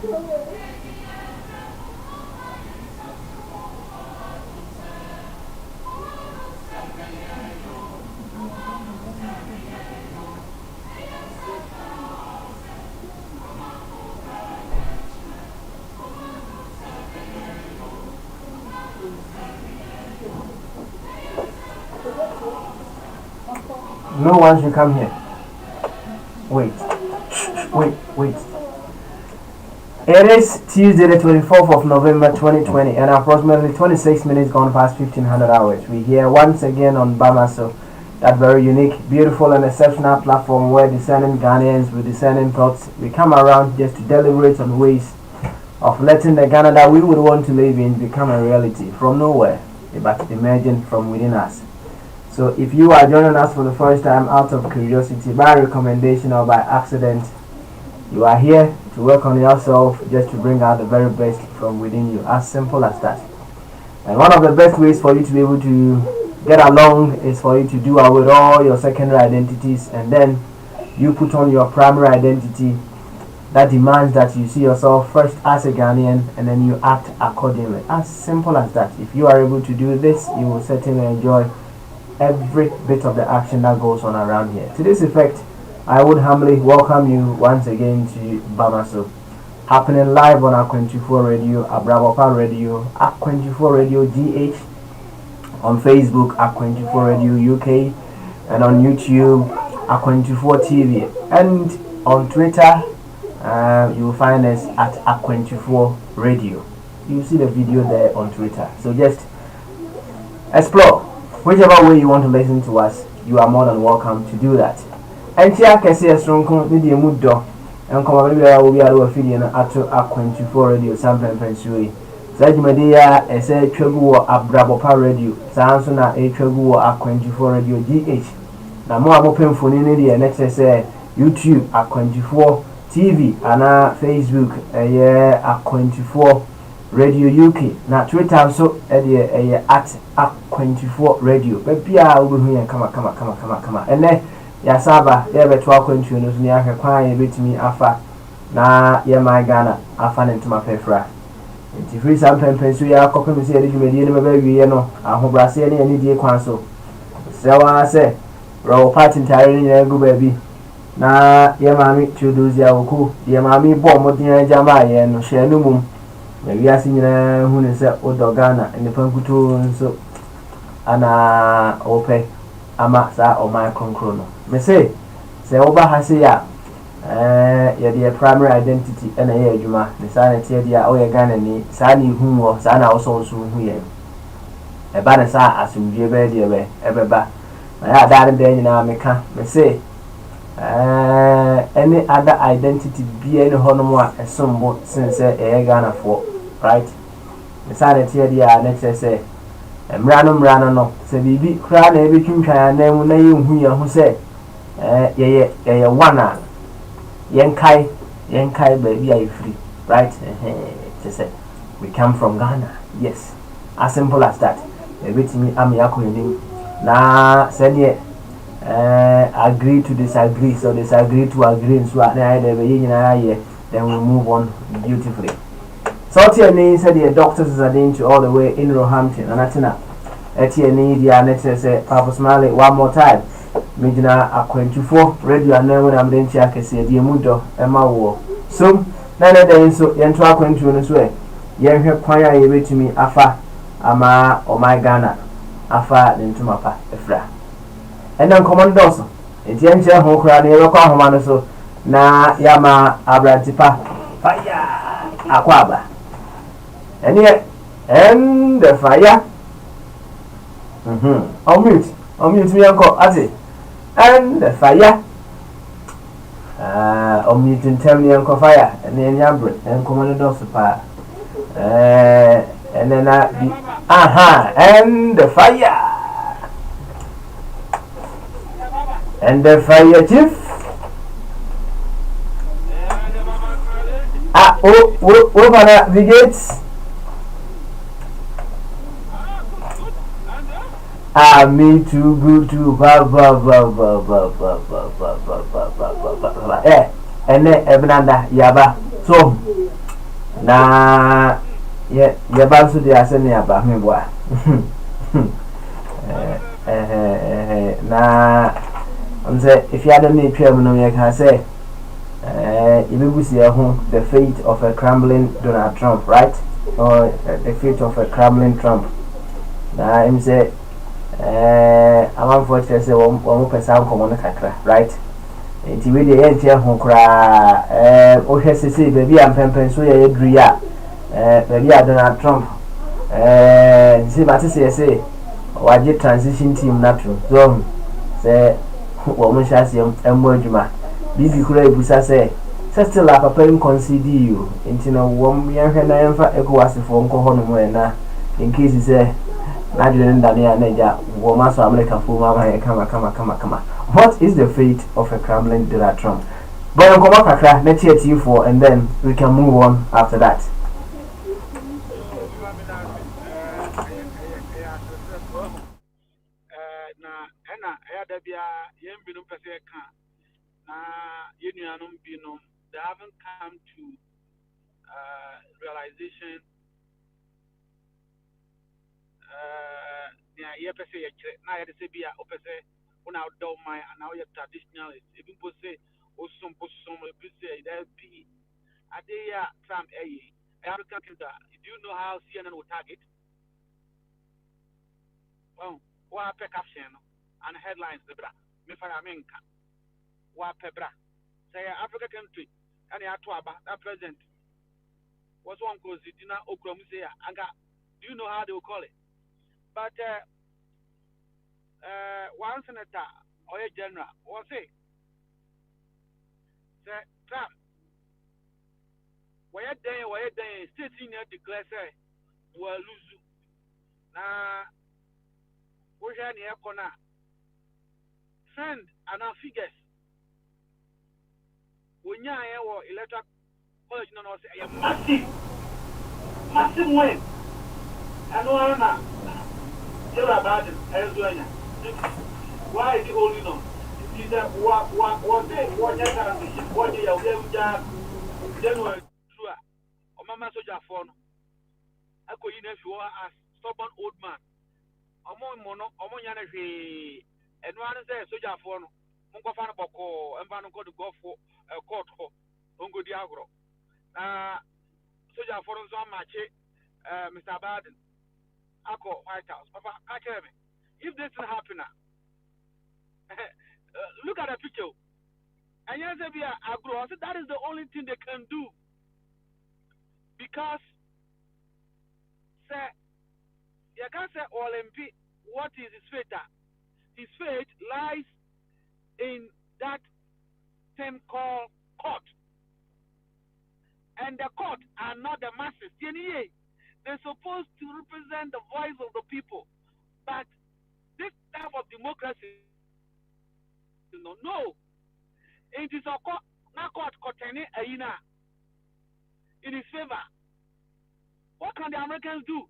No one should come here. Wait. Wait. It is Tuesday the 24th of November 2020 and approximately 26 minutes gone past 1500 hours. We're here once again on Promotional, that very unique, beautiful and exceptional platform where discerning Ghanaians with discerning thoughts, we come around just to deliberate on ways of letting the Ghana that we would want to live in become a reality from nowhere, but emerging from within us. So if you are joining us for the first time out of curiosity, by recommendation or by accident, you are here to work on yourself just to bring out the very best from within you. As simple as that. And one of the best ways for you to be able to get along is for you to do away with all your secondary identities, and then you put on your primary identity that demands that you see yourself first as a Ghanaian and then you act accordingly. As simple as that. If you are able to do this, you will certainly enjoy every bit of the action that goes on around here. To this effect, I would humbly welcome you once again to Promotional, happening live on Aqu24 Radio, Abrabopa Radio, Aqu24 Radio GH, on Facebook, Aqu24 Radio UK, and on YouTube, Aqu24 TV, and on Twitter, you will find us at Aqu24 Radio. You see the video there on Twitter. So just explore. Whichever way you want to listen to us, you are more than welcome to do that. And here can see a strong media mood door and come over here will be a video at Aqu24 Radio Sample Pensui. Sajmadia, a say Tragu Abrabopa Radio, Sansona, a Tragu Aqu24 Radio GH. Now more open for India, next say YouTube Aqu24 TV, and Facebook, Aqu24 Radio UK. Now Twitter so at Aqu24 Radio. Maybe I will be here. Come on. And then Yasaba, there be 12 countries near her crying bit me afa. Na ye my Ghana, afan into my pefra. If free something pensu ya copy me say you may deal baby, no. I hope I see any dear council. So I say, roll party entirely in go baby. Na ye mammy to do the awku, ye mammy bomb with the Jamai and share no moon. Maybe I see who is a Ghana and the Pankutu so Anna Ope Amasa or my concrono. Me say Oba Hasia, your primary identity and a year Juma, the sanity of the Oya Ghana, Sani whom was Sana also soon here. A banasa as in Jebe, dear, ever back. My other day in America, me say. Any other identity be any honor as somewhat since a Ghana for, right? The sanity of the next say, and random no, say, be crown every king can name who say, one Yankai, baby, are you free, right? They say, we come from Ghana, yes, as simple as that. They beat me, I'm Yaku, nah, send ye. Agree to disagree, so disagree to agree, so then we move on beautifully. So TNA said the doctors are into all the way in Roehampton, and Atina. TNA, the annex say, Papa Smiley, one more time. Midna Aqu24 Radio, and then when I'm then check, I say, dear Mudo, Emma War. So, none of them so, Yanto Aqu24 way. Yen here choir, you to me, Afa, Ama, or my Ghana, Afa, then to Mapa, Efra. And then common also. It's young chair who cried near a common so na Yama Abrantipa Fire Aquaba. And yet, and the fire. On mute me, uncle, Azzy. And the fire. On mute and tell me, Uncle Fire, and then Yambri, and common also pa. And then I be, and the fire. And the fire chief. Open the gates. Me too good to and then Ebenanda Yaba. So na ye ba so dia se ne aba me boa na nze if you adam na twam no ye can say the fate of a crumbling Donald Trump, right? Or the fate of a crumbling Trump. Now him say I'm unfortunate say one person come on kakra, right? Nti we dey enche ho kra o hwese say baby am pempen so ye dru ya baby Donald Trump see mate say waje transition team na to so say wo mo sha se embo adwuma bibi kura ebusa say still la papa im concede you nti no wo ya hwe na yemfa ekowasefo nko ho no mo na in case say na de nda ne ya na ja wo ma so America fo ma ba kama. What is the fate of a crumbling Donald Trump? But I'm going to let's hear you for, and then we can move on after that. They haven't come to realization. Now you say be a now don't mind and now you're traditionalist. Even people say some people say there be a day from a African Canada. Do you know how CNN will target? Well, what caption and headlines the bra. Me for America. What pebra. Say African country and you that president was one cause it did not okromusea anga. Do you know how they will call it? But one senator or a general or say Trump why day state senior declare say we lose na we hear near corner trend and our figures when you are electoral college no say a massive win and one na tell about it as well. Why is the only no? Is that what they what you have January true. O mama soldier for no. Ako yi na fi wa as stubborn old man. Omo nya na hwe eno an say soldier for no. Mo ko fa no boko emba no ko do go for court ho. Ongo di agro. Soldier for no so mache Mr. Biden ako White House. Papa catch me. If this thing happen look at the picture. And yes, that is the only thing they can do. Because, say, you can't say Olympic, what is his fate? His fate lies in that thing called court. And the court are not the masses. They're supposed to represent the voice of the people. But this type of democracy, no. It is a court, not court, in his favor. What can the Americans do?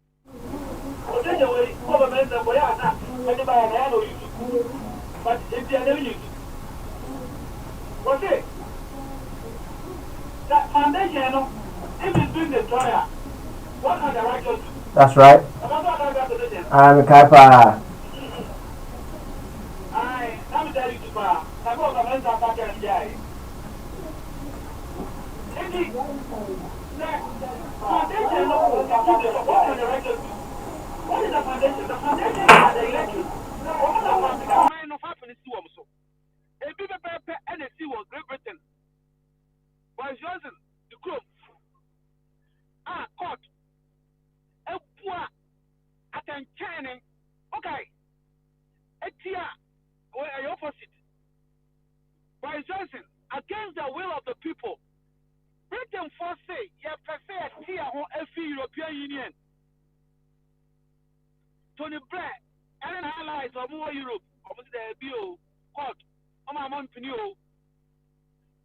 But if they never use it. That foundation, if it's doing the trial, what can the righteous do? That's right. I'm a Kaipa. Let me tell you, Tupa. I go to men's attack and die. Foundation, what can the righteous do? What is the foundation? The foundation is the election. What is the foundation of happiness to them? A big paper and a sea was Great Britain. Boris Johnson, the group. Court. A poor. At China. Okay. A tear. Or a opposite. Boris Johnson, against the will of the people. Britain first say, you prefer a tear on every European Union. Tony Blair, and allies of more Europe, almost the BO court, on my money.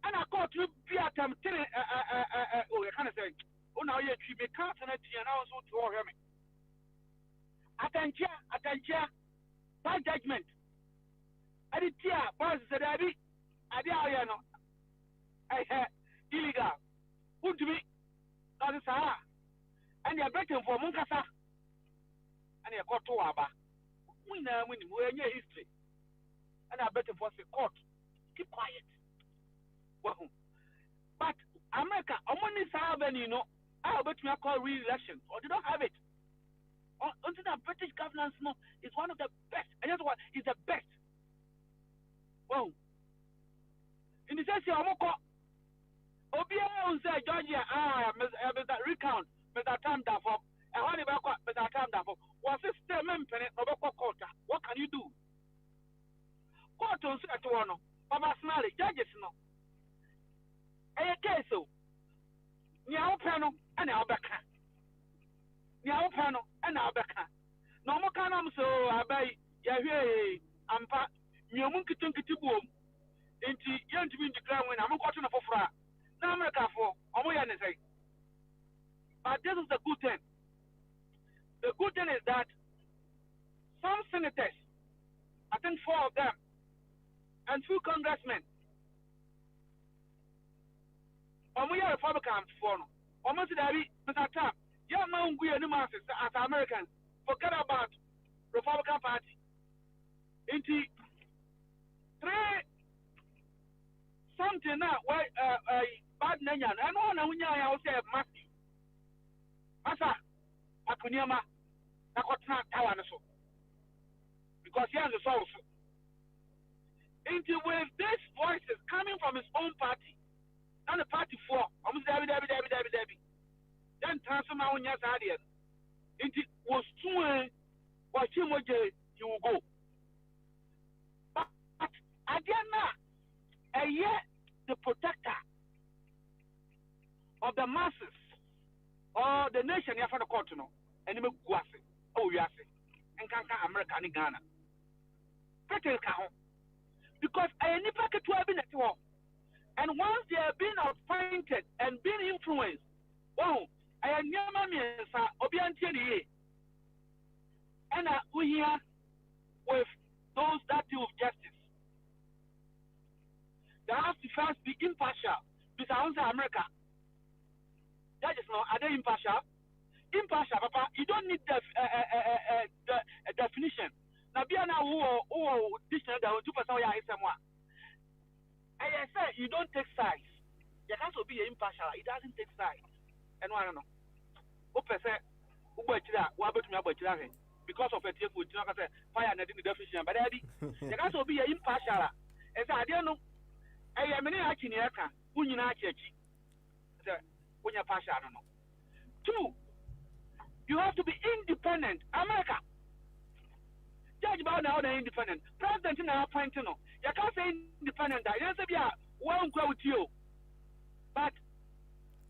And I caught you be at them telling, I can't say, oh, now you be cast and also to him. Attention, bad judgment. I did tear, boss said, I did, illegal. Who to me? That is and you're betting for Munkasa and you're caught to Aba. We know when we're in your history. And I bet for the court. Keep quiet. Well, but America, only have any, you know, I bet me call re-election, or they don't have it. Until the British governance, no, is one of the best. And that's what is the best. Well, in the sense, Obia say Georgia, Mr. Recount, Mr. Time Dafo, and what about Mr. Time Dafo? Was a statement, court. What can you do? Court on set one, Papa Smiley, judges no. A case so. Niao Pano and Albeka. Niao Pano and Albeka. No more can so obey Yahweh, Ampa, Yamunkitibu, into young to be declared when I'm caught in a fofra. Now America for Omoyan say. But this is the good thing. The good thing is that some senators, I think 4 of them, and 2 congressmen, Omoya Republicans for no. Almost Mr. Trump, young man, we are new masses as Americans. Forget about Republican Party. Into 3 something now, why bad Nanyan, and one I will say Matthew. Masa, Akunyama, Nakotna, Tawanaso. Because he has a source. Into with these voices coming from his own party, and the party for almost Debbie. Then transfer my own yes idea. Into was 2 watching what you will go. But again, a year the protector of the masses or the nation here for the court, no, and you guase. Oh, yes, and can't America and Ghana. Because I need packet to have been at all. And once they have been appointed and been influenced, wow, I am near Mammy and Obianti. And we here with those that deal with justice. They have to first be impartial. Because America. That is not, are they impartial? Impartial, Papa, you don't need the definition. Now, be an who dictionary that will 2% is someone. And I say, you don't take sides. You can't be impartial. It doesn't take sides. And I don't know. Who percent? Who bought that? What about me about that? Because of a team with fire and the definition. But you can't be impartial. As I don't know, I am in a Chiniaka, who you know, when you're partial, I don't know. 2, you have to be independent. America. Judge about now they're independent. President in our point, you can't say independent. I don't say, yeah, won't go with you. But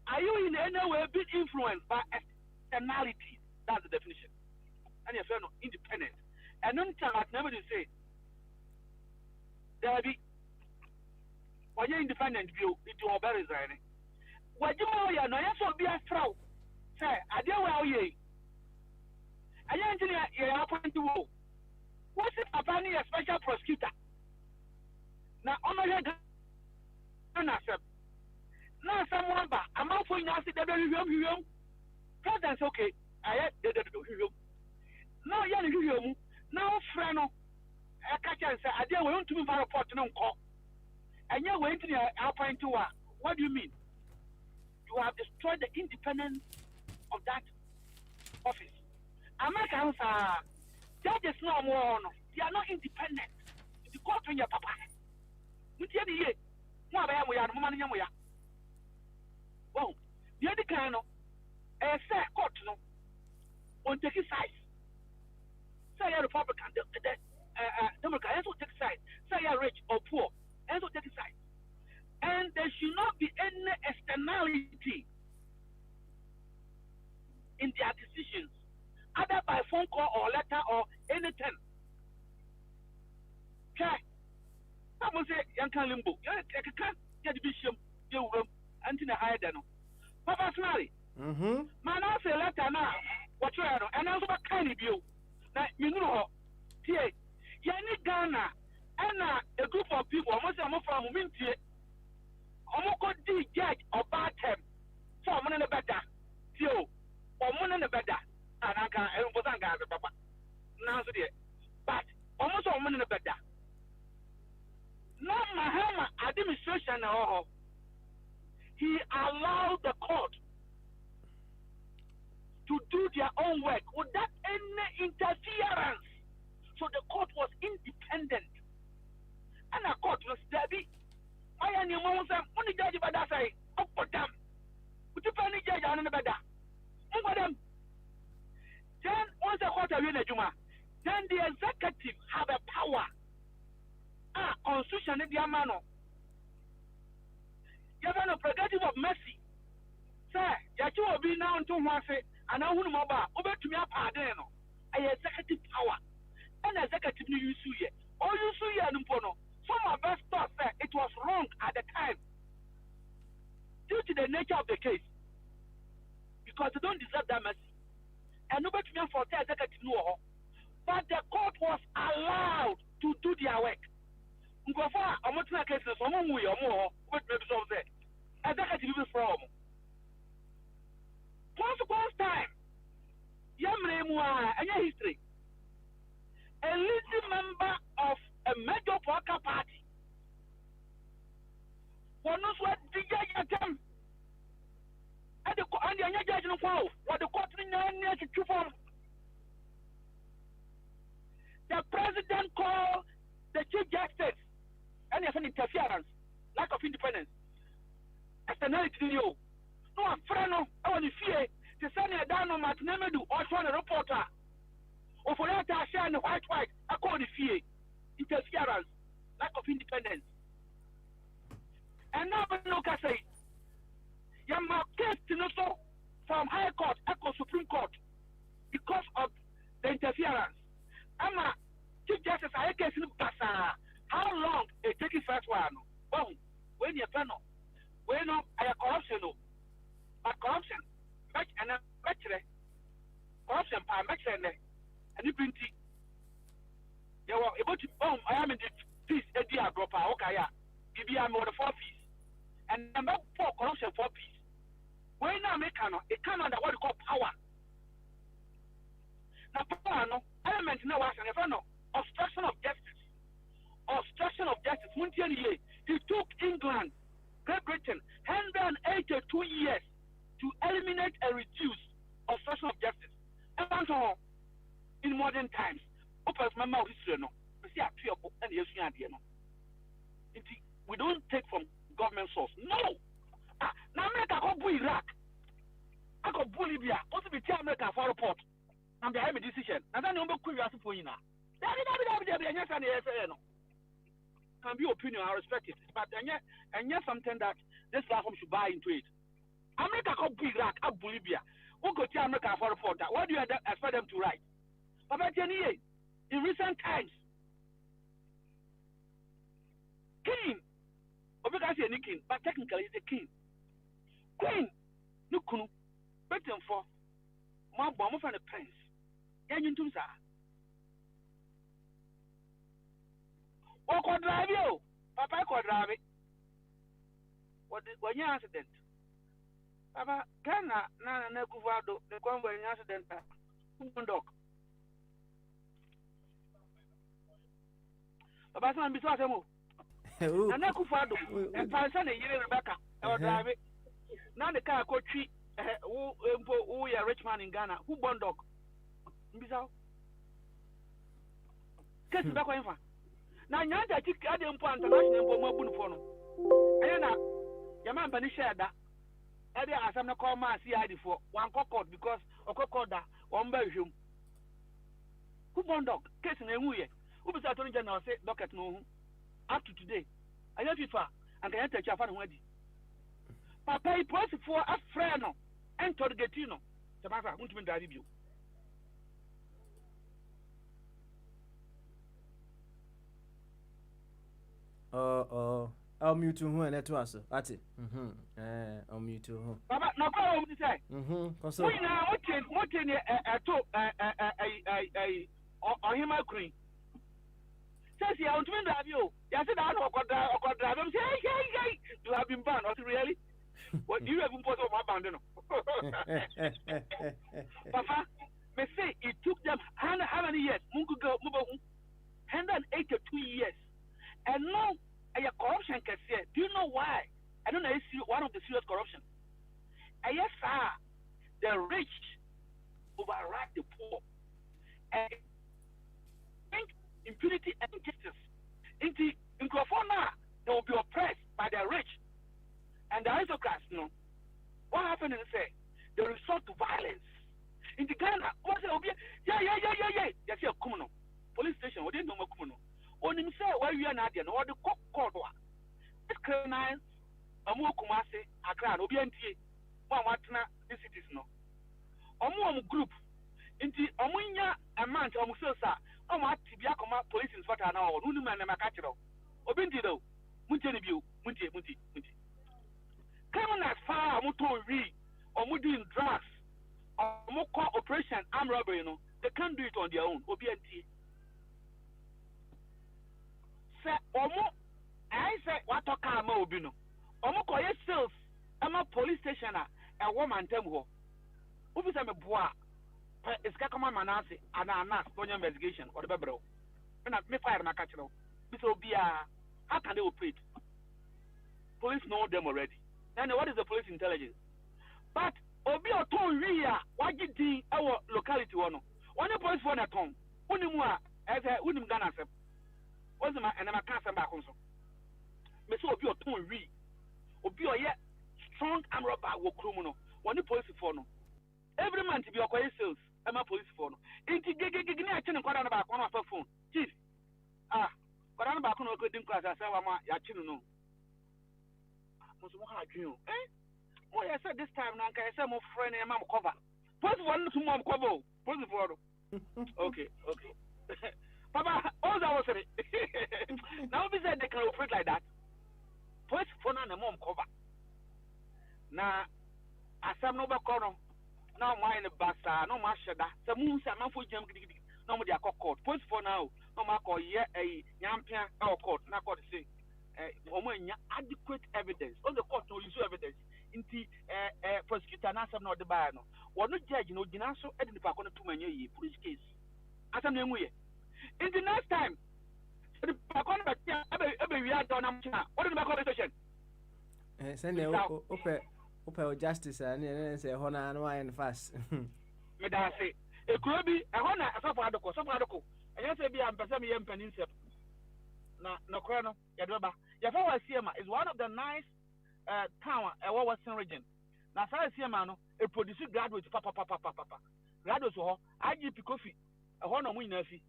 are you in any way being influenced by externality? That's the definition. And you're no independent. And none time I never say there be when you're independent view into our berries, right? What you know, no, yes, will be a fraud. Say, I do well, ye. I engineer, you're appointed to what's it about a special prosecutor? Now, on my head, now someone, but I'm out for you now. President's okay. I had the now, young, now, friend, I catch and say, I didn't want to move our report no call. And you're waiting to appoint to what do you mean? You have destroyed the independence of that office. Americans are judges no more. They are not independent. The court in your papa. You tell me, what I am we are money. Well, the other kind of a fair court no won't take his side. Say you're Republican, Democrat, and so take side. Say you're rich or poor, and so take side. And there should not be any externality in their decisions, either by phone call or letter or anything. Okay. I will say, young Limbo, you can't get the bishop, you will, until the higher than Papa Smiley. Man, I say letter now, what you are, and also a kind of you. Now, you know, here, Yanni Ghana, and a group of people, almost a more from Winty. Almost got the judge or bad term. So I'm going to better. the better. And I can important guys, Papa. Now, but almost all money the better. Not Mahama administration, he allowed the court to do their own work without any interference. So the court was independent. And the court was steady. I am the most only judge by that side. Up for them. Would you find a judge on the better? Over them. Then, once the court are in a Juma, then the executive have a power. Constitution in the Amano. You have a prerogative of mercy. Sir, you will be now to one say, and I wouldn't mobile over to me up Adeno. A executive power. An executive new use here. Or you see and Pono. Some of us thought that it was wrong at the time. Due to the nature of the case. Because they don't deserve that mercy. And nobody can for the executive no. But the court was allowed to do their work. Ngofo amotina case so mo mu ye mo what maybe so say executive be from consequence time yamre mu anya history a leading member of a major political party one knows what the judge attempt and the anya judge no kwa what the court near to form the president called the chief justice and an interference, lack of independence. Externality, no, a friend, I want to fear to send a down on Martinemedu or one reporter. Or for that, I share the white, I call the fear, interference, lack of independence. And now, no, can say, Yama case to no so from High Court, Echo Supreme Court, because of the interference. I'm a Chief Justice, I guess, how long it take first one? Well, when you panel, when I corruption, but corruption, match and a match, corruption, match and you bring tea. You are able to I am in the piece, a dear group, okay, give you more than 4 pieces, and number 4 corruption 4 pieces. When I make it come under what you call power. Now, power, no element no was and if I know obstruction of justice. Obstruction of justice. He took England, Great Britain, 182 years to eliminate and reduce obstruction of justice. And so, in modern times, we don't take from government source. No. Now America go bully Iraq. I go bully Libya. Also be tell America for report. And they have a decision. And then you go query for you now. Can be opinion, I respect it. But and yet something that this platform should buy into it. America could be Iraq, Bolivia. Who go to America for a reporter? What do you expect them to write? But in recent times, king, Obika say king, but technically he's a king. Queen, no kunu, waiting for my bomb from the prince. Yan to sa. O could drive you. Papa could drive it. What when you accident? Papa, can na Nekuvado, the convoy accident. Dog. Papa, son, be so move. And Nekuvado, and Pansan, a year Rebecca, or drive it. Now the car could treat who a rich man in Ghana, who born dog. Bizarre. Catch back on. Now, Yanda took Adam Point International Mobile Phone. And Yaman Panisha that Eddie has some call my CID for one cockord because of cockoda, one Belgium. Who born dog? Case in a way. Who was Attorney General say, Docket no. Up to today, I have FIFA and I take your father wedding. Papa, he posted for a friend and Torgetino. The matter won't win the review. I'll mute who and that was at it. I'll mute who. Papa, no problem to say. We now, what can or him, my queen? Says he out to drive you. Yes, I know what drive him. Say, you have been banned, not really. What do you have imposed on my band? Papa, me say it took them how many years? Mungu go 182 years. And now a corruption can say, do you know why? I don't know if you one of the serious corruption. And yes, sir, the rich override the poor. And think impunity and injustice. In California, they will be oppressed by the rich and the aristocrats. No, what happened is they resort to violence. In the Ghana, what say? Yeah. They say Kumuno police station. What they know Kumuno. On him say why you are not there? No, the court. This criminal, Amu Kumase, Accra, Obianti, Mamatna, these cities no. Omu group. Inti Omunya a man to Omusosa. Omu Tibia police inspector now. Nunuman and Macatro. Obinti though. Munti. Criminals far Muto re or doing drugs or more operation armed robbery, you know, they can't do it on their own. OBNT. Say Omo I say what to car mo bino. Omo koye sales ama police station a woman temho. Ubi say me boa it's kakama manase ana stonya investigation or the bebro. Me fire na catchero. So be how can they operate? Police know them already. Then what is the police intelligence? But obi oton ria waji din our locality one. One police for na ton. Unimu a unim Ghana sep. What's my and I can't send back also. Me so obi oton ri. Obi oye strong arm robber wo criminal. One police for no. Every man to be okoye sales. Am a police for no. Inti gege na chene kwara na back on phone. Chief. Kwara na back on ko dim class asa wa ma ya chene no. So what dream? Oh, I said this time now. I said my friend and mom cover. Post one to mom cover. Post for. Okay. Papa, all that was it. Now we said they can operate like that. Post for and mom cover. Now, I said no back corner. Now my in the basta, no master that. The moon said man for jam. No more they are called. Post for now. No more call yeah a yampia or court. Not got to say. Adequate evidence. All the court no use evidence. Inti prosecutor na some no the buy no. One no judge no gina so e the pa kono too many ye police case. Asam na enwe. In the next time the pa kono be wi adon am china. What the back station? Send ope justice and say ho na no and fast. Me da say e kuro bi e ho na asafo adoko. Enye say bi am pese me yem panin sep. Na kuro no ya do ba. Yafawa Siema is one of the nice town in Western region. Now, Siema no, it produces graduates, papa. Graduates who IGP coffee, a honor win fee.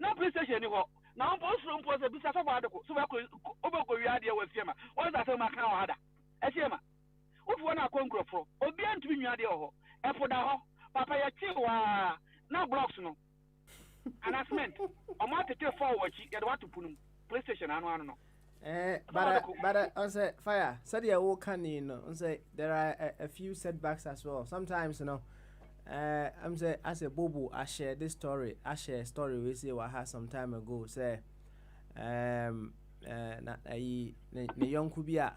No police station anymore. Now, post room was a business of article, so over Korea with Siema. What is that? My cow had a Siema. What one I conquer for? Obian to be near the ho, and for the papa ya now blocks no. Announcement. I'm not to tell forward, you want to put him. PlayStation, I don't know. But I say fire. Said you walk in. I say there are a few setbacks as well. Sometimes I'm say as a bobo. I share this story. I share a story we see what had some time ago. Say na young kubia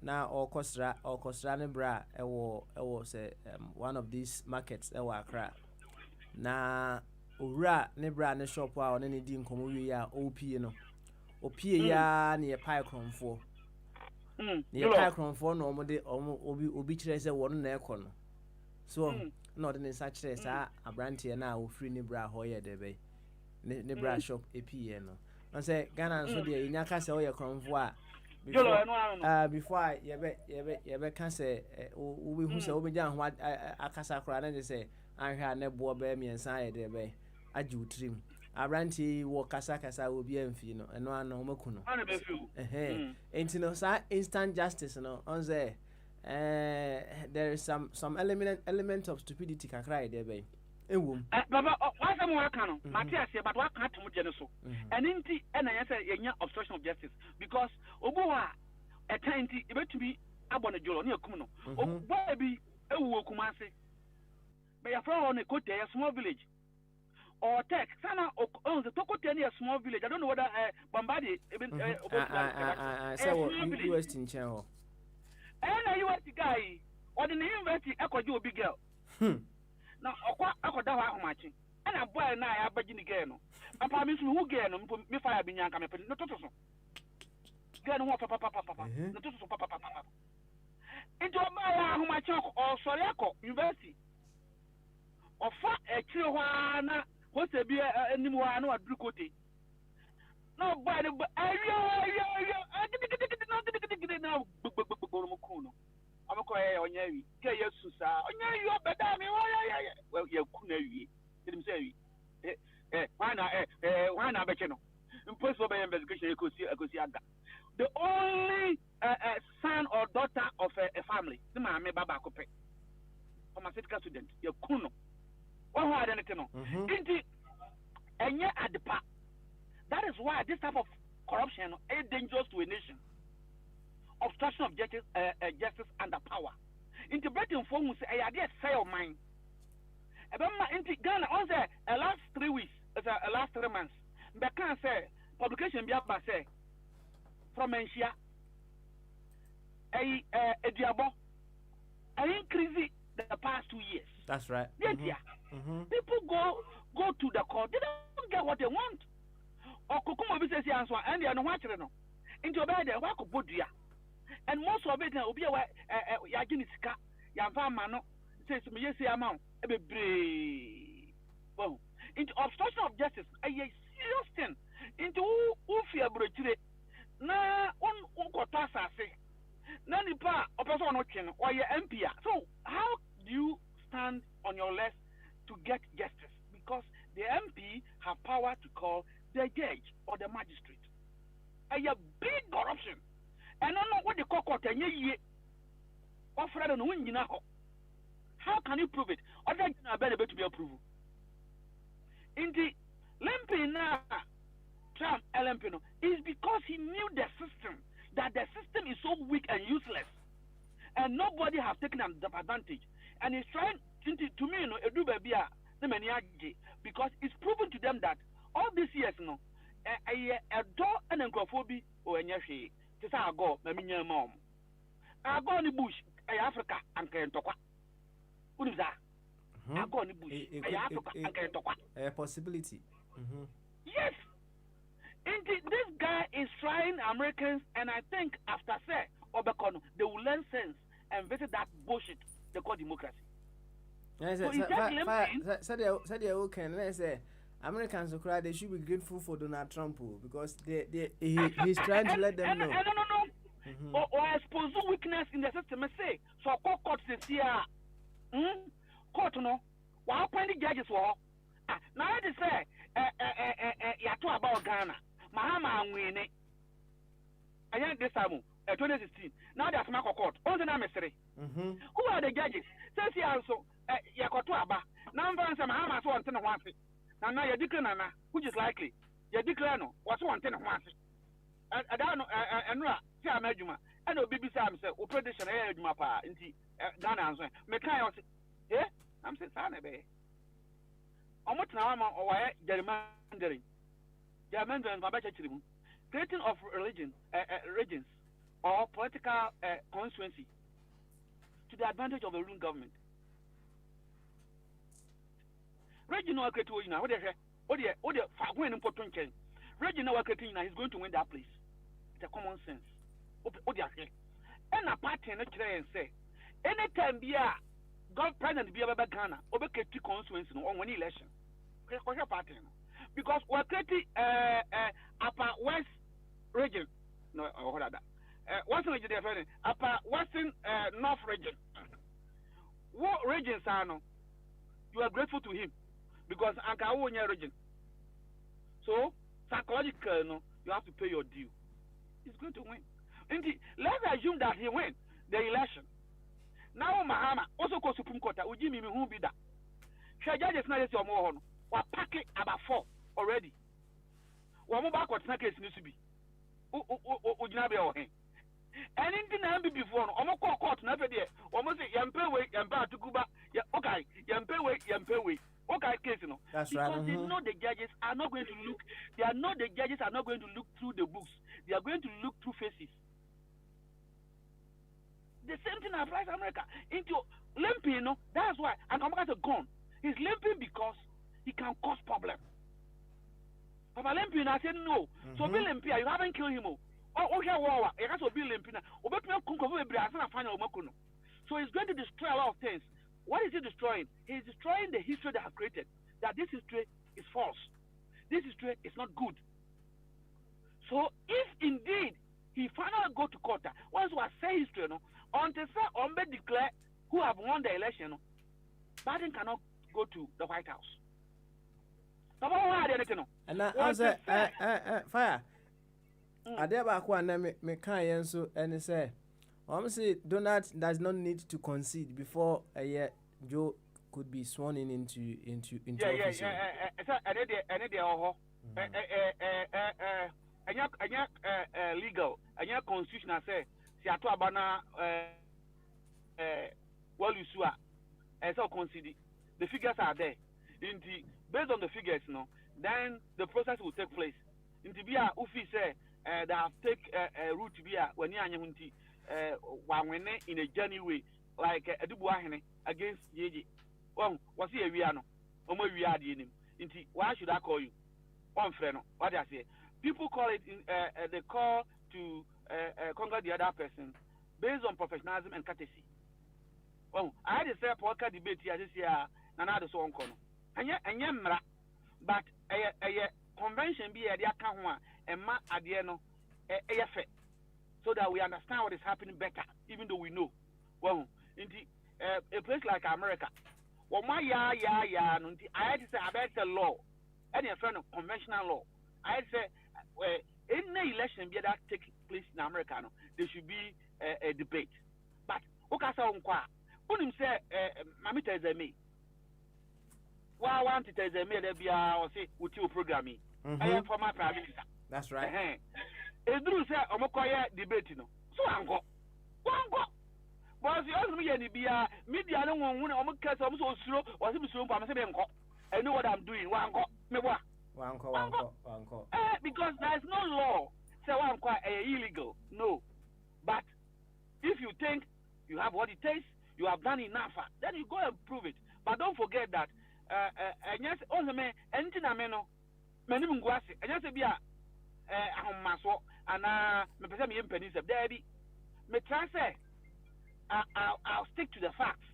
na orchestra ne bra. Ewo say one of these markets. Ewo Accra na. Ura ne bra ne shop a one ne di nkomo wi a opie no opie ya ne ye pie kronfo ne ye pie kronfo no obi kire se won na ekọ no so na ode ne sa kire sa abrante na ofri ne bra ho ye de be ne bra shop epie no on say Ghana so de nya ka se o ye kronfo a before ye be ka se we hu se obi jan ho akasa kra na de se anhwa ne bo be miensa ye de be aju trim abranti wo kasa obi amfi no eno ano maku no enti no sa instant justice no on say there is some element of stupidity kakra there be ewum baba why some work no Matthias but what can't mu je no so and inti e na yesa yenya obstruction of justice because obo wa etenti e betumi abone jolo ne akum no obo bi ewu Kumasi but your friend on a Kote, a small village. Or tech, Sana owns the Tokote near a small village. I don't know whether Bombadi even so you West in Channel. And you want the guy or the university echo you big girl. Now, I that how much. And a boy and I are begging again. I promise me who get me fire being young. I'm not to so. Get no papa. Not to so papa. Into a buy how much or Soriaco University. Or fat a Chihuahua, what's a beer anymore? I know a Drucote. No, by the area, now, I'm a quiet on you. Get your Susa. On you, better me. Well, you couldn't didn't say, why not, Bechino? Impossible by investigation, you could see the only son or daughter of a family, the man, Baba Cope, pharmaceutical student, your Kuno. What had anything? And yet at the park. That is why this type of corruption is dangerous to a nation. Obstruction of justice under power. Integrating forms a idea say of mine. About Ghana on the last 3 weeks, last 3 months, but can't say publication be up by say from Asia a diabo increase the past 2 years. That's right. People go to the court, they don't get what they want. Or Kukumo business answer and they are no watching no. Into bed they work bodia. And most of it will be a Yaginisca, Yavamano, says me yes amount a brave. Well, into obstruction of justice, a serious thing. Into who fear brochure. Na unkotasa say. Nani pa or person or your MP. So how do you stand on your left to get justice? Because the MP have power to call the judge or the magistrate. A big corruption. And I don't know what the court and ye offer and win. How can you prove it? Other than a better to be approved. In the Lempi now, Trump Lempino is because he knew the system, that the system is so weak and useless. And nobody has taken advantage. And he's trying to me, because it's proven to them that all these years, a door and encophobia or a yashi, just I go, my mom. I go in the bush, Africa, and Kentucky. What is that? I go in the bush, Africa, and Kentucky. A possibility. Yes. Indeed, this guy is trying Americans, and I think after say Obekono, they will learn sense and visit that bullshit they call democracy. Said they okay, and I say Americans who cry, they should be grateful for Donald Trump because he's trying to let them know. No. Or expose weakness in the system. Say so. Court says here, court no. Why when the judges were now they say you talk about Ghana. Mahama winning. I think this time 2016. Now there's Marco Court. On the name who are the judges? Says he also Yakotuaba. Now Mahama so on 10 once. Now you declare Nana, which is likely. You declare no, what's 1 10 once. I don't know, and see a majuma. I know BBC Sam said, O prediction, Mapa, into Ghana answer. Mekai, yeah, I'm saying, Sanabe. How much now am I gerrymandering? Gerrymandering, my better creating of regions or political constituency to the advantage of the ruling government. Regional creating now, what the Fagwin important change. Regional creating now is going to win that place. It's a common sense. What they are saying. And a party and say, anytime be a God president be a Ghana, over constituency on one election. Because we're creating upper west region. No, hold on. Western region, upper western north region. What regions are no? You are grateful to him because Anka own your region. So psychologically, no, you have to pay your due. He's going to win. Indeed, let's assume that he win the election. Now Mahama also go Supreme Court. Uji me who be that. Shaja just not your more. We pack it about 4 already. We move back what case needs to be. Ujinabe or him. And in the before, almost court never there. Almost yampe way, yampa to Cuba. Okay, yampe way. Okay, case no. That's because right. They know the judges are not going to look. They are not the judges are not going to look through the books. They are going to look through faces. The same thing applies to America. Into limping, that's why. And America is gone. He's limping because he can cause problem. Papa limping, I said no. So be limping, you haven't killed him. You can't be limping. So he's going to destroy a lot of things. What is he destroying? He's destroying the history they have created. That this history is false. This history is not good. So if indeed he finally go to court, once we say history, until Ombe declare who have won the election, Biden cannot go to the White House. And I say, fire. I dare back one me can't so and say, obviously Donald does not need to concede before a year Joe could be sworn into office. Legal. Constitution say si ato abana well you sue and so concede. The figures are there. Based on the figures, then the process will take place. In Tibia, Ufi say they have take a route to be when you in a journey way, like a Dubuahene against Yeji. Was he a Viano? We are the why should I call you? One friend, what I say. People call it, they call to conquer the other person based on professionalism and courtesy. I had a podcast debate here this year, and I had so on. But a convention be a diaconwa and ma adieno a so that we understand what is happening better, even though we know. Well, in a place like America, my I had to say about the law, any friend of conventional law. I had to say, any election be that take place in America, there should be a debate. But Okasa Unkwa, him say, Mamita is a me. Why I want to tell them there be or say with your programming. I am for my private. That's right. Edru say omokoye debate so ango. But the other media no one omokase omo so was be so am say be nko. I know what I'm doing. Wango me wa. Wanko. Because there is no law say wanko illegal. No. But if you think you have what it takes, you have done enough, then you go and prove it. But don't forget that yes, also me anything I no many mungwase and yes be a ahomaso and me pese me penny say there be me try say I'll stick to the facts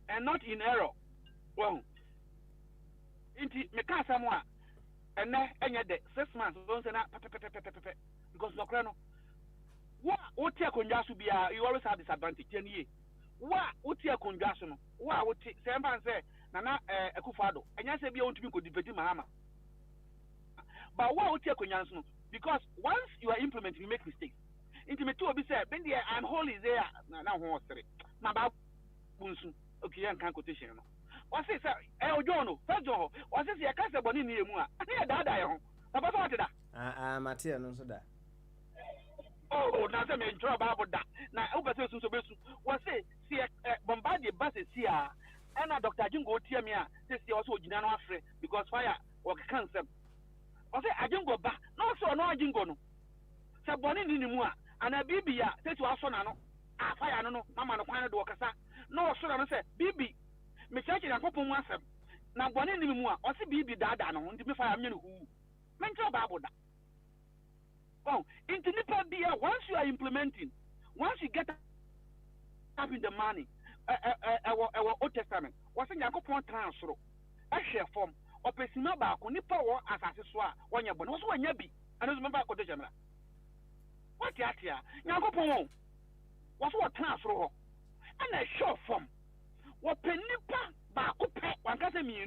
and not in error. Well, inti me ka samwa and enya de 6 months don't say na because no krano what take konjasu bia you always have disadvantage 10 years. What your conjunction? What Sampan say, Nana Ekufado, and yes, I want to be good debate Mahama. But what your conjunction? Because once you are implementing, you make mistakes. Intimate to be said, Ben, I'm holy there. Now, what's it? Now, Bunsu, okay, and can quotation. What's it, sir? El Jono, first Jono, what's this? I can't say Bonnie near Mua. I think that I am. About that. Matia, no, so that. Oh, now I'm in trouble about that. Now, over to what's it? See, Bombardier buses here, and Dr. Jingo Tiamia says he also Jinano Afre because fire or cancer. I say, I don't go back. No, so no, I didn't go. So, Bonnie Nimua, and a baby, says to us, no, I fire no, Mamma, no, Quana do Cassa. No, so I say, Bibi, me church and Papa Massam. Now, Bonnie Nimua, or see Bibi Dada, no, to be fire me who mental about that. Oh, into Nipa beer, once you are implementing, once you get having the money, our Old Testament, what's in your coupon transfer, a share form, or Pessima back, Nipa or as accessoire, when you're born, also when you be, and as a member of the Jamla. What yet here? Yago what's what transfer? And a short form. What Penipa back up, one cousin me,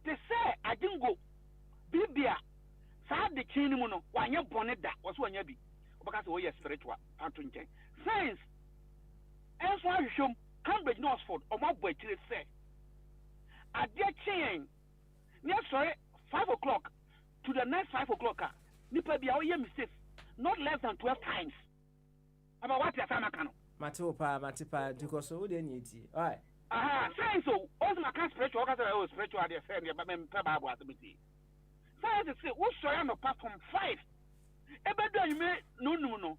they say, I didn't go, Bibia. The chinimuno, when you bonnet that was when you be because we are spiritual and drinking. Science, as far as you Cambridge, Oxford, or my boy, say, at their chain, near sorry, 5 o'clock to the next 5 o'clock, Nipa be our mistakes, not less than 12 times. About what you're saying, Matipa, because so didn't you? All right. Science, so also my spiritual, because I was spiritual, I said, but I'm probably at the meeting. Science say, what's your apart from 5? Ebeda you may no.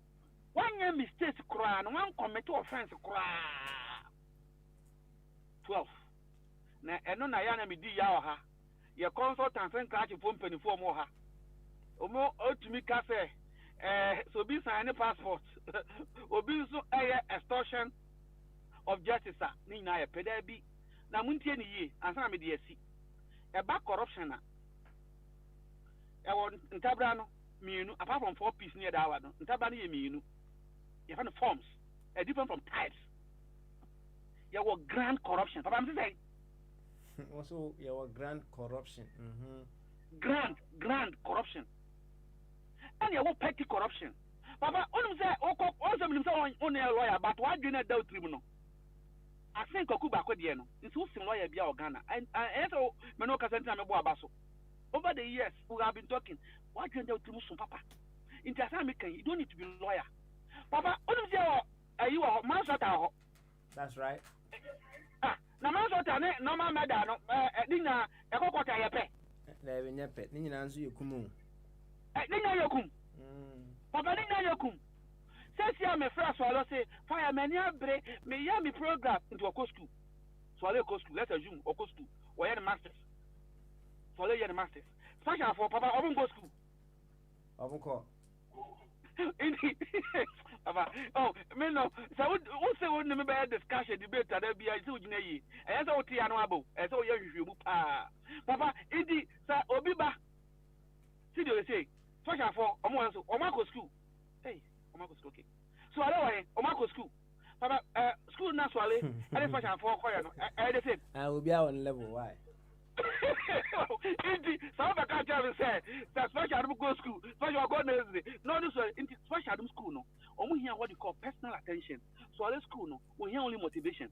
one year mistakes cry, and one commit offense cry. 12. Na eno na ya na me di ya oha. Your consultant and catch phone penny for more ha. Omo otumi ka say so be sign passport. Obi so extortion of justice ni na ya peda bi. Na muntie ni ye ansa me de asi. Eba corruption na. E won ntabra no mienu apart from 4 pieces near that one. Ntabra no ye mienu. You find the forms different from types. You were grand corruption. Papa I'm saying also your grand corruption. Grand corruption. And you petty corruption. Papa, on say also on a lawyer, but why do you not doubt tribunal? I think Okuba Kodiano, it's who's lawyer be Ghana. And so Menoka Center Abaso. Over the years, we have been talking. Why do you doubt tribunal, Papa? In Tasamican, you don't need to be a lawyer. Papa, on say you are Mansata. That's right. Na Mansata, no man, madam, Nina, a cockota yape. There in your pet, Nina answer you kumu. Nina Yokum. Papa Nina Yokum. Says ya me first swallow say fireman ya bre me ya me program into a school. Swallow school, let's assume or school. Or ya the masters. Swallow ya the masters. Special for Papa Open go school. Open call. Papa, oh, me no. So who say we never be discussion debate that be I say ujina yi. E say o ti anu abo. E say o ya hwehwemu pa. Papa, idi sa obi ba. See they say special for omo school. Hey, omo school okay. So I don't omo school. Papa, school na swale. I special for choir no. I dey say. I will be on level why? Inti some of the can't say that special go school, special go nursery. No, this one inti special school no. We hear what you call personal attention. So at school no, we hear only motivation.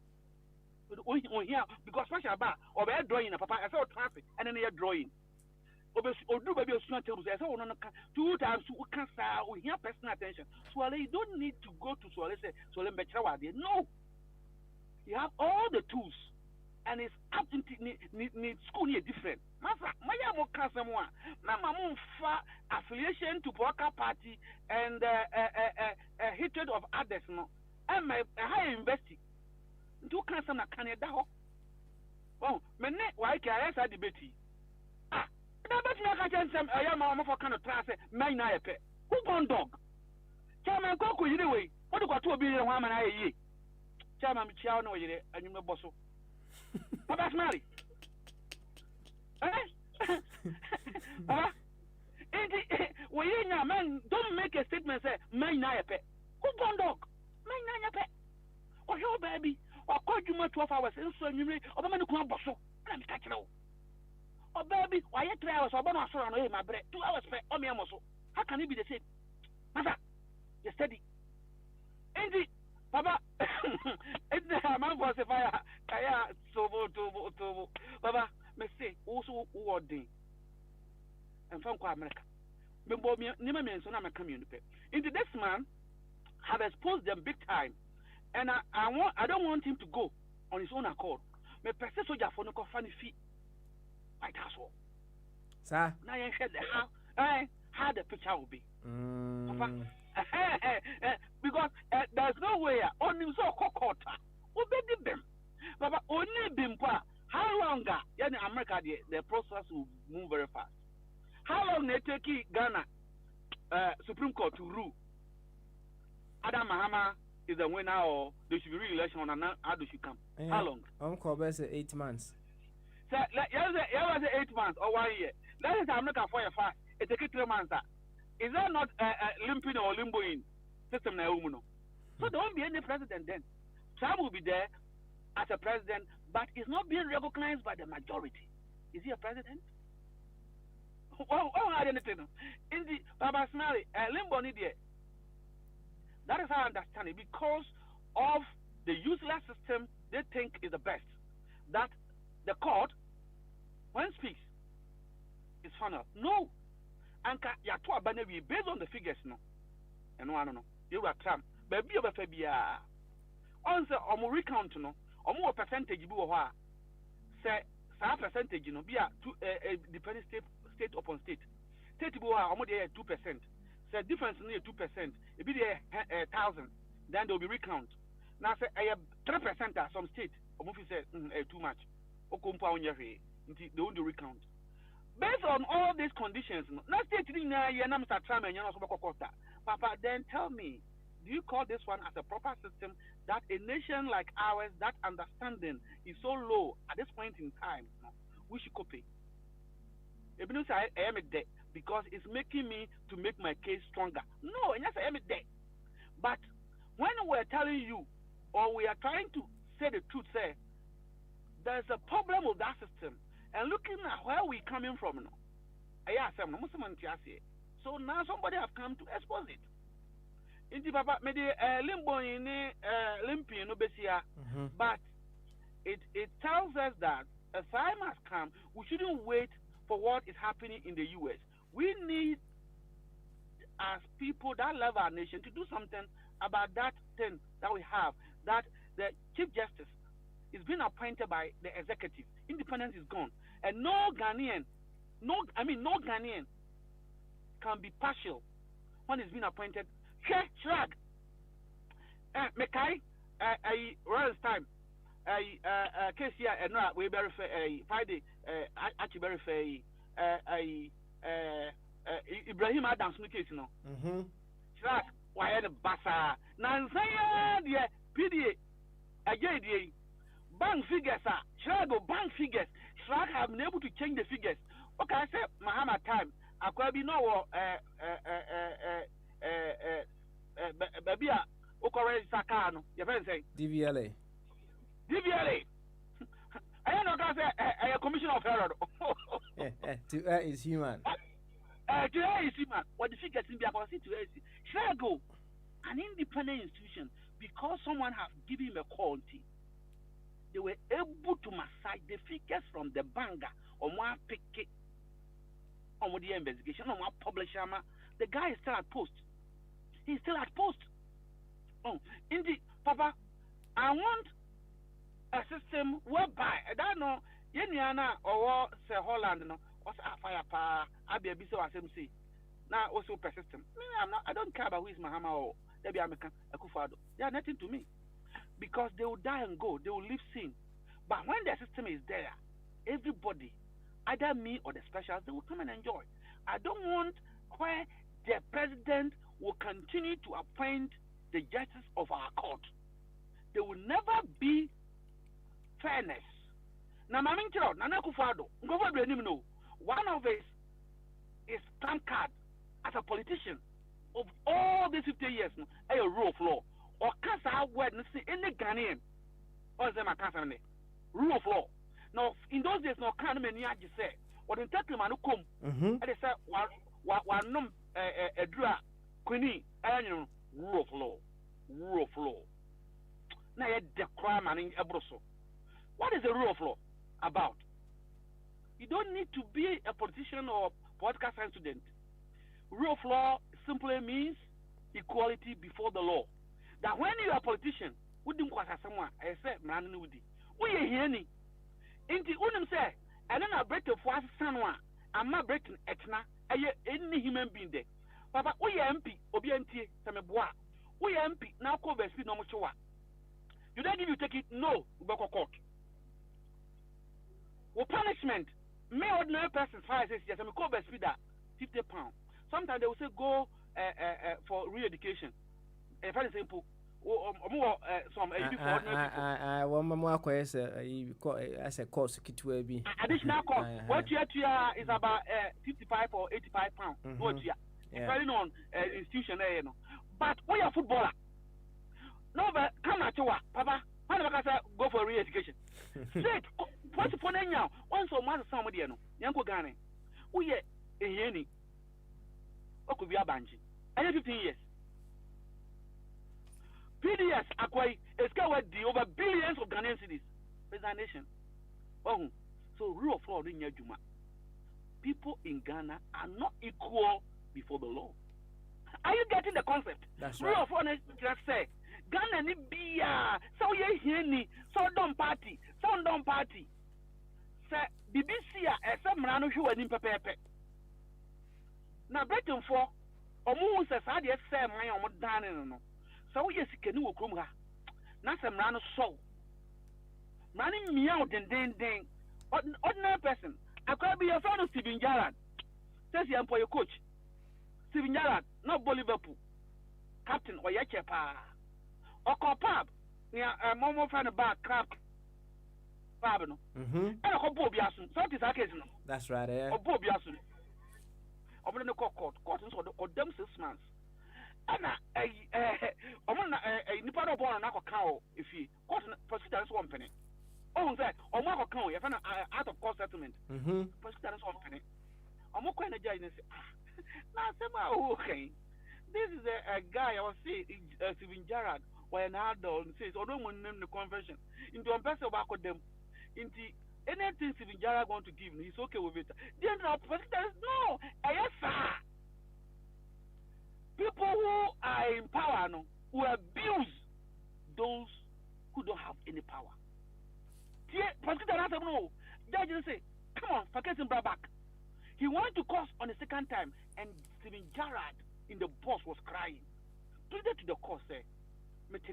We hear because special bar or be drawing, papa. I saw traffic and then they are drawing. Or do baby or table. I saw one 2 times we can say we hear personal attention. So you don't need to go to so let's say so let me no. You have all the tools. And it's up to need school here different. Masa, maya mo kasa mo. Mama mo fa affiliation to Boka party and hatred of others no. And my high university. Do kasa na Canada ho. Oh, mene why can I debate? Ah, that bet me I can say I am mama for kind of class. My na epe. Who born dog? Chairman Koko yire way. What do got to be the one man I ye? Chairman Michao no yire and you bosso. Papa's married. When you man, don't make a statement say, my na pet. Who born dog? My na pet. Or your baby, or call you 12 hours, and so you may, or the man who come bosso, and I'm catching out. Or baby, why you 3 hours, or bonus on my bread, 2 hours pay, or me a muscle. How can it be the same? Mother, you're steady. Ain't it? Papa, it's a man for the fire. Kaya, so, Papa, me say, also, warding. And from America. Before me, never mention I'm a community. Into this man have exposed them big time. And I don't want him to go on his own accord. Me person soldier for no funny fee. White House. Sir? Now you said how the picture will be. Papa. Because there's no way on him so cockota. Who be them? But only bim how long in America the process will move very fast. How long they take Ghana Supreme Court to rule? Adam Mahama is the winner or there should be re-election on how do she come? How long? Uncle say 8 months. So yeah, was 8 months or 1 year. That is America for a fast. It takes 3 months. Is that not limping or limboing system na umuno? So there won't be any president then. Trump will be there as a president, but is not being recognized by the majority. Is he a president? Oh, I didn't know. In the Baba Smiley, limbo need there. That is how I understand it. Because of the useless system they think is the best. That the court, when speaks, is final. No. Anka ya to abane we based on the figures no eno ano no you are Trump but bi obefa bia on say omo recount no omo percentage bi wo ho a say sa percentage no bia to depending state upon state bi wo a omo dey 2% Say difference near 2%. It be the 1,000. Then there will be recount. Now say 3% at some state. Or movie say too much. Or compound your way. They won't do recount. Based on all these conditions, not stating Papa, then tell me, do you call this one as a proper system that a nation like ours, that understanding is so low at this point in time, we should copy? I am a debt because it's making me to make my case stronger. No, and yes, I am a debt. But when we're telling you, or we are trying to say the truth, say, there's a problem with that system. And looking at where we're coming from, so now somebody have come to expose it. Papa, limbo in Olympian, but it tells us that a time has come. We shouldn't wait for what is happening in the U.S. We need, as people that love our nation, to do something about that thing that we have. That the Chief Justice is being appointed by the executive. Independence is gone. And no Ghanaian can be partial when it's been appointed. Shrag. Mekai, Royal's time. Case here, and we verify Friday, actually verify Ibrahim Adams' case, you know. Shrag, why the Bassa? Nansaya, the PDA, a JDA. Bank figures, Shrag bank figures. Shrag have been able to change the figures. Okay, I said, Mahama time. I could be no baby, Okore Sakano, your friend say DVLA. I don't know that a commissioner of Herod. To err is human. To err is human. What the figures in the opposite to err is Chicago, an independent institution, because someone has given him a quality. They were able to massage the figures from the banger on one pick it on the investigation on one publisher. The guy is still at post. He's still at post. Oh, indeed, Papa, I want a system whereby I don't know Yeniana or say Holland, no, or fire pa, I be a bit so as MC. Now also persistent. I don't care about who is Mahama or maybe American Akufado. They are nothing to me. Because they will die and go, they will live sin. But when the system is there, everybody, either me or the specials, they will come and enjoy. I don't want where the president will continue to appoint the justice of our court. There will never be fairness. Now, Nana Kufado, one of his stamp card as a politician of all these 50 years, a rule of law. Or cancer witness any Ghanaian or them a cancer rule of law. Now in those days no can many aji say or the man who come and they say one num a draw queenie rule of law. Now the crime and in Ebroso. What is the rule of law about? You don't need to be a politician or podcast science student. Rule of law simply means equality before the law. That when you are a politician, we don't quite someone, I said, man, we are here. Inti unum say, I don't know break of one sanwa, I'm not breaking etna, any human being there. Papa, we are MP, Obianti, Sameboa, we are MP, now cover speed no much. You don't give you take it, no, Boko court. Well, punishment, may ordinary person 5 6 years, I'm a cover speed that £50. Sometimes they will say go for re education. For example, some one more question as a course additional cost. What you is about 55 or 85 pounds. What you depending on institution there, you know. But we are footballer. No, but come at you, Papa. When I go for re-education, straight. What's upon now? Once or once somebody, you know, Yanko Gane. We are a yeni. Or could be a banji. I have 15 years. PDS acquire a scale over billions of Ghanaian cities. It's a nation. Oh, so rule of law in Juma. People in Ghana are not equal before the law. Are you getting the concept? That's rule right. of law just say Ghana ni biya so ye hieni so don't party say BBC a ese mrano hwe wani pepepe na Britain for Omo se sa de se man omo dan no. So we sika ni wo krom ha. Na se mra no so. Mra ni mia o den. Ordinary person. Akwa be your friend Steven Gerrard. Says he employ coach. Steven Gerrard, not Liverpool. Captain or Yachepa. Or Copab. Near a Momo fan about crap. Fabino. And a Bobiasun. So it is occasional. That's right, Or Bobiasun. Or the court, or them 6 months. And a Nipano born an cow if he got president's one penny. Oh, that or Marco Cow, if an out of court settlement. President's one penny. I'm not going to judge and say, okay. This is a guy I was saying, Steven Gerrard, or an adult, says, or don't want the conversion into a person about them. Into anything Steven Gerrard want to give me, he's okay with it. Then the president, no, yes, sir. People who are in power, no, who abuse those who don't have any power. President answer, no, judge say, come on, forget him back. He wanted to curse on the second time, and Steven Gerrard in the boss was crying. Pleaded to the court, say,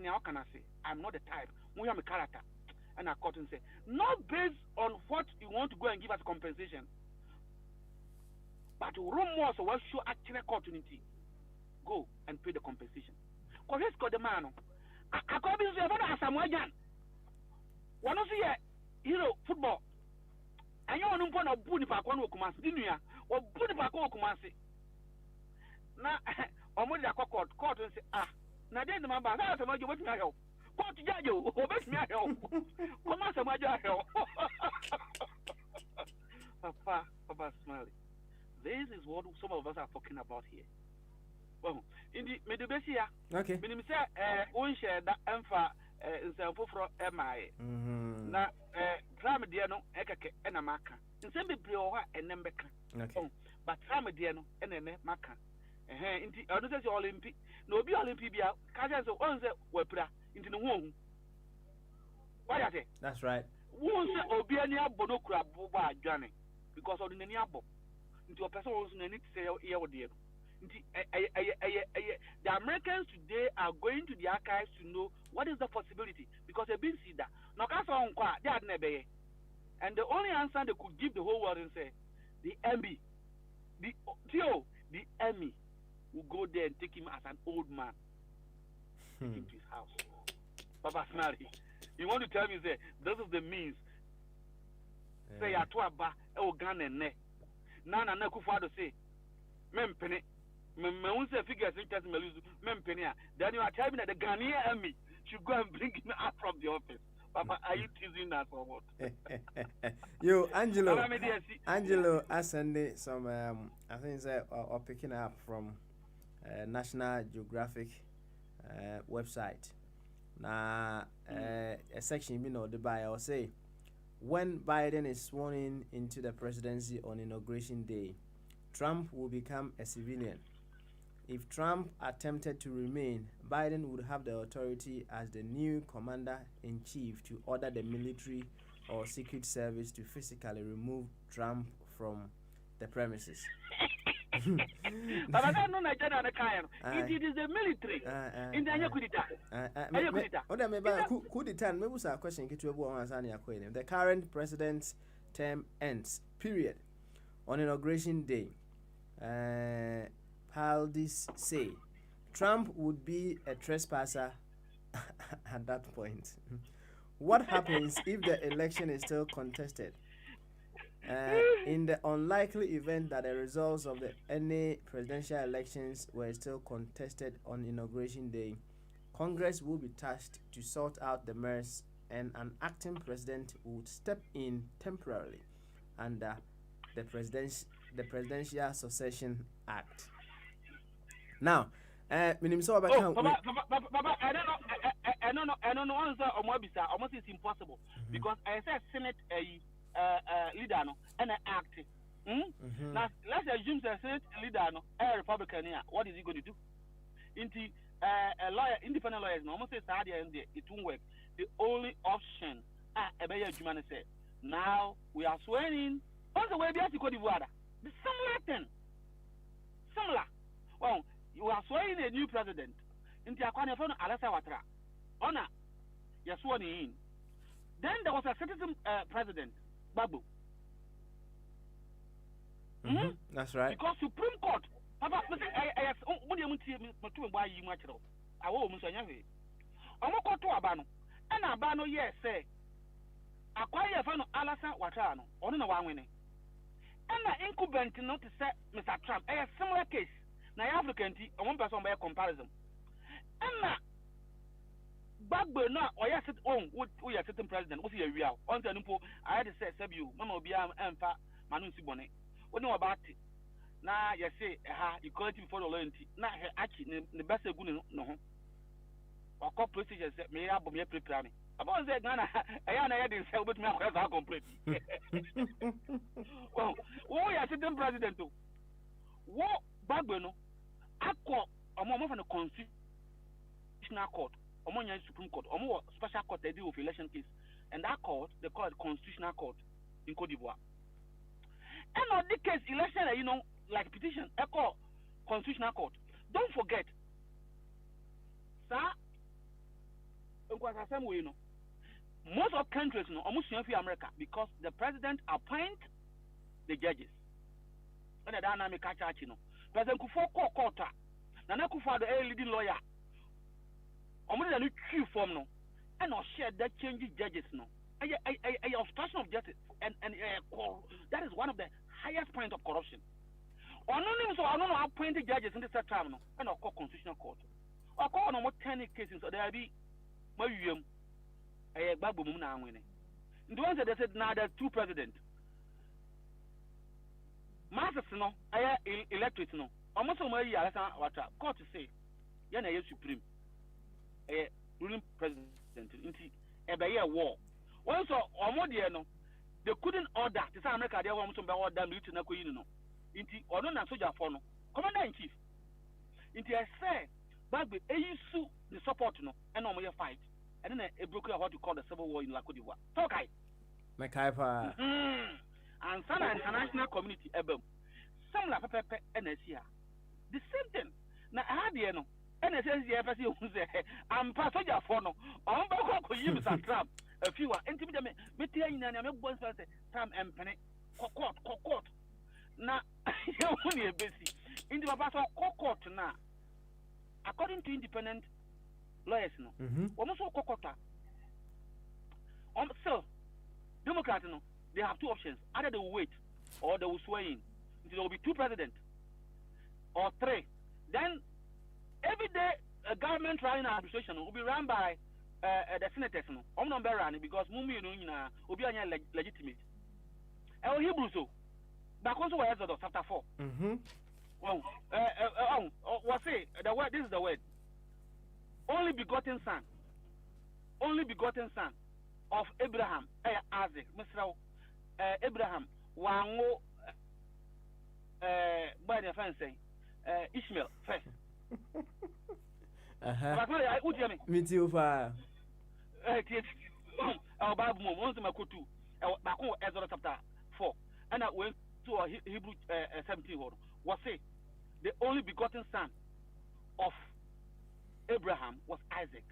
how can I say? I'm not the type. We have a character. And I caught him say, not based on what you want to go and give us compensation, but rumors of what show actually opportunity. Go and pay the compensation. Because he's got the man. I call this a Samuel Jan. One of the football. And you want to put a bunny pack on Kumasi, didn't you? Or bunny pack on Kumasi. Now, I'm with the court and say, now then the man, that's a major with my help. Court Jajo, or bet me help. Come on, some major help. Papa Smiley. This is what some of us are talking about here. Well, in the Medubesia, okay. When you say, one share that empha is a for MI. Na Tramediano, Ekake, and a Maka. In some people and Nembeka. Okay. But Tramediano and a Maka. Into another Olympic, no be Olympia, Kajas of one webra into the womb. Why I say? That's right. Won't say Obiania Bonocra Boba Johnny because of the Niabo. Into a person who's need to say, oh, dear. The Americans today are going to the archives to know what is the possibility because they've been seen that. They had never. And the only answer they could give the whole world and say, the Emmy, the Emmy will go there and take him as an old man into his house. Papa Smiley, you want to tell me, say, this is the means. Say, Atuaba, Ogan and Ne. Nana Nakufado say, Mempene. Say figures in case Mempenia. Then you are telling me that the Ghanaian Emmy should go and bring him out from the office. Papa, are you teasing us or what? Yo, Angelo, I send some, I think are picking up from National Geographic website. Now, a section, the bio say, when Biden is sworn in into the presidency on Inauguration Day, Trump will become a civilian. If Trump attempted to remain, Biden would have the authority as the new commander-in-chief to order the military or secret service to physically remove Trump from the premises. But I don't know it is the military. In the The current president's term ends, period. On Inauguration Day, Paldis say Trump would be a trespasser at that point. What happens if the election is still contested? In the unlikely event that the results of any presidential elections were still contested on Inauguration Day, Congress will be tasked to sort out the mess, and an acting president would step in temporarily under the Presidential Succession Act. Now, I don't know. Almost it's impossible because I said Senate leader no and act. Now let's assume the Senate leader no a Republican here. What is he going to do? Into a lawyer, independent lawyers no almost say it won't work. The only option say now we are swearing on the way to Cote d'Ivoire. The similar thing. Similar. Well, you are swearing a new president. Into a corner from Alassa Watra. Honor, yes, sworn in. Then there was a citizen president, Babu. That's right. Because Supreme Court, Papa, I won't say, I'm going to Abano. And Abano, yes, say, acquire fan Alassa Watano, on the one winning. And the incumbent not to say Mr. Trump, a similar case, na African tea, one person by comparison. And Bagbo na or yes, own we are certain president, what's your real? On the Nimpo, I had to say, Sabu, Mamma Biam and Fa Manusi Bonnet. What know about it? Now, you say, equality before the loyalty. Now, actually, the best of good no. Or call procedures that may have me prepare me. About that, Ghana, I didn't say what my questions are complete. Well, we are certain president too. What Bagbo no? I call a moment from the Constitutional Court. Among the Supreme Court, or more special court they deal with election case, and that court they call it Constitutional Court in Cote d'Ivoire. And on the case election, you know, like petition, I call Constitutional Court. Don't forget, sir, you know, most of countries, you know, almost in America, because the president appoint the judges. And the dynamic catch, you know, President Kufuor court, Nana Kufuor the leading lawyer. I'm going to true form no, and I'll share that changes judges no. A obstruction of justice and that is one of the highest point of corruption. Or so I don't know how appointed judges in the third term no, and I'll call Constitutional Court. Or call no more 10 cases so there be a babu muna winning. The ones that they said now there are two presidents. Masters no, electorate no. Almost so many years court to say, Yana Supreme. A ruling president into a war. Also, no, they couldn't order to say America they want to be order military na koyi no. Into or no na soldier for no. Commander in chief. Into I say back the AUSU the support no and no more fight. And then a broke what you call the civil war in La Cote d'Ivoire. Tokai. Makaipa. And some international community ebem. Some la pepe NSA. The same thing. Na had no. And it says, yes, I'm passenger for no. I'm back to use a trap. A few are intimidate me. Telling you, I'm going to say, Tam and Penny, court. Now, you're only a busy. In the pastor, court now. According to independent lawyers, no, almost all court. So, Democrats, no, they have two options. Either they will wait or they will swear in. There will be two presidents or three. Then, every day, a government running administration will be run by the senators. No, I'm not running because Mummy will be legitimate. El Hebrew so, but also Exodus chapter 4. Well, what say the word? This is the word. Only begotten son of Abraham, Isaac, Mr. Abraham, Wango, by the fence, Ishmael first. Me too, far. Our Bible, once my kutu, back on Ezra chapter 4, and I went to Hebrew 17. Was say the only begotten son of Abraham was Isaac.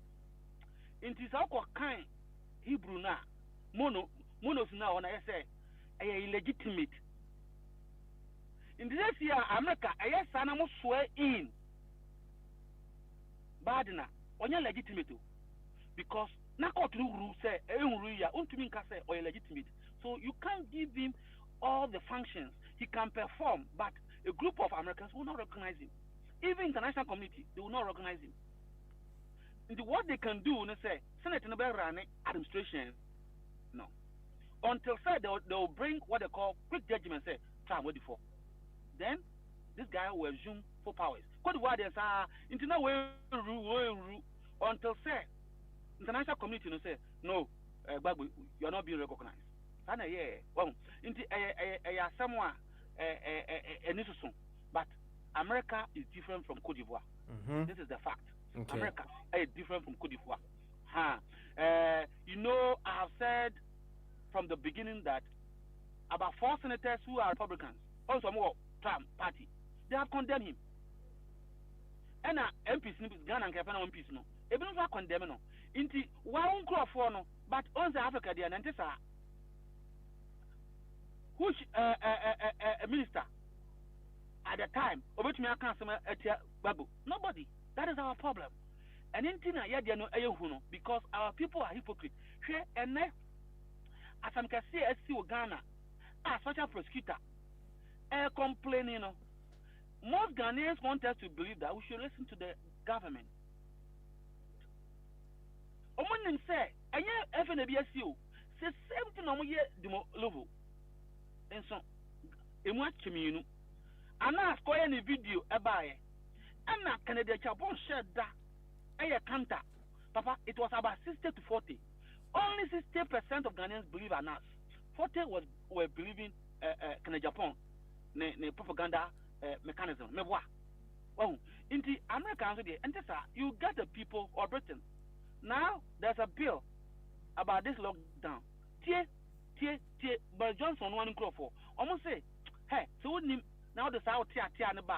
In this kind Hebrew now, monos now, when I say illegitimate. In this year, America, I yes, son, I must swear in. Badina, on your legitimate, because na court rule say, or illegitimate. So you can't give him all the functions he can perform, but a group of Americans will not recognize him. Even international community, they will not recognize him. And what they can do, they say, Senate and administration, no. Until say they'll bring what they call quick judgment, say, try and wait for. Then this guy will assume full powers. Could what they say into no way rule until say international community no say no, but you're not being recognized. And well, into someone but America is different from Cote d'Ivoire. This is the fact. Okay. America is different from Cote d'Ivoire. You know, I have said from the beginning that about 4 senators who are Republicans, also more Trump party, they have condemned him. ɛna MPs no Ghana nkafa na MPs no ebi no fa condemn no nti wa nkrofo no but on the Africa there na ntesa which minister at the time obetumi aka asem atia babu nobody. That is our problem. And in Tina yadia no eyehu because our people are hypocrite. Hwe ene asam kase esi o Ghana as social prosecutor complaining no. Most Ghanaians want us to believe that we should listen to the government. Omonim say enye FNB esi o say same thing omo ye demo level. And so emu achiminu ana score ni video ebaye ana Canada Chapon shared that a counter. Papa, it was about 60 to 40. Only 60% of Ghanaians believe in us. 40 were believing Canada Japan, the propaganda mechanism. Well, in the Americans, you get the people of Britain. Now there's a bill about this lockdown. But Johnson one crop for almost say, hey, so now the South Tia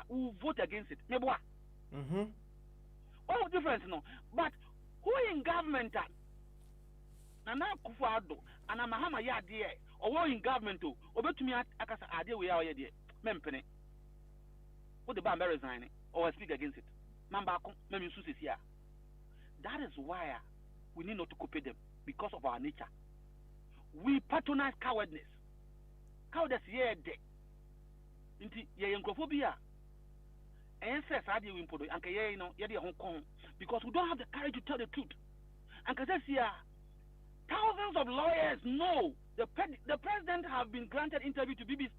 who vote against it. All difference no, but who in government? Nana Kufuado and Mahama ya dear, or in government to obetumi akasa ade we are there. Mempene. What the Bamba resign or speak against it. Mambako, Memi Susisia. That is why we need not to copy them because of our nature. We patronize cowardness. Cowardice here de. Inti ye enkophobia. And says I deal with because we don't have the courage to tell the truth. And because thousands of lawyers know the president have been granted interview to BBC.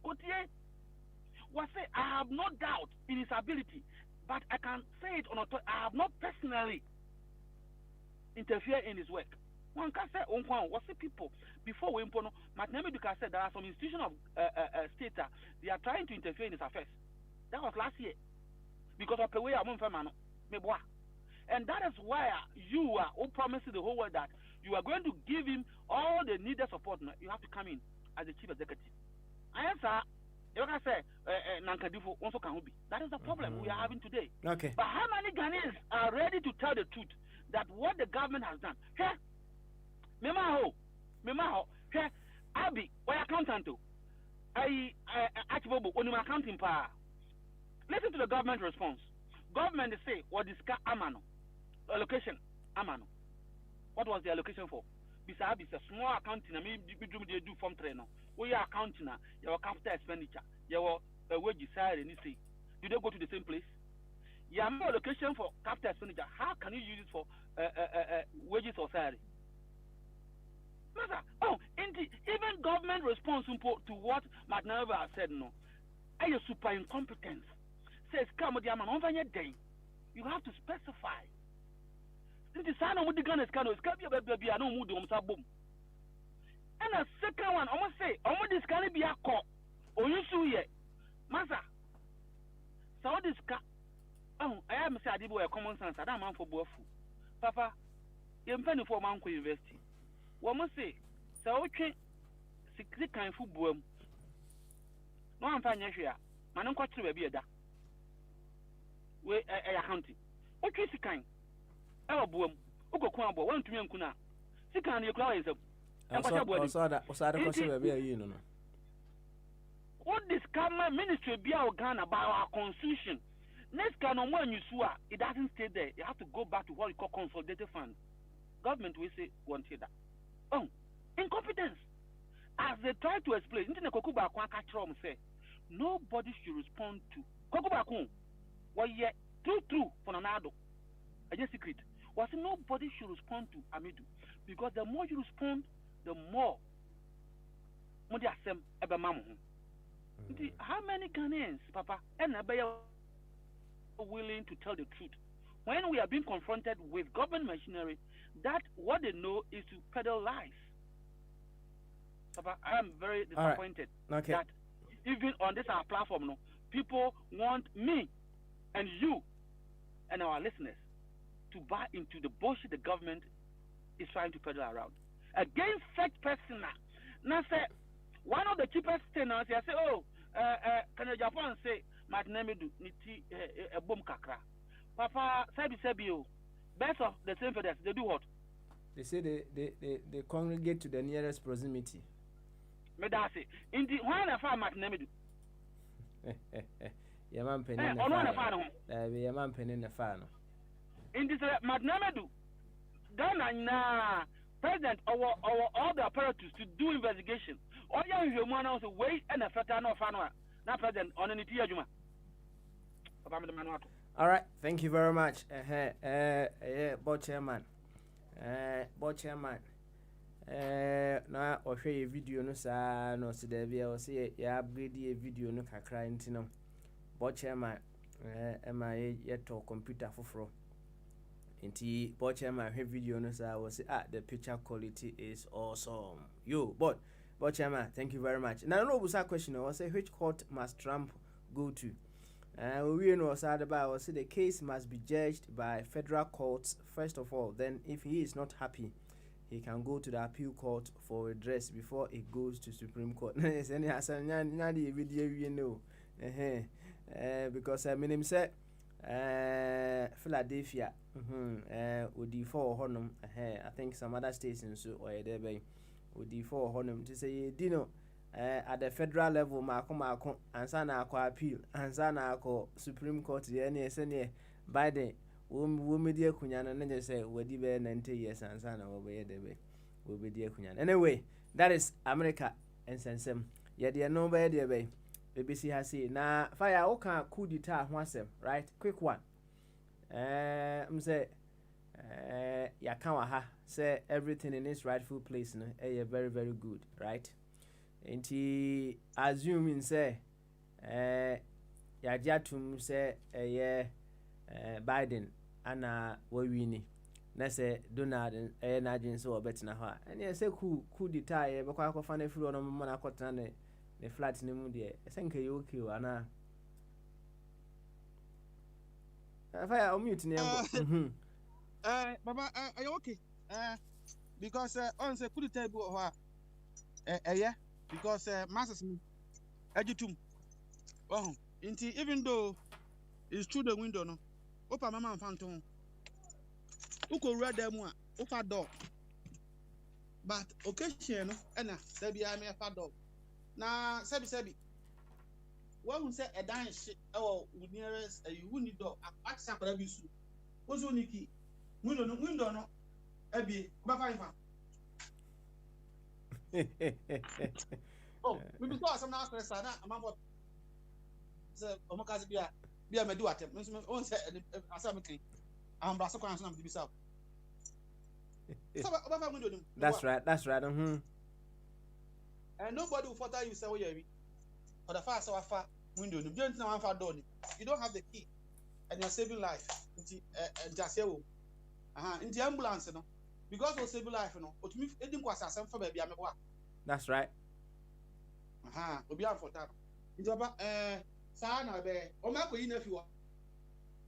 Kotie was say I have no doubt in his ability, but I can say it on authority. I have not personally interfered in his work. One can say what's the people before we impono. Matnemi Duka said there are some institutions of state they are trying to interfere in his affairs. That was last year because of the way I'm and that is why you are who promising the whole world that you are going to give him all the needed support. You have to come in as the chief executive. I answer. You can say Nankadifo also can be. That is the problem we are having today. Okay. But how many Ghanaians are ready to tell the truth that what the government has done? Here, Memaho, here, Abi, or accountant to I Achibobo, on accounting power. Listen to the government response. Government say what is Amano allocation Amano. What was the allocation for? Besides, it's a small accounting. I mean, they do from trainer. We are accounting. Your capital expenditure. Your wage salary. And you see, do they go to the same place? You have no allocation for capital expenditure. How can you use it for wages or salary? Master, even government response to what McNair said, no, a super incompetence. Says, come with your man over your day. You have to specify. This is how the gun is kind of baby. I don't move the boom. And a second one, almost say, almost this can be a call. Or you see it, Master. So this car. I am sad a common sense. I don't mind for both. Papa, you're penny for Manco University. One must say, so okay, 60 kind of boom. No, I'm fine here. Man, I'm quite sure be a we accounting. Okay, Sikan. Our boom. Ugo Kwambo, 1 to Yankuna. Sikan, your claws up. I saw that. Was I you know? What this government ministry be our Ghana about our constitution? Next can on one you swear, it doesn't stay there. You have to go back to what we call consolidated funds. Government will say, won't hear that. Oh, incompetence. As they try to explain, Kokuba Kwakatrom say, nobody should respond to Kokuba Kun. Well, yeah, true, for Nanado. I just secret. Was nobody should respond to Amidu. Because the more you respond, the more how many Ghanaians, Papa, and are willing to tell the truth? When we are being confronted with government machinery, that what they know is to peddle lies. Papa, I am very disappointed that even on this our platform, no, people want me and you and our listeners to buy into the bullshit the government is trying to peddle around. Against such person, now say one of the cheapest tenants, I say, can Japan say, Matnemedu niti a boom kakra. Papa sabi o. Best of the same feathers, they do what? They say they congregate to the nearest proximity. Medasi. In the one of our Matnemedu. Yaman penny in the fan. Yaman penny in the fan. In this Matnemedu, Ghana na president or all the apparatus to do investigation. All you human also wait and a fatal no fan. Now president on any Juma. All right, thank you very much. Board chairman. Board chairman. Na ohwe video no saa no se da bia o se ya upgrade ye video no kakra ntino. Board chairman ma ye to computer foforo. Nti board chairman hwe video no saa o se the picture quality is awesome. Board chairman, thank you very much. Now no busa question o say which court must Trump go to? We know say the case must be judged by federal courts first of all. Then if he is not happy, he can go to the appeal court for redress before it goes to Supreme Court. Because I mean him said Philadelphia would default honum. I think some other states in so or there would default honum to say Dino. At the federal level, Marco, and Sana appeal, and Sana Supreme Court, the NSN Biden, media Kunyan, and then say, we'll be 90 years, and Sana will be dear Kunyan. Anyway, that is America and Sensem. Yet, they are no bad, dear bay. BBC has seen now fire, okay, coup d'etat, once, right? Quick one. Say, Yakawaha, say everything in its rightful place, very, very good, right? Nti assuming say yajatum say Biden ana wawini na say Donald na agent so obetina ho and say coup d'etat ye be kwa fa na firi no mo na akotana ne flat ne mu de say nka ye okay ana afa mute ne ngo baba are you okay because on say coup d'etat go ho yeah. Because masses me agitum inti even though it's through the window no open mama phantom uko read them open door but occasion no na there be am a door na sebi one say a dan shit or nearest you need door at sample be su ozo niki window no abi ba fine. Oh, we be so some now sana amambo say omokazi bia me do atem on say asameke am braso kwan so na me be so oba window nim. That's right. And nobody will further you say where you for the fast so far window nim don't know one far door you don't have the key and you're saving life nti just say wo nti ambulance no because of saving life no otumi edin kwasa asem fa ba bia me kwa. That's right. Obi am for that. Nti baba sa na be o ma ko yi na fi wo.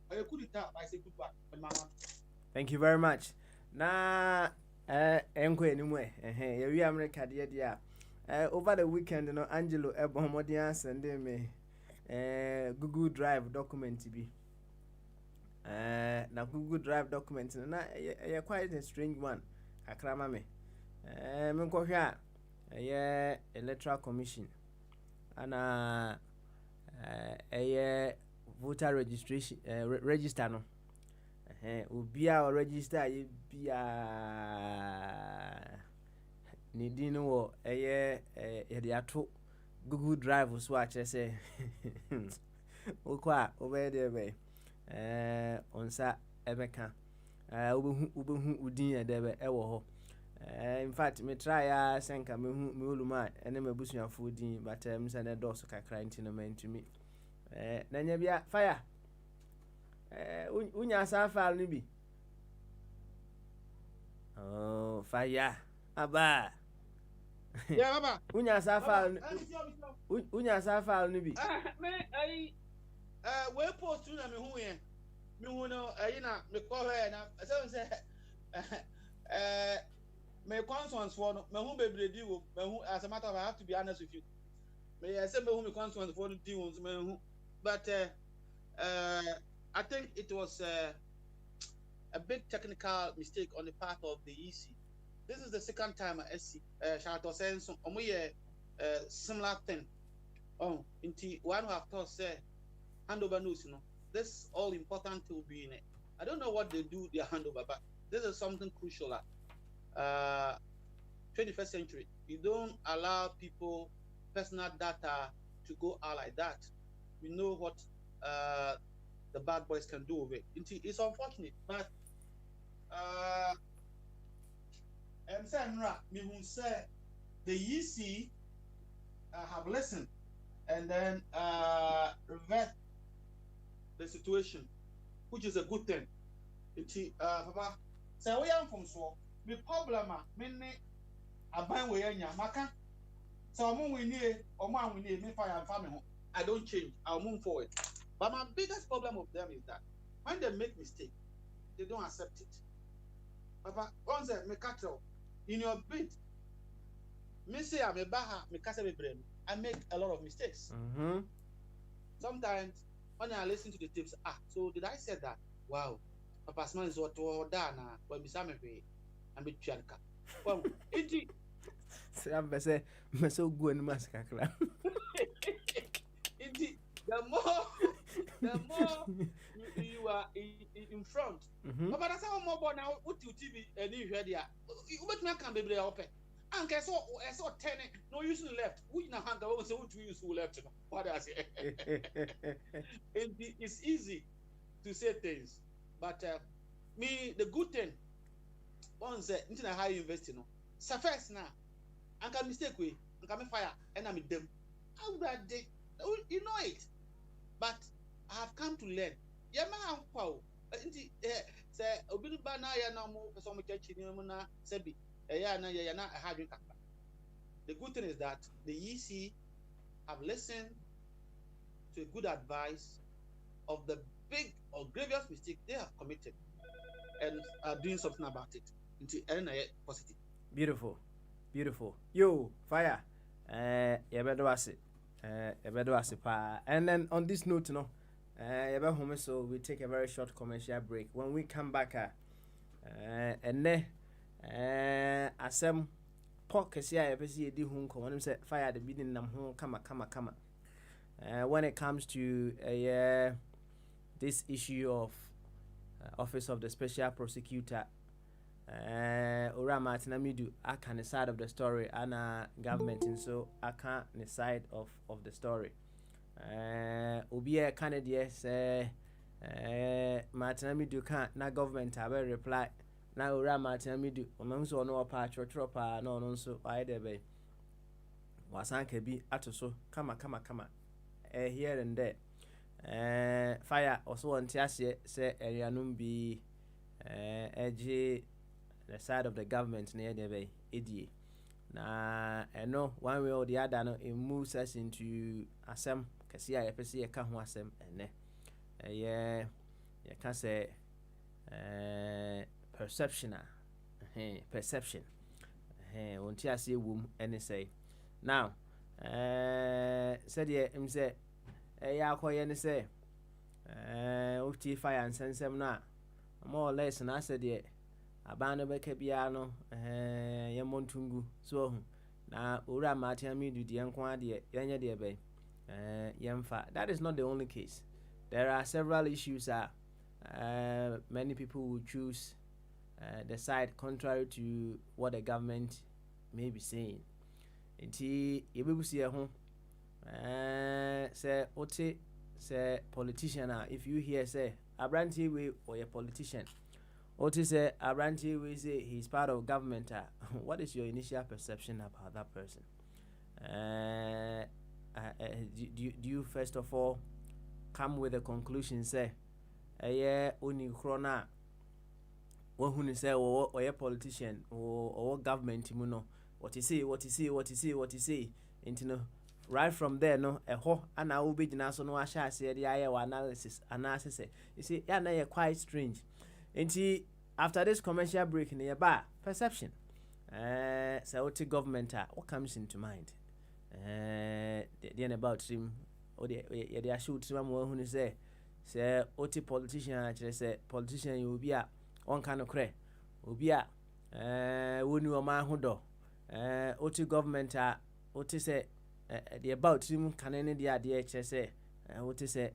I could I say goodbye. Thank you very much. Na enko anymore. We America dia. Over the weekend no Angelo Ebomodian send me Google Drive document bi. Na Google Drive document na quite a strange one. Akrama me. Me ko hwa electoral commission ana voter registration register no obia o register ye bia ni din wo ye de ato Google Drive so a kire say okwa obede be onsa ebeka obehu udin e debe e wo ho. In fact, me try senka me uluma ene me busuafo din but say na do so kakra ntino man to me. Na nya bia fire. Unya sa file ni bi. Oh, fire. Aba. Yeah, baba. Unya sa file. Unya sa file ni bi. Me we post na me hu yen. Me hu no na me call her na say my concerns for no me hu bebre di wo me hu as a matter of I have to be honest with you. Me say me hu me concerns for di wo me hu but I think it was a big technical mistake on the part of the EC. This is the second time I see Shato saying so similar thing. Oh, into one who have thought say handover news, this all important to be in it. I don't know what they do their handover, but this is something crucial. 21st century, you don't allow people personal data to go out like that. We know what the bad boys can do with it. It's unfortunate, but the EC have listened and then revert the situation, which is a good thing. Papa, say we am from so the problem many aban we anya maka so we need me fire and family. I don't change. I'll move forward. But my biggest problem of them is that when they make mistake, they don't accept it. Papa, once me cattle in your bid, me say I'm a baha, me kase me brain. I make a lot of mistakes. Sometimes when I listen to the tips, so did I say that? Wow, Papa man is what done when me say me and be chanka. Well, it I'm so good in Mascacla. The more you are in front. But that's how more now. What you TV and you hear there? You can be open. And I saw 10. No use left. We na hang over so to use who left. What I say? It's easy to say things, but me the good thing. Once into the high university, surface now. And can mistake we, and can fire, and I'm them. How that day, you know it. But I have come to learn. Yeah, man, pow. Say, Obin Bana, ya no more for some church in Yamuna, Sebi, ya na having. The good thing is that the EC have listened to a good advice of the big or grievous mistake they have committed and are doing something about it. Into positive. Beautiful. Yo, fire. Yebedo ase pa. And then on this note, home, so we take a very short commercial break. When we come back, asem kesi a yɛpɛsi yɛdi ho nkɔmmɔ no sɛ fire the bidding nam ho kama. When it comes to this issue of Office of the Special Prosecutor, Ora Martin Amidu, I can the side of the story, and government, and so I can't the side of the story. Obia Canada say Martin Amidu can't, na government have a reply. Now Ora Martin Amidu, among so no patch or tropa, no, so either way. Wasanke be at so, kama, here and there. Fire also on Tiasia say Arianum be edgy. The side of the government near the bay, Eddie. Na no one way or the other, no, it moves us into Assam, Cassia, FSC, a Kahu Assam, and yeah, you can say perception. Won't you see womb any say? Now, said ye, say, ya quay any say, Uti fire and send some now. More or less, and I said, yeah. Abano beke biano yamontungu so na ora mati amidu di yankwa de yanya de be yamfa. That is not the only case. There are several issues many people will choose the side contrary to what the government may be saying. Inti yebebusi ho say ote say politician, if you hear say abranti we or a politician, Otis said, Abranti, we say he's part of government. What is your initial perception about that person? Do you first of all come with a conclusion? Say, only crona. Who say, or a politician or government, you know, what you say. Into right from there, no, a ho, and I will be the national asha say the analysis. You see, yeah, quite strange. And after this commercial break in the bar, perception. So what government what comes into mind? The about him o de ashow tima mo hu ni say oti politician a kire say politician you obi a on ka no kre obi a woni o ma hodo oti government a oti say the about him kanene dia de kire say oti say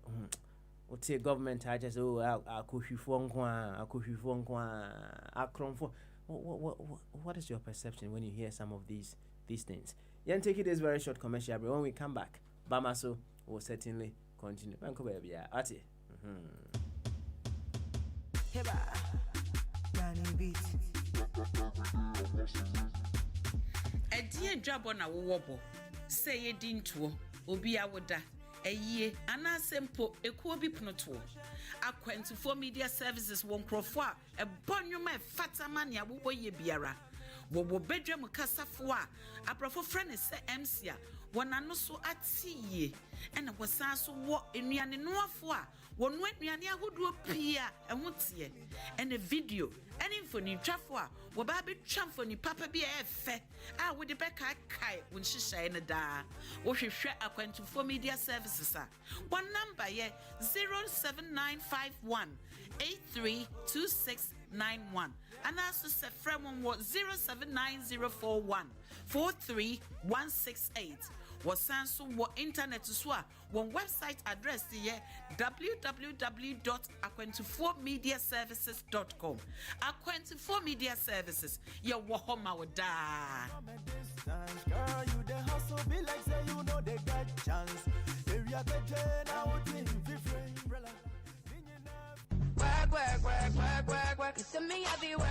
oti government a kire say akohwifo nko akronfo. What is your perception when you hear some of these things? Then take it this very short commercial break. When we come back, Bamaso will certainly continue. Banko baby, ati. A dear job on a wobble. Say ye dinto, obi awoda. Eye ana sempo ekuobi pnoto Akwantufoɔ media services won krofo a bonyo ma fatama ne awobo ye biara wo bedwam kasafo a aprofo frɛ ne sɛ MC a wonano so atie ɛna wosan so wo enuane noafo a wonu anuane ahodo pia ɛhotie ɛna video ɛne mfoni twafo a wo ba betwa mfoni papa bi ɛfɛ a wo de bɛka kai won hyehyɛ ne da wo hwehwɛ Akwantufoɔ media services a one number ye 07951 832691 and also se frem wo 079041 43168 wasanso wo internet so a one website address ye www.akwantufourmediaservices.com. Akwantufour Media Services ye wo homa wo da. Girl, you the hustle be like say you know they got chance. Area get out in different umbrella. Work. You see me heavy work.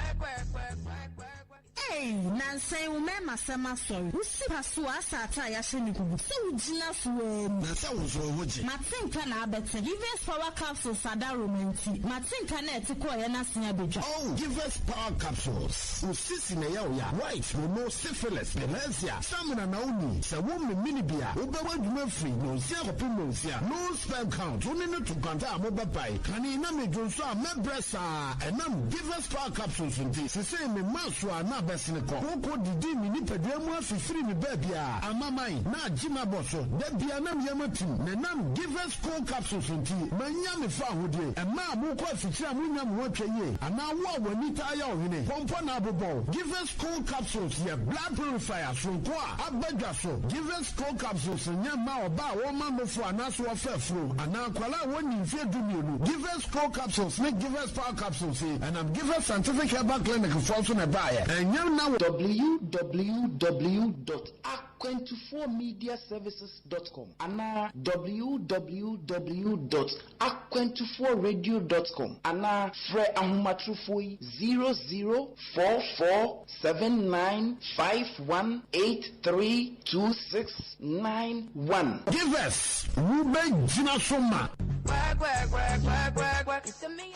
Hey, Nancy, remember Sama sorry. Who see Pasua Sata Yashiniku? So Gina Fuem. Martin Kana better. Give us power capsules, Sada Romanti. Martin Kana to Koyana Sinabuja. Oh, give us power capsules. Usisina white, no syphilis, dementia, salmon and only. Sa woman minibia, Ubewa Dumfree, no Sia, no sperm count, only to Kanta Mobabai. Kanina Medunsa, Mebressa, and now give us power capsules in this. The same Maswa, Nabasinako. Koko Didi, Minipedemo, free me baby. Amamai, na Jima Bosso, Debianam Yamatin, Nenam, give us cold capsules in tea. Manyami Fahudi, and Ma Moko Ficha Winam Wapaye, and now what we need Ayawine, Pompona Bobo, give us cold capsules, your blood purifier, from Kwa, Abagaso, give us cold capsules, and Yama Ba, Woman before Naswa Fefru, and now Kuala one in Fedunu, give us cold capsules, make give us power capsules, and I'm give us scientific herbal clinic for Falson and Buyer, and you now www.akwantufourmediaservices.com and www.akwantufourradio.com and Fre Ahumatrufui 00447951832691. Give us Ruben Jinasoma. Work. It's a me.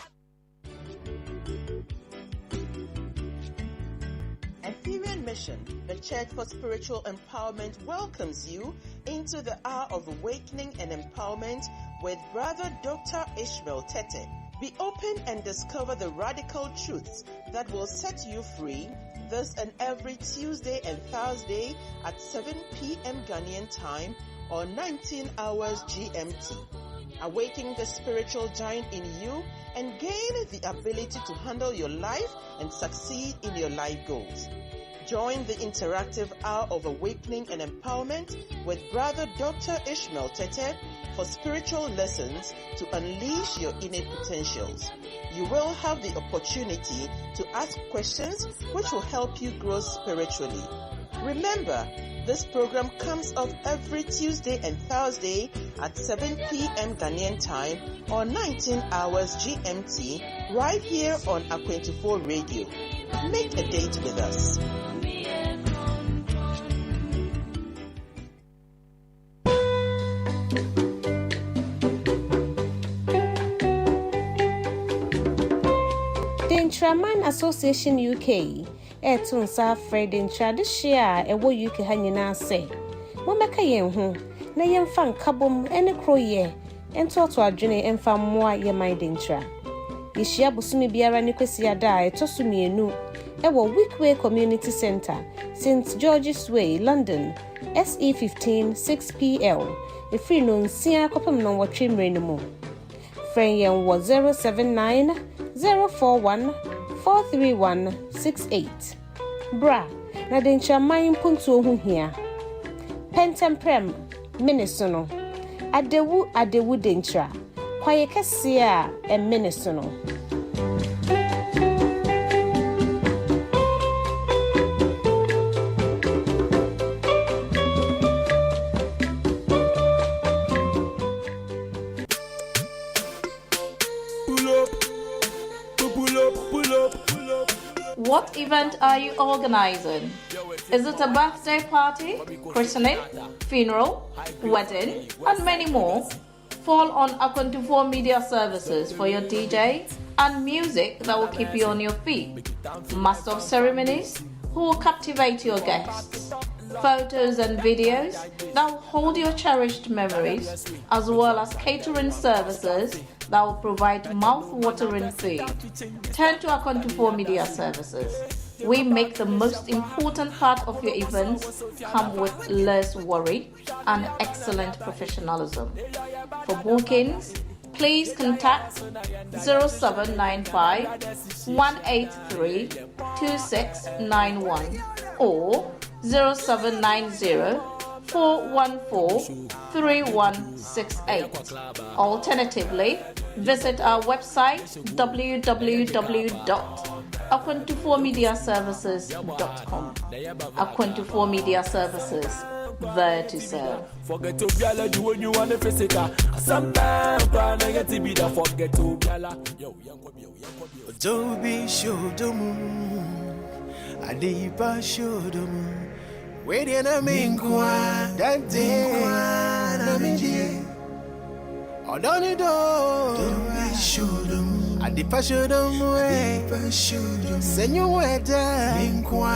Ephemerian Mission, the Church for Spiritual Empowerment, welcomes you into the hour of awakening and empowerment with Brother Dr. Ishmael Tete. Be open and discover the radical truths that will set you free this and every Tuesday and Thursday at 7 p.m. Ghanaian time or 19 hours GMT. Awaken the spiritual giant in you and gain the ability to handle your life and succeed in your life goals. Join the interactive hour of awakening and empowerment with Brother Dr. Ishmael Tete for spiritual lessons to unleash your innate potentials. You will have the opportunity to ask questions which will help you grow spiritually. Remember, this program comes up every Tuesday and Thursday at 7 p.m. Ghanaian time or 19 hours GMT right here on Akwantufour Radio. Make a date with us. The Intraman Association UK Etun sa Fred Intradishia ewo UK ha nyina se mommeka yen ho na yemfa nkabom ene kroye entoto adwene emfa mmoa ye mind intra yeshia busumi biara ne kwesi ada etosu mienu ewo Wickway Community Centre, St George's Way, London, SE15 6PL. Efiri no nsia kopem no wotwe mmere no mu. Frɛn yɛn wɔ 079 041 43168. Bra, na de nkraman mpuntuo ho hia. Pentemprem, Minnesono. Adewu dentra. Kwaye kɛse a Minnesono. What event are you organizing? Is it a birthday party, christening, funeral, wedding, and many more? Fall on A24 Media Services for your DJ and music that will keep you on your feet. Master of ceremonies who will captivate your guests. Photos and videos that will hold your cherished memories, as well as catering services that will provide mouth-watering food. Turn to A24 Media Services. We make the most important part of your events come with less worry and excellent professionalism. For bookings, please contact 0795 183 2691 or 0790 414 3168. Alternatively, visit our website www.a24mediaservices.com. A24 Media Services, there to serve. Forget to gala do when you want the physical. Sometimes I get to be the forget to gala. Yo, Toby showed them. Adipa showed them. Waiting a minkwa, that day, I mean, I don't need to show them. Adipa showed them way, send you weather, minkwa,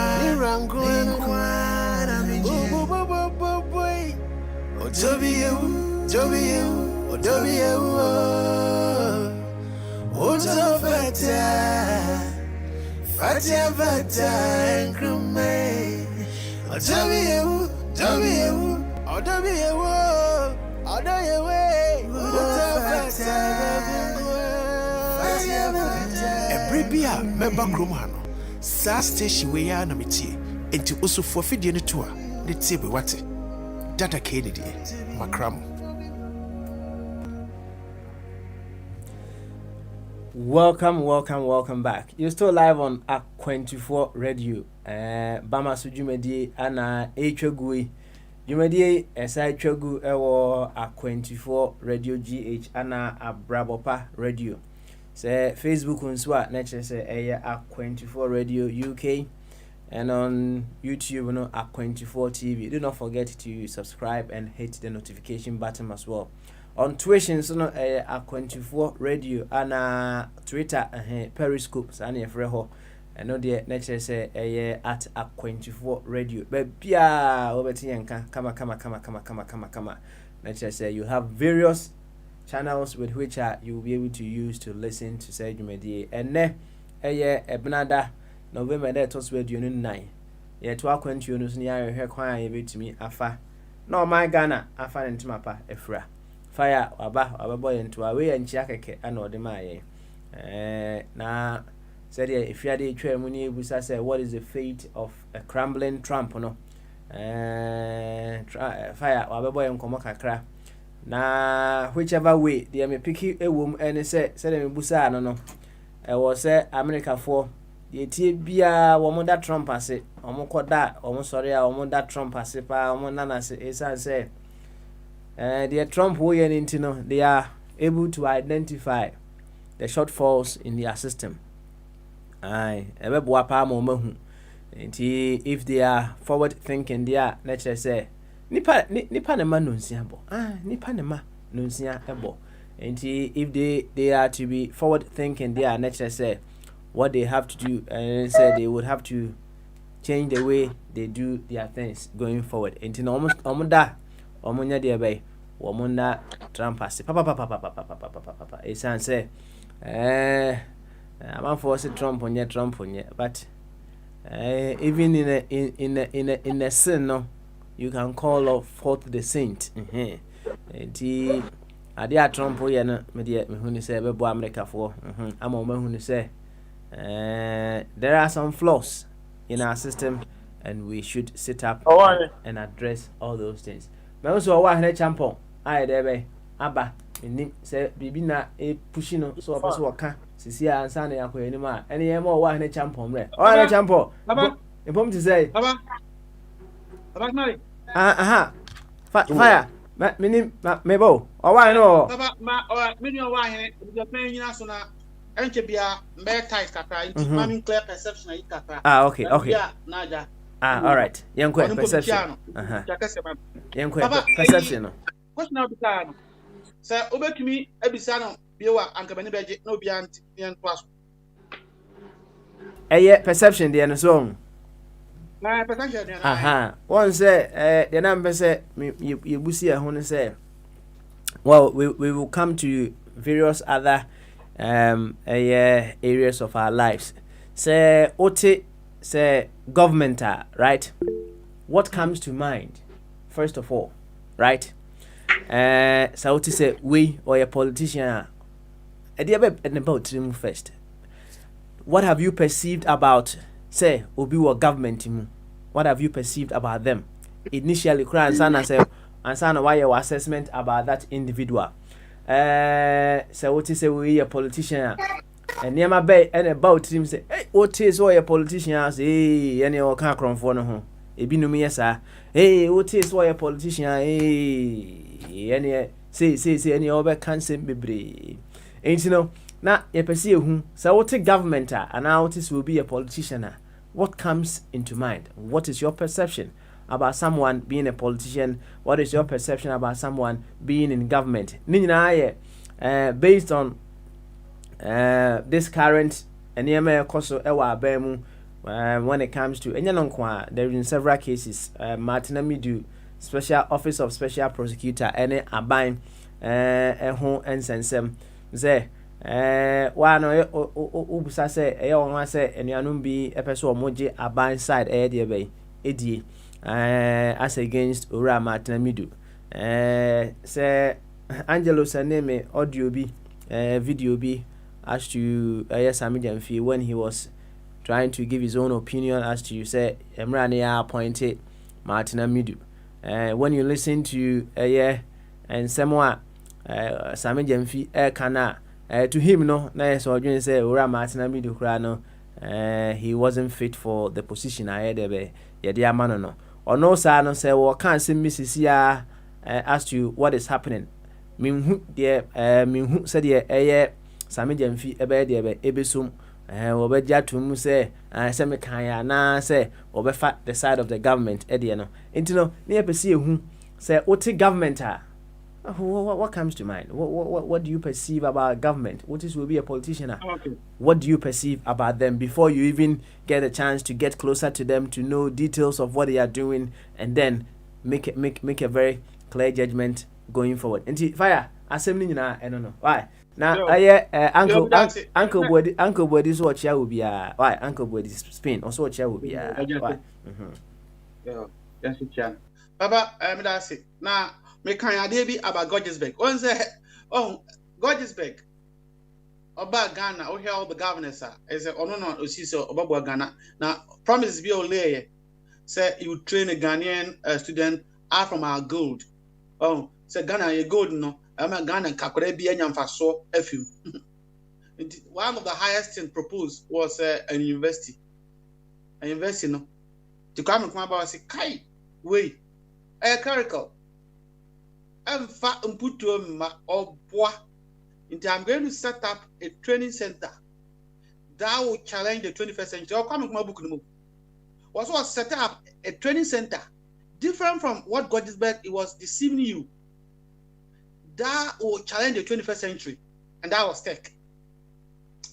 boy. Oh, Toby, oh, so fata, and crumay. Oh, Ebrebia member Kromano. Sa station we are na metie. Enti oso for fidie no to a. Ne tie be wate. Dada Kennedy Macram. Welcome back. You're still live on A24 Radio. Bama Sujumedi ana Echogui. Jumedi esa Echogu ewo A24 Radio GH ana Abrabopa Radio. Say Facebook unswa nature say A24 Radio UK and on YouTube no A24 TV. Do not forget to subscribe and hit the notification button as well. On Twitch so no A24 Radio and Twitter Periscope sane efreho eno de nature say at A24 Radio bebia obeti yanka kama nature say you have various channels with which you will be able to use to listen to say Jumedi ene ebnada November that was radio 9 ye to akwantu no so ne ya hwe kwan ye betumi afa no my Ghana afa ntimapa efra fire ababo into away and chiakeke and or the maye. Na said if you had a tray muni busa say what is the fate of a crumbling Trump no fire ababo and komokakra na whichever way they may pick a womb and say me busa no was say America for the tibia woman that Trump has it omoko that almost sorry woman that Trump has it pa woman nana say the Trump way into no, they are able to identify the shortfalls in their system. If they are forward thinking, they are let's say nipa nema nunsiabo. Nipa nema nunsiabo. And if they are to be forward thinking, they are let's say what they have to do, and say they would have to change the way they do their things going forward. And almost omunya de bay womunda Trump pass papa esan say am force Trump onye but even in a sin no you can call forth the saint nti ade a Trump yɛ no me deɛ mehu ne sɛ ɛbɛboa Americafoɔ ama wɔn ahu ne sɛ there are some flaws in our system and we should sit up and address all those things. But also ɔwɔ ahene champon ayɛ dɛ bɛ aba nim sɛ biribi na pushi no so ɔpɛ so wɔka sisi a ansa na yakɔ anim a ɛne yɛn ma ɔwɔ ahene champon mmerɛ ɔwɔ ahene champon mpɔm te sɛ aha fire menim mebo ɔwɔ ahene wɔ menu ɔwɔ ahene the pen nyina so na enche bia mbe tight kakra nti mami clear perception ayi kakra okay naja all right yɛnkɔ perception perception no question out the no sɛ obetumi ebisa no biewa ankabani beje na obi anti yen twaso ɛyɛ perception deɛ no so na perception deɛ wɔn sɛ deɛ na mpɛ sɛ yɛbusi ɛho no sɛ well we will come to various other areas of our lives. Say ote say government right? What comes to mind first of all, right? So ote say we or a politician about him first. What have you perceived about say obi or government? What have you perceived about them? Initially, cry and say and why your assessment about that individual. So what is we a politician and near my bay and about him say hey what is why a politician say any or can't cron for no it be no me sir hey what is why a politician hey any say any over can't say be ain't you know now you perceive who so what government and now this will be a politician what comes into mind? What is your perception about someone being a politician? What is your perception about someone being in government? Based on this current when it comes to there in several cases Martin Amidu Special Office of Special Prosecutor any abine and sensem say one ubusa say one say enuanum bi epeso omoje aban side de be edie as against Ora Martin Amidu say Angelo Saneme audio bi video bi as to Sami Jamfi when he was trying to give his own opinion as to say Emrania appointed Martin Amidu. When you listen to and someone Sami Jamfi kana to him no na so odwen say Ora Martin Amidu kra no he wasn't fit for the position ahead of ye de amano no ono sa no say wo kan se misisia as to what is happening minhu de minhu say de Sami Jamfi ebe de ebesum wo be jatum say say me kan ya na say wo be fa the side of the government e de no enti no na pese ehu say oti government what comes to mind? What do you perceive about government? What is will be a politician? Okay. What do you perceive about them before you even get a chance to get closer to them to know details of what they are doing and then make a very clear judgment going forward? And fire assembly na I don't know why. Now uncle Body so what will be why uncle Body Spain also what will be why. Yeah, that's it. Baba, that's it. Now me kan ade bi about Georgesburg. On say Georgesburg. Oba Ghana, we hear all the governors are. I say no osi say oba Ghana. Now promises be ole say you train a Ghanaian student out from our gold. Say Ghana ye gold no. Ghana kakore bi anyamfa so afim. One of the highest thing proposed was a university. A university no. To come about say kai wait. Clerical. I'm going to set up a training center that will challenge the 21st century. Was set up a training center different from what Georgesburg it was deceiving you. That will challenge the 21st century, and that was tech.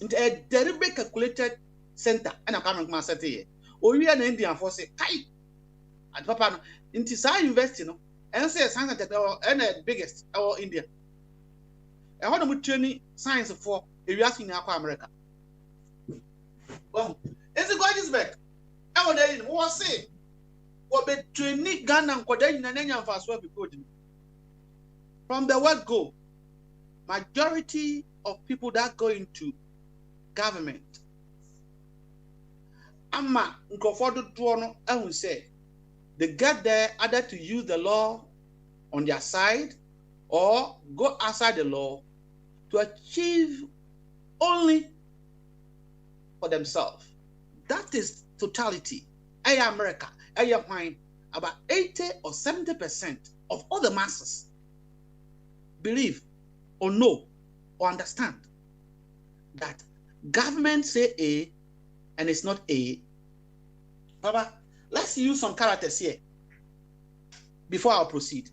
Into a deliberate calculated center, and I'm coming to set here. Or we are in India for say, kai, and Papa, into Sa University, no. And say science and the biggest our India. And what we training science for if you asking now America. Well, it's a Georgesburg. I would say what say. What be training Ghana and Kodan and Nanya for as well because From the word go, majority of people that go into government, ama nkrofo do no ehun say they get there either to use the law on their side or go outside the law to achieve only for themselves. That is totality. America, wine, about 80 or 70% of all the masses believe or know or understand that government say A and it's not A. Baba, let's use some characters here before I proceed.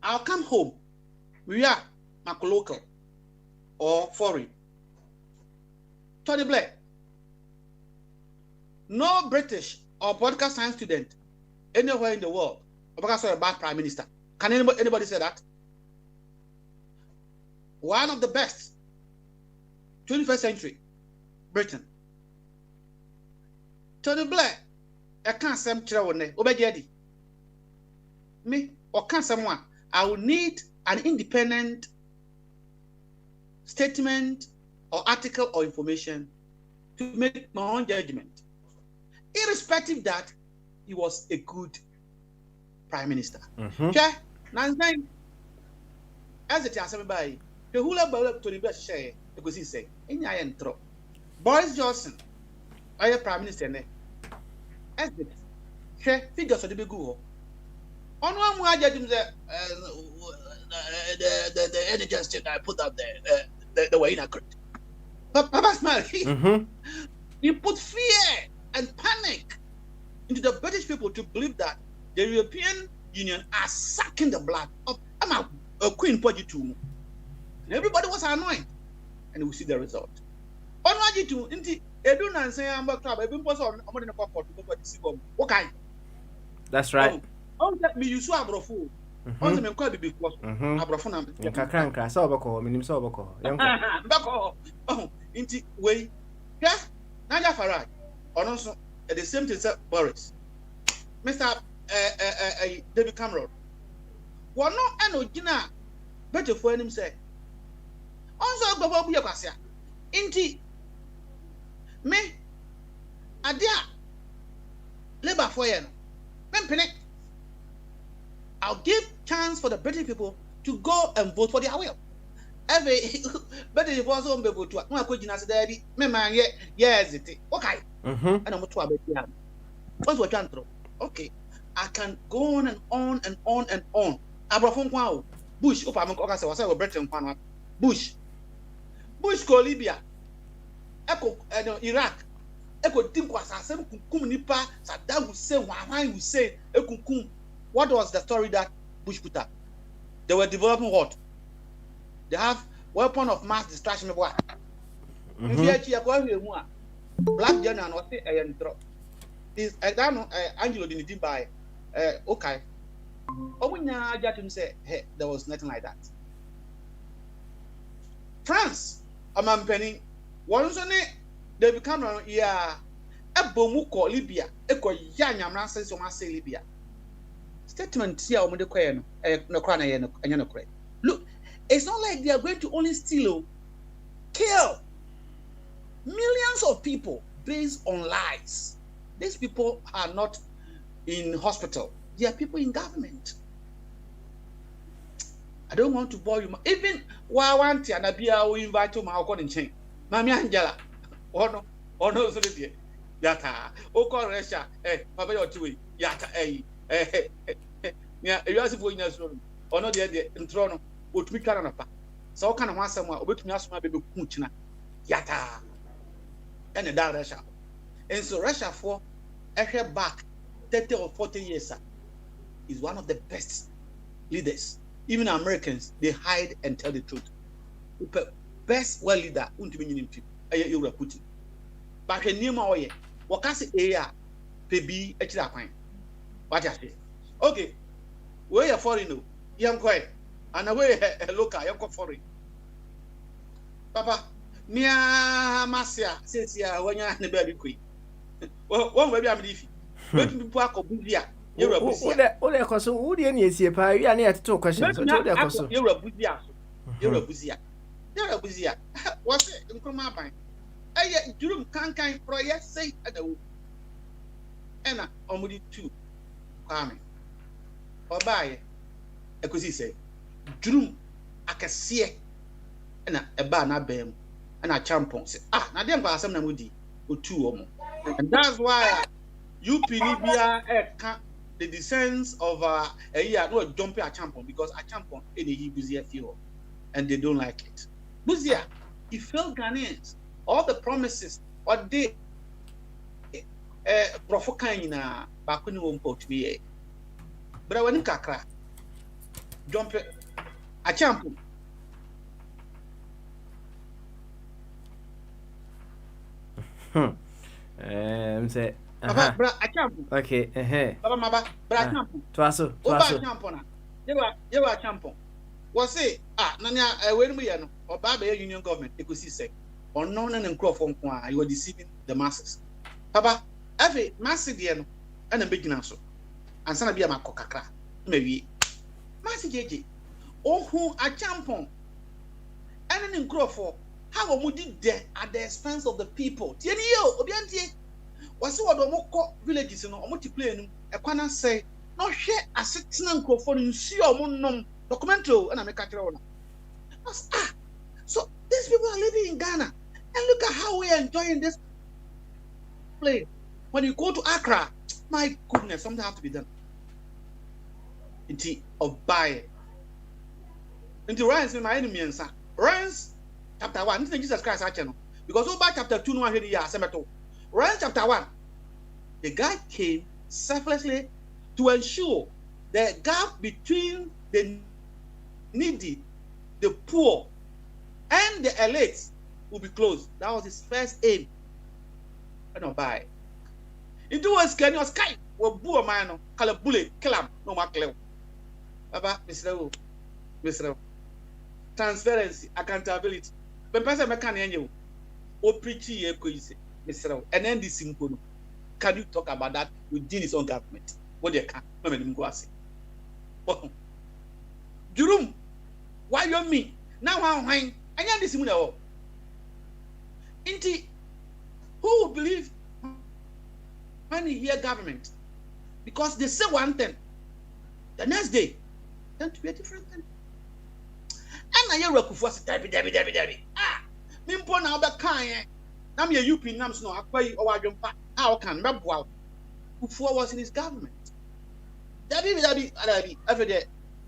I'll come home. We are local or foreign. Tony Blair. No British or political science student anywhere in the world because of a bad prime minister. Can anybody say that? One of the best 21st century, Britain. Tony Blair, I can't say me or can't someone. I will need an independent statement or article or information to make my own judgment. Irrespective that he was a good prime minister. Okay? Now, as it has by the hula ball to the best share because he say, in I intro. Boris Johnson, I am prime minister. As it share figures of the big go. On one more judge the energy state I put up there, the way in a correct. Papa Smile, he put fear and panic into the British people to believe that the European Union are sucking the blood of a Queen Poggy too. And everybody was annoyed. And we see the result. On Wajitu, inti Eduna and say I'm club, I've been on the court to okay. That's right. Oh, that me you saw Abrofo. Also, me quite be because Abrofo. Kakranka, Sobako, Minim Sobako. Bako. Oh, inti way. Yeah, Naja Farage. And also, at the same time, Boris, Mr. David Cameron. Well, no, I know Gina better for him say. Also, go over your cassia. Inti me, Adia labor for you. I'll give chance for the British people to go and vote for their will. Every British was on the vote to a question as daddy, me man, yes, it okay. And I'm to a what's what you okay. I can go on and on and on and on. Abrafon Kwao, Bush, Opamaka was a Britain, Bush, go Libya, Echo, Iraq, Echo Tinkwas, Sam Kukum Nipa, Saddam Hussein, Ekukum. What was the story that Bush put up? They were developing what? They have weapon of mass destruction of what? Black Journal was a drop. Is Angelo didn't buy okay. Oh, when I just him say, hey, there was nothing like that. France, a man penny, once on it, they become a Bomuko Libya, Eco Yanyam Rances on say Libya. Statement here on the coin, no crown and no credit. Look, it's not like they are going to only steal, kill millions of people based on lies. These people are not in hospital. They are people in government. I don't want to bore you. Even while one tea and a beer will invite you my according chain. Mammy Angela. Oh no, so did Yata. Oh, call Russia. Papa, you're two. Yata. Yeah, you ask for in your room. Or not the intro. Would we carry on a pack? So can I want someone with me as my baby Kunchina? Yata. And a dark Russia. And so Russia for a back 30 or 40 years is one of the best leaders. Even Americans, they hide and tell the truth. The best world leader, you will put it. But when you know what can say, baby, what I say. Okay, where you foreign, young quiet, and away a local, young foreign. Papa, near Marcia says, yeah, when you're in the baby queen. Well, one baby, I'm leaving. Wait to park of Budia, Ode koso udi eni esie pa wi ani ateto question so ode koso You're a buzia so. You're a buzia. You're a buzia. What's it? Nkuma ban. Aye, jurum kankan project say adawo. Ena omudi 2 kwame. Obaye ekosi say jurum akese ena eba na bam ena champon say na dem kwa asem na mudi otu omo. And that's why UPNBia eka the descents of a year no jumping a champion because a champion in the Buzia feel and they don't like it. Buzia, he failed Ghanaians. All the promises or they provoking back when you won't put me. But I went in Kakra jump a champion. Say Bra a champion. Okay, Baba bra champion. Twaso. Champion. You are champion. Was say nanya when we are no or Baba union government ecosi say or no and crop from you are deceiving the masses. Papa, every massive no and a beginner so and sana be a makokakra maybe massive JJ oh who a champion and an crop for how would did there at the expense of the people. Tienio obiantie was what the villages no multiplayer a corner say no share a certain microphone in see or moon documentary and I make a so these people are living in Ghana and look at how we are enjoying this place. When you go to Accra, my goodness, something has to be done. Into of buy into Ryan's in my enemy and son. Ryan's chapter 1, this is Jesus Christ channel. Because over chapter 2, no one here, Ryan's chapter 1, the guy came selflessly to ensure the gap between the needy, the poor, and the elites will be closed. That was his first aim. I don't buy. Into a scan sky, or boo man, call a bullet, kill him, no more clear. Baba, Mr. Transparency, accountability. But person can you or preachy Mr. And then this simple. Can you talk about that within his own government? What they can, no man go say. Jurum, why you me? Now I'm wine. I am this moon. Inti, who will believe when you hear government? Because they say one thing, the next day, then to be a different thing. And I hear Rakufwas, Debbie. Nimpo now the kind. Now me a UP nams no acquire or I don't how can Rabual who was in his government. Debbie, every day.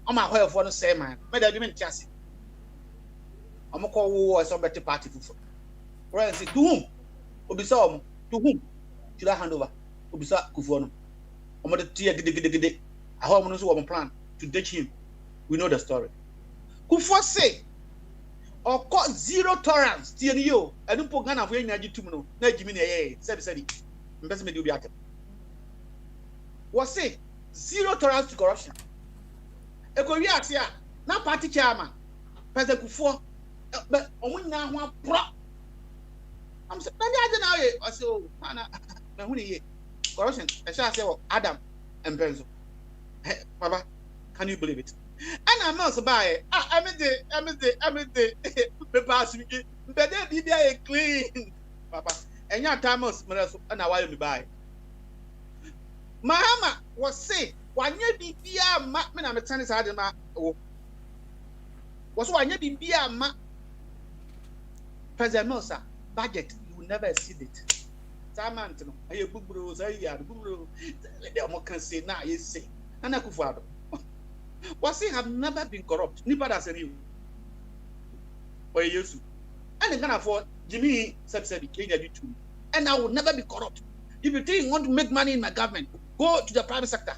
I'm a whole for the same man. But I didn't chassis. I'm a call war some better party for. Right, to whom? Obisam, to whom? Should I hand over? Obisa Kufono. I'm going to tear giddy. I hope no one plan to ditch him. We know the story. Kufo say, or cause zero tolerance, TNU, and don't put Ghana for any Tumino, Najimini, said, investment will be at it. Was say, zero tolerance to corruption. A Korea, now party chairman, President Kufo, but on now one pro. I'm saying, I say, oh, corruption, I shall say, Adam and Benzo. Papa, can you believe it? And I'm not by I'm the pass me, but then be there clean, Papa. And your time was and I will buy. Mahama was say, why you be a man? I'm a tennis had was why you be a man. President Mosa budget, you will never exceed it. Samantha, I have bubros, I have bubro. The can say now, you say, and I could father. Was he have never been corrupt? Nipper as a new or used to. And they can afford Jimmy subsidy, and I will never be corrupt. If you think you want to make money in my government, go to the private sector.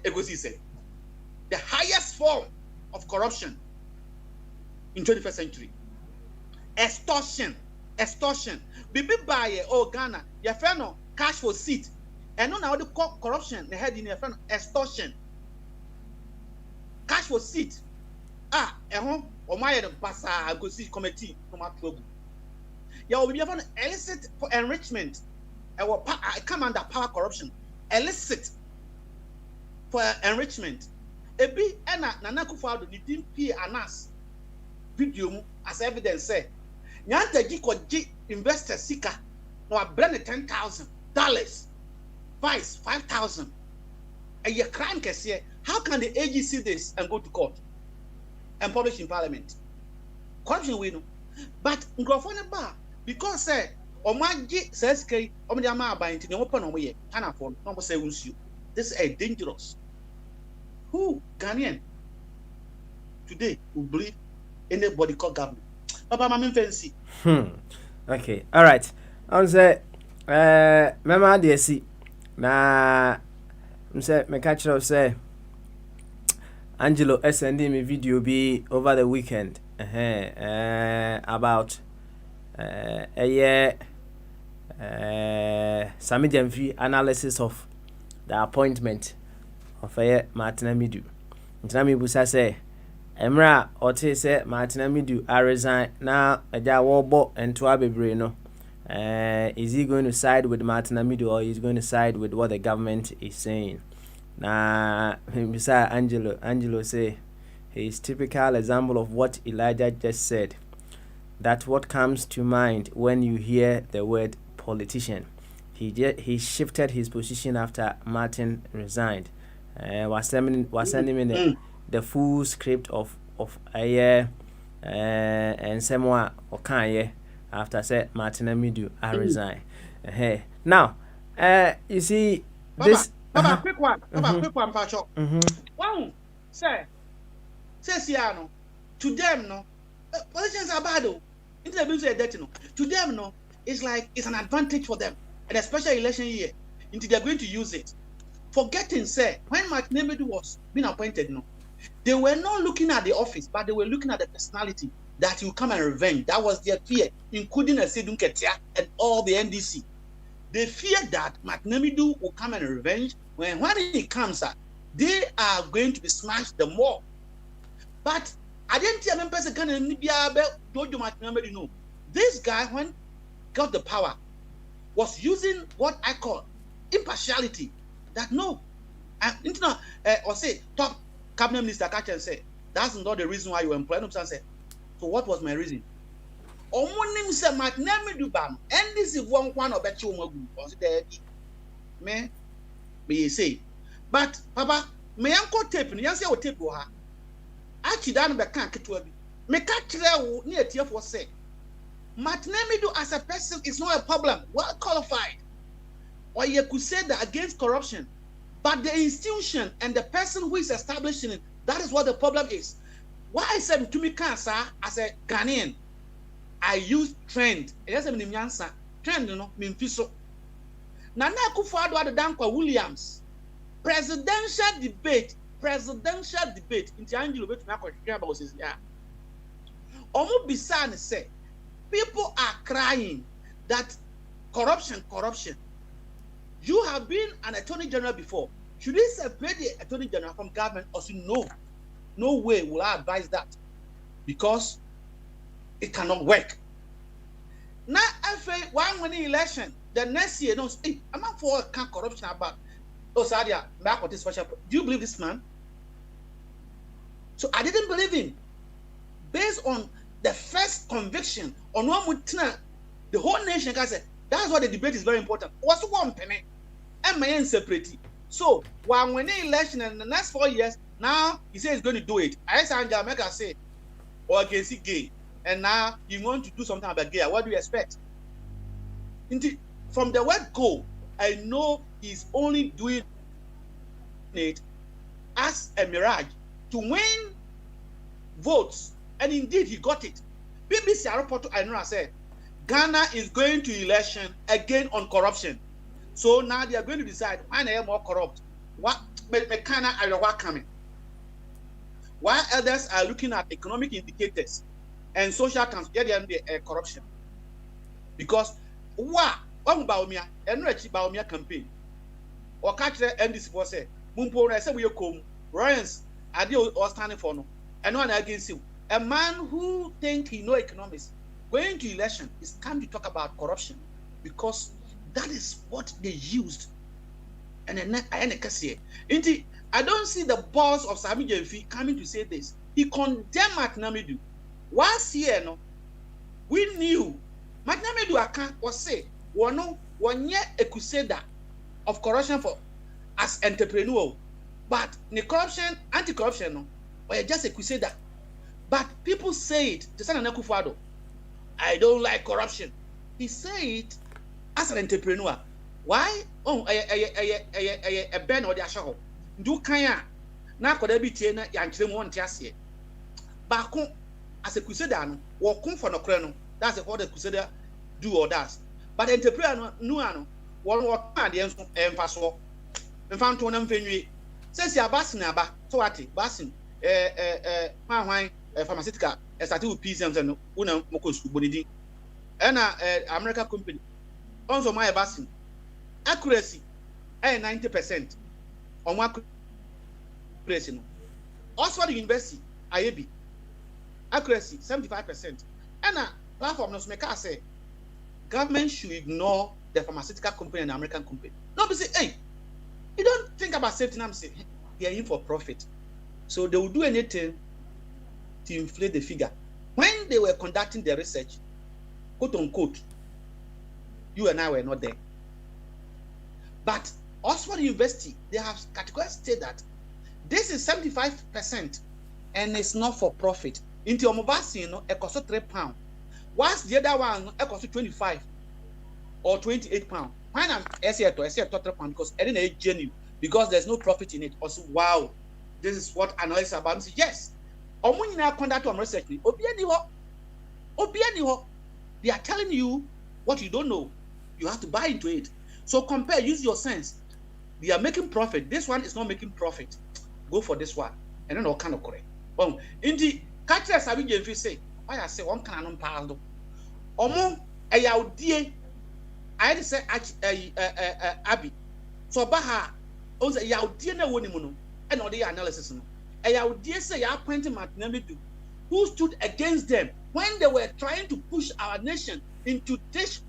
Egosi said. The highest form of corruption in 21st century. Extortion. Bibi buy Ghana, your friend cash for seat. And now the corruption they had in your friend extortion. Cash for seat. Or my basa go see committee from our trouble. You will be able to elicit for enrichment. I come under power corruption. Elicit for enrichment. Ebi ena Nana Akufo-Addo ni dim pie anas video mu as evidence say nyanta gi koji investor sika no abrane $10,000 vice $5,000 a year crime kese. How can the AG see this and go to court and publish in parliament? Corruption we know, but nkrofone ba because say omaji says k omde ama aban ti ne open no ye kana for no say unsu. This is dangerous. Who Ghanaian today will believe anybody called government? Papa Mami fancy. Okay, all right. I'm say, mema de si na say me catch up say Angelo sending me video be over the weekend. About a year Sami Jemfi analysis of the appointment of Martin Amidu. Ntami busa say Emra ote say Martin Amidu I resign now eja wobo ento abebre no. Is he going to side with Martin Amidu or is going to side with what the government is saying? Na busa Angelo say he is typical example of what Elijah just said. That's what comes to mind when you hear the word politician. He shifted his position after Martin resigned. Was sending him the full script of a year and somewhat okay after said Martin Amidu I resign. Now you see this Baba quick one Pacho. Wow, say Siano to them no politicians are bad though. Into the business dirty no. To them no, it's like it's an advantage for them. And especially election year, into they're going to use it. Forgetting, say, when Martin Amidu was being appointed, no, they were not looking at the office, but they were looking at the personality that will come and revenge. That was their fear, including Sedun Ketia and all the NDC. They feared that Martin Amidu will come and revenge. When he comes out, they are going to be smashed the more. But I didn't tell them person can Jojo Martin Amidu no. This guy, when got the power, was using what I call impartiality. That no, or say top cabinet minister catch and say that's not the reason why you employ him. Say, so what was my reason? Omonim say Martin Amidu bam, and this is one of bet you consider me say, but Papa, me uncle tape ni yansi o tape wo ha. Achi dan be kan ketwa bi. Me ka kire wo ni etie for say Martin Amidu as a person is not a problem, well qualified. Or you could say that against corruption, but the institution and the person who is establishing it, that is what the problem is. Why I said to me, cancer as a Ghanaian, I use trend. Trend, you know, mean fiso. Nana Akufo-Addo had Dankwa Williams presidential debate. In Angelo bet na ko about says yeah. Omo bisan say people are crying that corruption. You have been an attorney general before. Should we separate the attorney general from government or say no way will I advise that because it cannot work. Now after one winning election, the next year no hey, I'm not for corruption about Sadia back with this special. Do you believe this man? So I didn't believe him based on the first conviction on one the whole nation can say that's why the debate is very important. What's one penny? And my separate. So when winning election in the next 4 years, now he says he's going to do it. I said Jamaica say or against gay, and now you want to do something about gay. What do you expect? From the word go, I know he's only doing it as a mirage to win votes, and indeed he got it. BBC report I know I said Ghana is going to election again on corruption. So now they are going to decide why they are more corrupt. What Ghana are coming? While others are looking at economic indicators and social corruption. Because Baumia and Rechi Baumia campaign or catch the NDC for say Mumpo I said we come Royans are they all standing for no and one against you. A man who think he know economics going to election is time to talk about corruption because that is what they used. And then I can say, I don't see the boss of Sami Jemfi coming to say this. He condemned Matnamedu. Once here, no, we knew Matnamedu was say, one year a crusader of corruption for as entrepreneur, but the corruption, anti-corruption, no, or just a crusader. But people say it to Sana Nakufado. I don't like corruption. He said it as an entrepreneur. Why? Oh, a ben or the ashaho. Do kaya na koda bi tie na yankyere mo nte ase. Ba ko as a crusader no, wo kun for no kre no. That's what the crusader do or does. But entrepreneur no ano, wo kan de enso emfa so. Emfa nto na mfenwie. Say si abasin aba, so what? Basin hwan pharmaceutical started with PCM and una moko school bonidi. And American company. Also my basin accuracy 90% on one accuracy no. Oxford University IAB accuracy 75%. And platform no make us say government should ignore the pharmaceutical company and American company. No, be say, hey, you don't think about safety. I'm saying they are in for profit, so they will do anything to inflate the figure. When they were conducting the research, quote unquote, you and I were not there. But Oxford University, they have categorically stated that this is 75% and it's not for profit. Into your vaccine, it costs £3. Whilst the other one, it costs 25 or 28 pounds. Why not? I say £3 because I didn't genuine because there's no profit in it. Also, wow, this is what analysts are about. Yes. Research. They are telling you what you don't know. You have to buy into it. So compare, use your sense. They are making profit. This one is not making profit. Go for this one. And then all kind of correct. In the catchers, I will say, why I say one can non pardo. Omo, a yaudie. I had to say, Abby. So Baha, also yaudie na wonimuno, and all the analysis. A yaudie say, I appointed Matnamedu, who stood against them when they were trying to push our nation into this.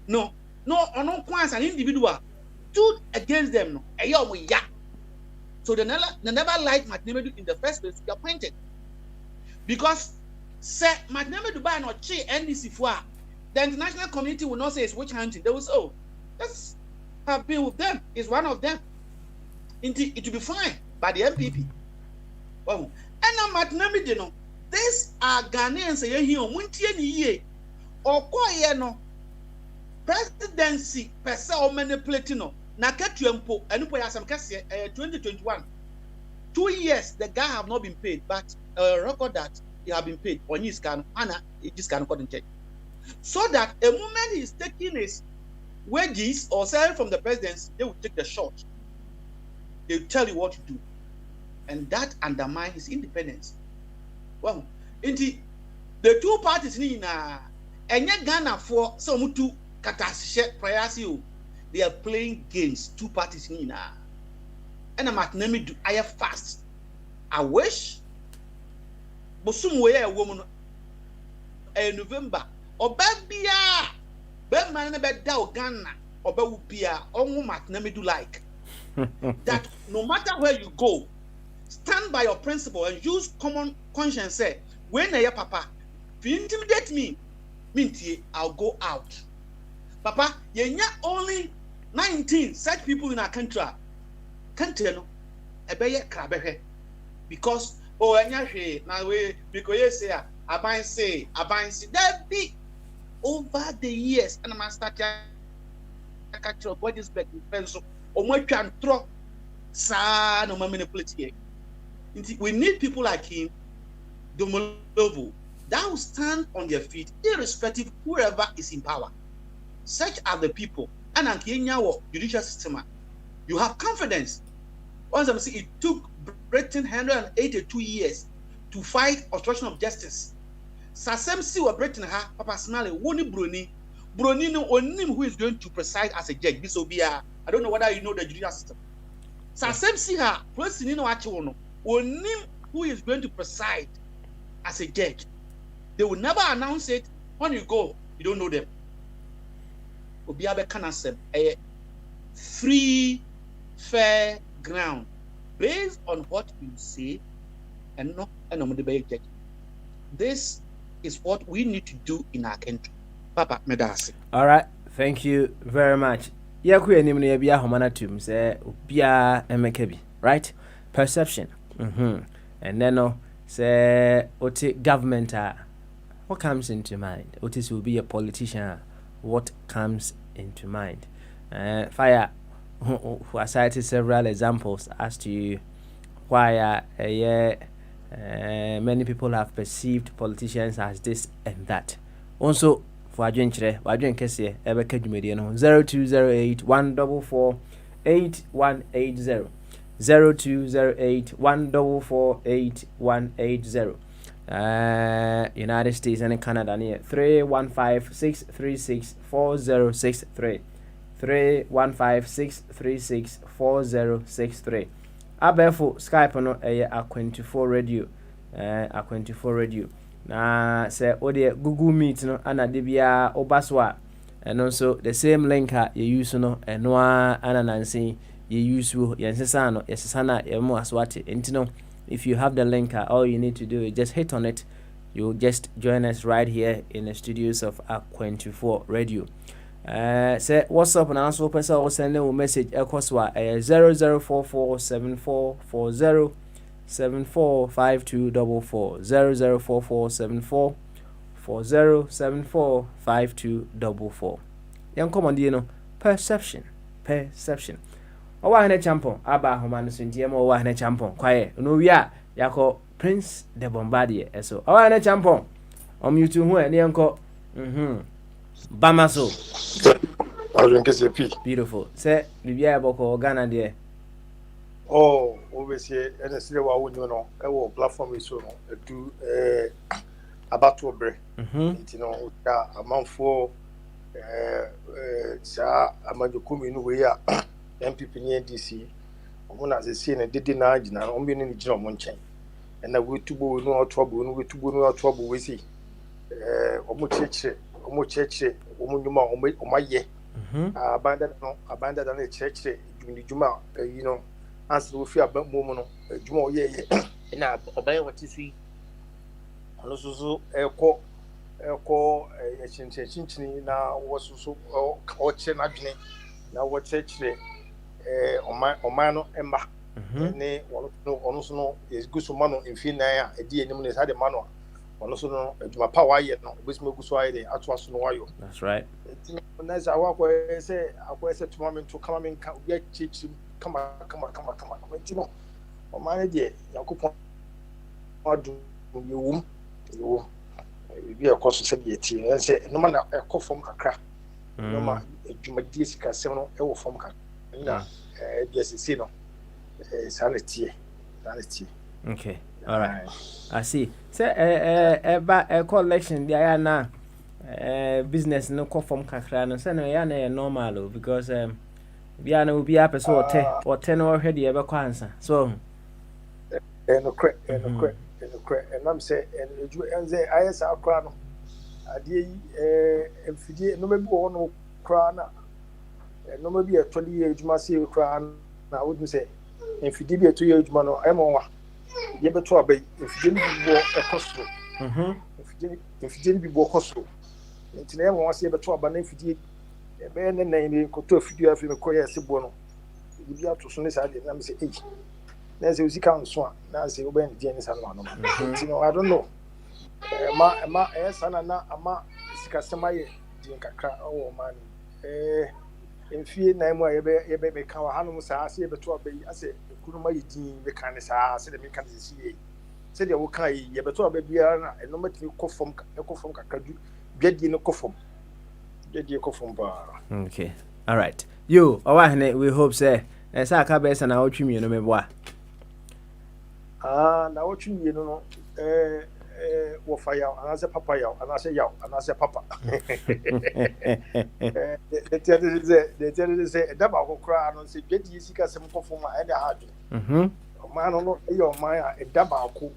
No, once an individual stood against them. No, so they never liked Matnamedu in the first place to be appointed. Because say Matnamedu by not chi NDC for the international community will not say it's witch hunting. They will say, oh, let's have been with them. It's one of them. It will be fine by the MPP. Well, and now Matnamedu, you know, these are Ghanaians here, Muntie or no presidency per se or manipulating no. Na ketuempo and po yasam kase 2021 2 years the guy have not been paid, but record that he have been paid on his can and this can couldn't check, so that a moment he's taking his wages or salary from the presidency, they will take the shot. They will tell you what to do, and that undermines his independence. Well, indeed, the two parties ni na enye Ghana for some two katashe priority. They are playing games, two parties in now. And I'm at Nemi I have fast. I wish but somewhere a woman in November or Babia Bedman bed down Ghana or Bewupia or Nemi do like that no matter where you go, stand by your principle and use common conscience. Say, when your papa, if you intimidate me, minty, I'll go out. Papa, you're only 19 such people in our country. No, because now because you say abansi that be over the years and I'm start to catch your body's back in pencil or more can throw sa no manipulate here. We need people like him, Domolovo, that will stand on their feet irrespective of whoever is in power. Such are the people. And in Kenya judicial system, you have confidence. Once I say it took Britain 182 years to fight obstruction of justice. Sasem si wa Britain ha personally woni Broni no onim who is going to preside as a judge. This will be I don't know whether you know the judicial system. Sasem si ha person no achi no onim who is going to preside as a judge. They will never announce it. When you go, you don't know them. Obiabe Kanasem, a free, fair ground. based on what you say and not an judgment. This is what we need to do in our country. Papa Medasi. All right, thank you very much. Yaku enim no yabia homana tum say obia emeka bi, right? Perception. And then no say oti government what comes into mind? Otis will be a politician. What comes into mind? Fire who cited several examples as to why many people have perceived politicians as this and that. Also, for adwenkyerɛ wadwen kɛseɛ ɛbɛka dwumadie no 0208 144 8180 0208 144 8180 United States and Canada near 315-636-4063 315-636-4063 abefo Skype no A24 radio A24 radio na say ode Google Meet no ana de bia obaso a eno so the same link you use no eno ana nansi you use yensesa no yesesa na yemo aswate entino. If you have the link, all you need to do is just hit on it. You'll just join us right here in the studios of A24 Radio. Say what's up and also person will send a message Ekoswa 00447440 745244 00447440 745244. Young command, you know, perception. Owa hene champion aba homa no suntie ma owa hene champion kwaye no wi a yakọ Prince the Bombardier eso owa hene champion omyutu hu ene enko bamaso beautiful say bibia boko Ghana de obviously ene sire wa woni no e wo platform so no edu abato bre nti no ya amanfo sa amadukumi no we ya MPP ni NDC omuna ze sie na dede na agina ombe ni gina omo nchen na wetubo no otobo no wetubo no otobo we si omo cheche omo nyuma omaye abanda da na cheche juma you know answer we fi abamu no juma oye na obaye watisi ono so eko chinchini na wosusu o che na dwene na wo cheche omano emba ne ono so no eguso mano mfi nan a edi enim ne sade mano ono so no adwuma pa wa ye no obesime guso aye de ato aso no wayo. That's right. Na za wa ko say tuma me to kama me nka obi achichi kama nti no omane de yakopon adu yewum bi ekoso se bi eti say no ma na ekofom kakra no ma adwuma die sika sem no e wo fom kakra na BSC no sanity. Okay, all right. I see. Say collection there na business no come from kakra no say no ya na normal because bia na obi a person or 10 or head e be kwa ansa so no crack and I'm say and you enze ayesa akra no ade mfidie no mebi wo no kra na no maybe actually ejuma say kra na would say mfidie bi eto ejuma no emonwa ye beto abai mfidie bi bo ekosoro mfidie bi bo ekosoro nti na emonwa say beto aba na mfidie ebe ne nan koto afidie afi me koye sebo no bi ato so ne sa de na me say na say usika nso a na say oba ne die ne sa no no nti no I don't know ma sana na ama sika semaye din kakra o man mfie na mu a yebe me ka wa hanom saa se yebe to abai ase kunuma yidin be kan saa se de me kan se ye se de wo kan yebe to abai bia na eno matimi kofom kakadu biadi no kofom ba. Okay, all right. You owa we hope say say aka be say na otwimi no meboa na otwimi no wo fa yaw anase papa yaw anase papa the tell say daba ko kra no say dwedi sika sem kofo ma e da hadu ma no e yo ma ya daba ko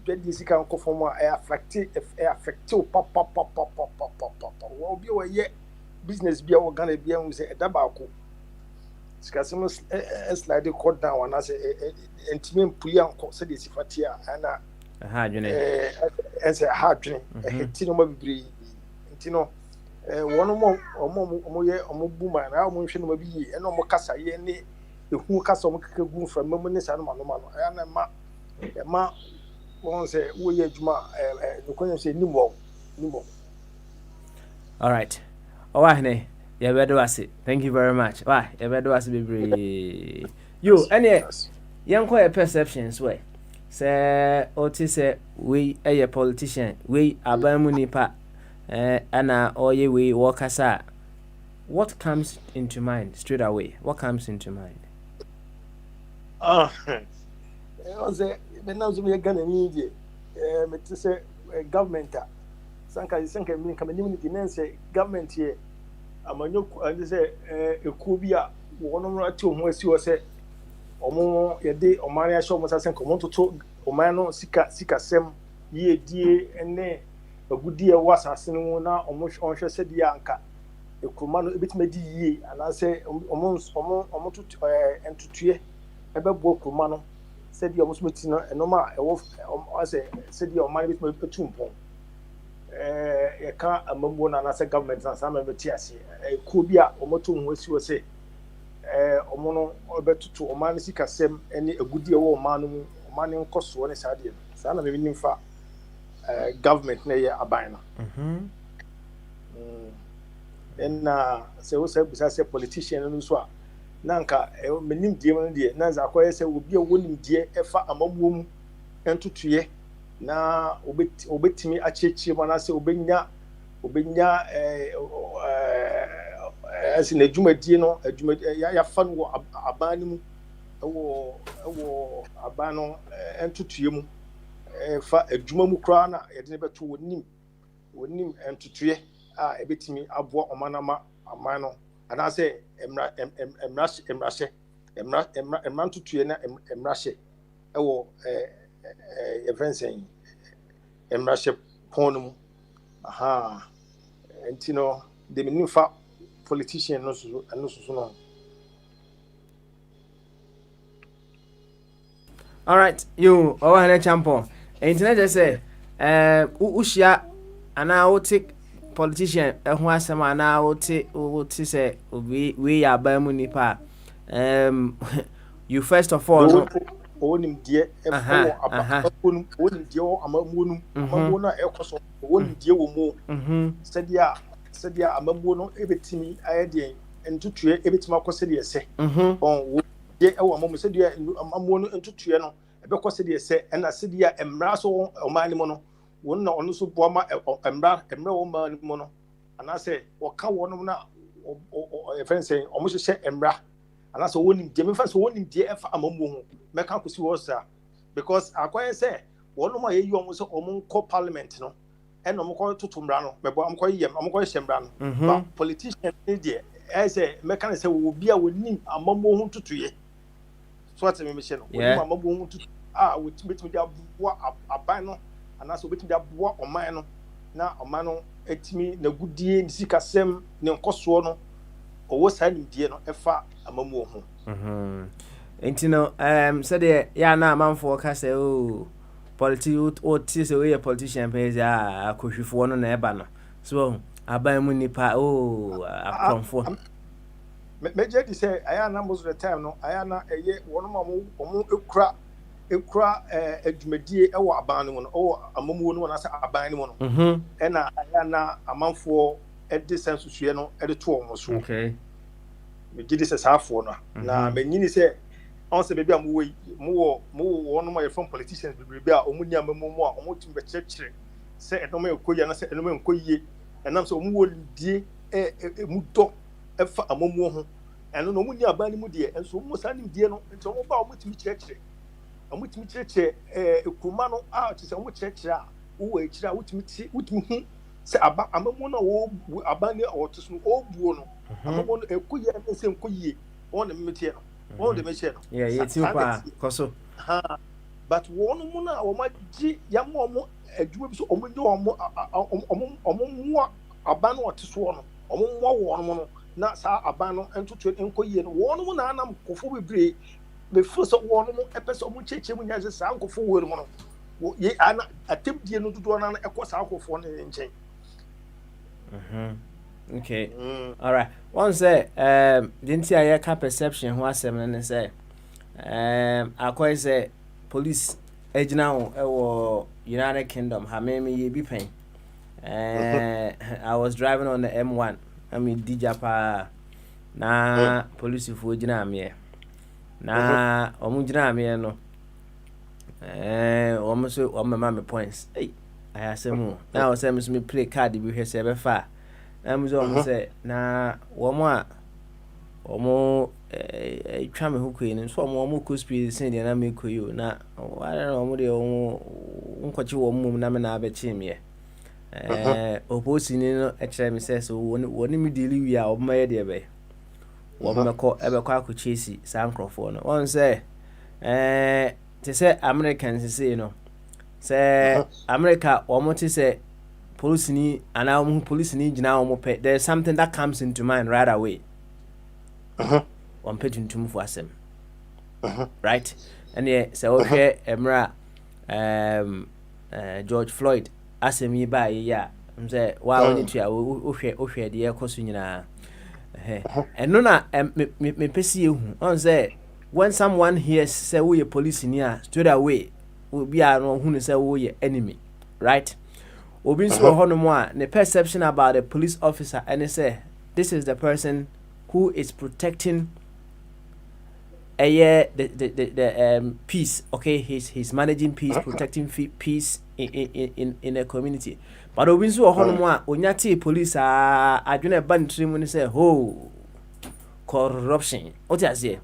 dwedi sika kofo ma e affect papa wo bi wo ye business bia wo Ghana bia wo say daba ko Skasimo slide cord down and I say intimate pulian said this fatia and a hard unit as a hard drink a hitino mabri intino one more or more boom and our motion will be and no more cassa ye who cast on go from Momonis and Mamma and ma won't say we juma the question say no more. All right. Oh, honey. Yeah, where do I sit? Thank you very much. Why? Yeah, where do I sit, baby? You, any young quiet perceptions, way. Say, Otis, we a politician, we are Bamunipa, Anna, or ye, we walk aside. What comes into mind straight away? What comes into mind? I was a gun immediate. To say government. Sanka mean community say government here. Amanyo and say a kubia one to who was say omo yede omania show mo sasen komo to omano sika sem ye die ene agudi e wasase no na omo hwe se die anka ekroma no ebitima di yie ana say omo tutu entutue ebebo kroma no se die omo smeti no enoma e wo ase se die omani ebitima etumpon you can't a mumbo and as a government and some of the TSC. Could be a omotum was you say omono or better to omanisika sem any a good deal or manning cost one is idea. Sana meaning for government near a bina. And say also besides a politician and so Nanka, a meaning dear, Nanza acquires will be a winning dear efa among womb and to tree. Na obetimi achechi mana se obenya asi na adwumadi no ya fa no aban mu wo aban no entutue mu fa adwuma mu kra na ye de beto wonim entutue a ebetimi aboa omanama aman no ana se emra ntutue na emrahye wo everything emraship ponum aha entino de minifa politician no so no. All right, you over champion internet just say ushia ana wotik politician ho asem ana woti say we ya ba mu nipa you first of all no onim die onim die amamuonu na ekoso onim die wo mu sedia amamuo no ebetimi ayede entutue ebetimi akose de ese wo die ewo amamu sedia amamuo no entutue no ebekose de ese na sedia emra so omani mo no won na ono so boama emra wo mani mo no anase woka wono na efense omo hye emra anase wonim die me fa so wonim die efa amamuo ho meka kusi wosa because akwaye say wono ma yeyi omo so omo ko parliament no and omo ko tutumra no mebo am ko yem omo ko hyemra no but politician dey say meka say wo bia wonim amamuo ho tutuye so what me hye no wonim amamuo ho tutu betimi dia boa aban no anase betimi dia boa oman no na oman no etimi na gudie ni sikasem ne nkoso no owo sa nimdie no efa amamuo ho Intino, said ya na manfo ka say oh politics or tis away a politician pays a kushi for one na eba no so aban mu nipa for meje di say aya na most of the time no aya na eye one mo ekura adwumadie e wo aban no o amamuo no na say aban no no e na aya na amanfo e de sense suye no e de to omo so okay me gidi say safo no na menyini say on se baby amu one of my from politicians be a omunya mamumu a omutum be chechire se enoma ekoya na se enoma enkoyie enam se omu wodie mu do efa amamu ho eno no omunya abani mu de enso omu sanim die no nti omu ba omutumi chechire ekuma no a ti se omu chechire a wo echire a wutumi hu se amamu na wo abani otoso obuo no amamu no ekoya na se enkoyie on the metie no one the machine it's super koso but one muna o ma ji ya mo adwuma bi so omo nyo omo mu aban o te so no omo mo wo no na saa aban no ntoto nkɔ yie no wɔn mo na anam kofo bebree befo so wɔn mo ɛpɛ sɛ ɔmo kyekye mu nyaase saa nkofo wɔ mu no ye ana atemdie no dodoɔ na ɛkɔ saa nkofo no nkyɛn. Okay. All right. One say didn't see a ka perception ho asɛm no ne sɛ akɔyɛ sɛ police egyina ho ɛwɔ United Kingdom ha me ye bi pɛn. I was driving on the M1. I mean DJ pa na police fo gyina me. Na ɔmo gyina me no ɔmo so ɔmo ma me points. Hey, I asɛm na ɔsɛ me play card bi hwɛ sɛ ɛbɛfa. I'm say na woman omo twa me hokoyi no so omo ko speed sin de na me koyi na I don't know omo de omo nkwachi wo mum na me na abechi me opposing no e kire me say so woni me deli wi a omo ye de be wo meko ebekọ akọchesi sa nkrofo no won say te say Americans say no say America omo te say police ni gina omo pe there's something that comes into mind right away. One page into move for asem. Right? And yeah, so okay emra George Floyd asem yi ba ya say wa woni to ya ohwe de ekoso nyina and no na me pesi ehu on say when someone hears say we a police ni a straight away we be a no hu say we enemy, right? Obi nso hono a the perception about a police officer and say this is the person who is protecting the peace, okay, he's managing peace, protecting peace in a community. But obi nso hono a onyate police adwene bandri mu ne say ho corruption what you say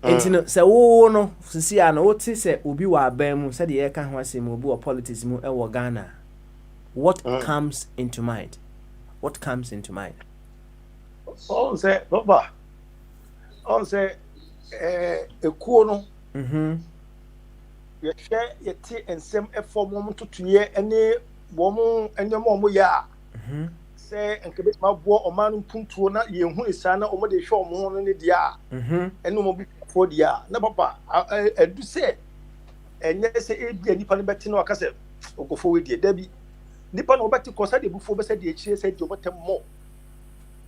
entino say wo no sisi a no what say obi wa ban mu say de e ka ho asem obi wa politics mu e wo Ghana. What comes into mind? What comes into mind? On say, Baba. On say, ekuo no. Ye share ye ti ensem efo mo to tuye ene wo mo ya. Say enkebe ma bo o man puntuo na ye hu isa na o mo de hwe o mo no ne dia. Ene mo bi fo dia. Na papa edu say enye say e bia nipa no beti na wakase okofo we die da bi. Nipa no beti kosa de bufo be say de chire say de obotem mo.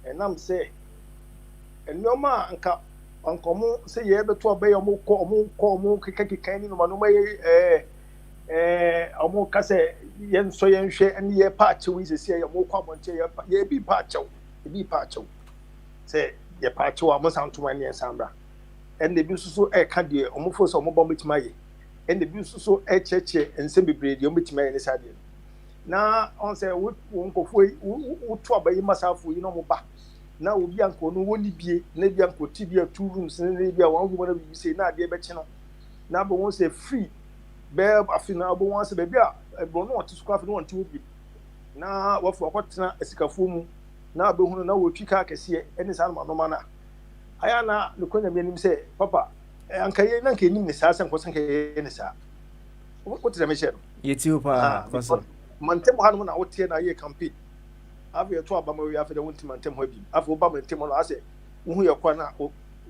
Enam say enoma anka ankomo say ye beto obey omo kekeke ni no ma no may omo ka say yen so yen hwe ene ye pa achewi sese ye mo kwa monche ye bi pa achew say ye pa achew amo santo ane ensambra ene bi susu e ka de omo fo so omo bom betima ye ene bi susu e cheche ensem bebre de omo betima ye ne sade na on say wo nkofo wo to abayi masafo yi no mo ba na obi anko no woni bie na bi anko ti bia 2 rooms na bi a one room na bi say na de be chi no na bo won say free be afina bo won say be bia bro no oti sukwa afina won ti obi na wo fo akotena esikafo mu na be hunu na wo twika akese eni sa no ma na aya na ne konya me nim say papa anka ye na nka nim ne sa san ko san ka ye ne sa wo ti da me share yeti opa koso mantem hanu na wotie na ye campaign afi to abama wi afi da wonti mantem ho bi afi oba mantem no ase hu ye kwa na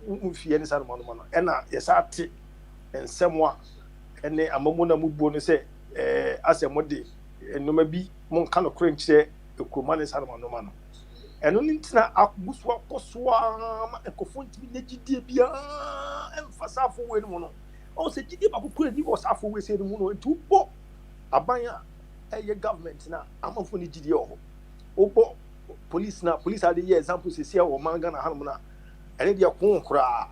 mfie ne sa no no e na ye sa ate ensem a ene amamu na mubuo no se ase mode enoma bi mon ka no kren kire ekoma ne sa no no eno ni ntina abuso akosoa ma ekofo ntimi na gidie bia emfasafo we no no o se gidie ba kokura ni wo safo we se no no nti ubo abanya eye government na amafo ni gidie o obo police are the example se sia wo manga na hanum na ene dia ko nkura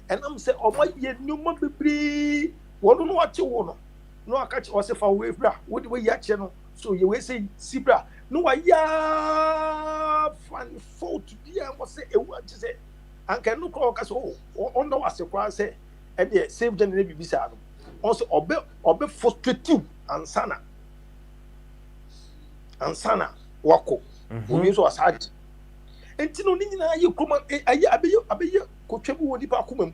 enam se o ma ye nyuma bebri wono no ache wo no akache o se fa we bra wo de we ya che no so ye we say sibra no wa ya fan fault bia wo se ewu ache se anka no ko ka so on no ase kwa se e de save gen na bibisa no on se obe frustrative ansana wako obi so asade enti no nyina ayi kuma ayi abeye kotwabu woni pa akoma mu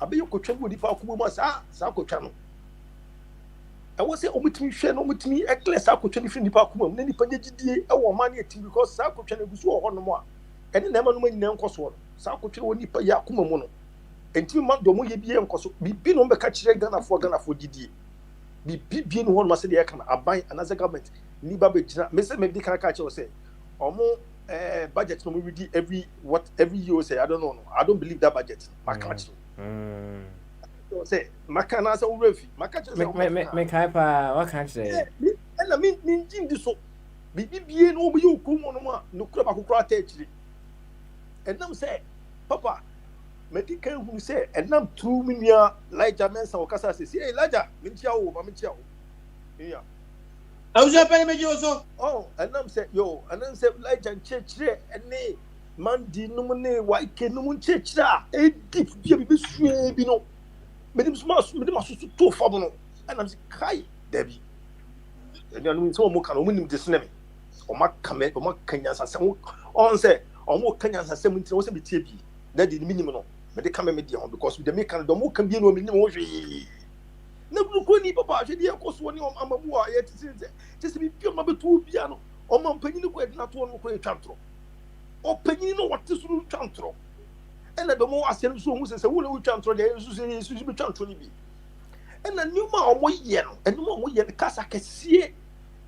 abeye kotwabu woni pa akoma mu sa kotwa no e wo se omutimi hwe no omutimi ekle sa kotwa ni fi nipa akoma mu na nipa gidie e wo man etim because sa kotwa na gusu ho no mo a ɛne na ɛma no ma nyinaa nkɔ soɔ no saa akotwere wɔ nipa yɛ akoma mu no ntimi ma dɔm yɛ bie nkɔ so bibi no bɛka kyerɛ Ghanafoɔ didie bibi bie no hɔ no ma sɛ deɛ ɛka no aban anasɛ government ni ba bɛgyina me sɛ mɛdi kan ka kyerɛ sɛ ɔmo budget no mo ready every year say I don't know no I don't believe that budget maka kyerɛ say maka na sɛ wo refi maka kyerɛ sɛ me kai pa wa kan kyerɛ ɛna me ngim di so bibi bie no obi yɛ okumu no ma no kura ba kokora ta akyiri ɛnam sɛ papa mɛdi kan hu sɛ ɛnam true me nua Elijah Mensa wɔkasa sɛ sɛ Elijah mentia wo ma mentia wo yeah awusa pɛn meji oso ɛnam sɛ Elijah nkyerɛkyerɛ ɛne mandi nom ne waike nom nkyerɛkyerɛ a ɛdi bia bibi sua bi no mede masoso to fam no ɛnam sɛ kai dabi ɛnuanom sɛ ɔmo ka no ɔmo nim de sene me ɔmo kanya sasɛm ɔn sɛ ɔmo kanya sasɛm ntina wo sɛ betie bi na de minim no mede ka me de ho because de me kan do ɔmo kan bi no minim wo hwee na bulu ni papa hwɛ de ɛkɔ so ne amamu a yɛ tisi bi pio ma betu bia no ɔmo mpanyin ko edina to no ko etwa ntro ɔpanyin no wɔte so no twa ntro ɛna de mo asɛm so hu sɛ wo na wo twa ntro de so bi twa ntro ni bi ɛna nneɛma a ɔmo yɛ no ɛnum a ɔmo yɛ no kasa kɛseɛ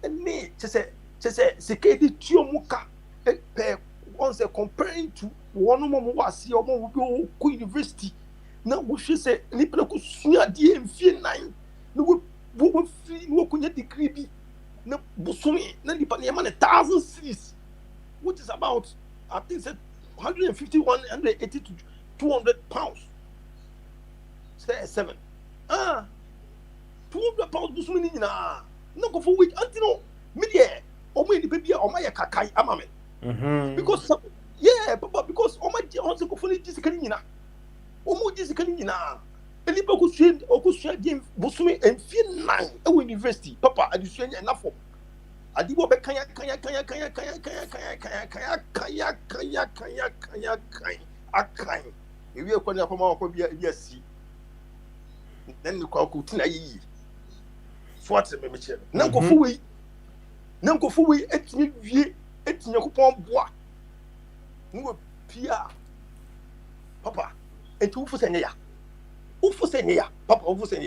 ɛne kyesɛ sikedi tuo mu ka pɛ on say comparing to one mo wase ɔmo wo bi ko university na wo hwe sɛ nipa ko sua de mfie nan na wo fi wo ko nya degree bi na busumi na nipa na yɛma ne 1,000 cedis which is about I think said 150 180 to 200 pounds say 7 200 pounds busumi ni nyina na ko for which antino me de omo nipa bi a omo yɛ kakai ama me because papa because omo on ko for ni disika ni nyina omo disika ni nyina elipa ko sua de busumi enfie nan e university papa adisua nya na for adibo be kanya akan ewie ko ni afoma ko bia asi then ni kwa ko tina yi swat me che na nkofo wei etimi wie etinya kupon boa ngo pia papa etu fu senya ya papa ufu senya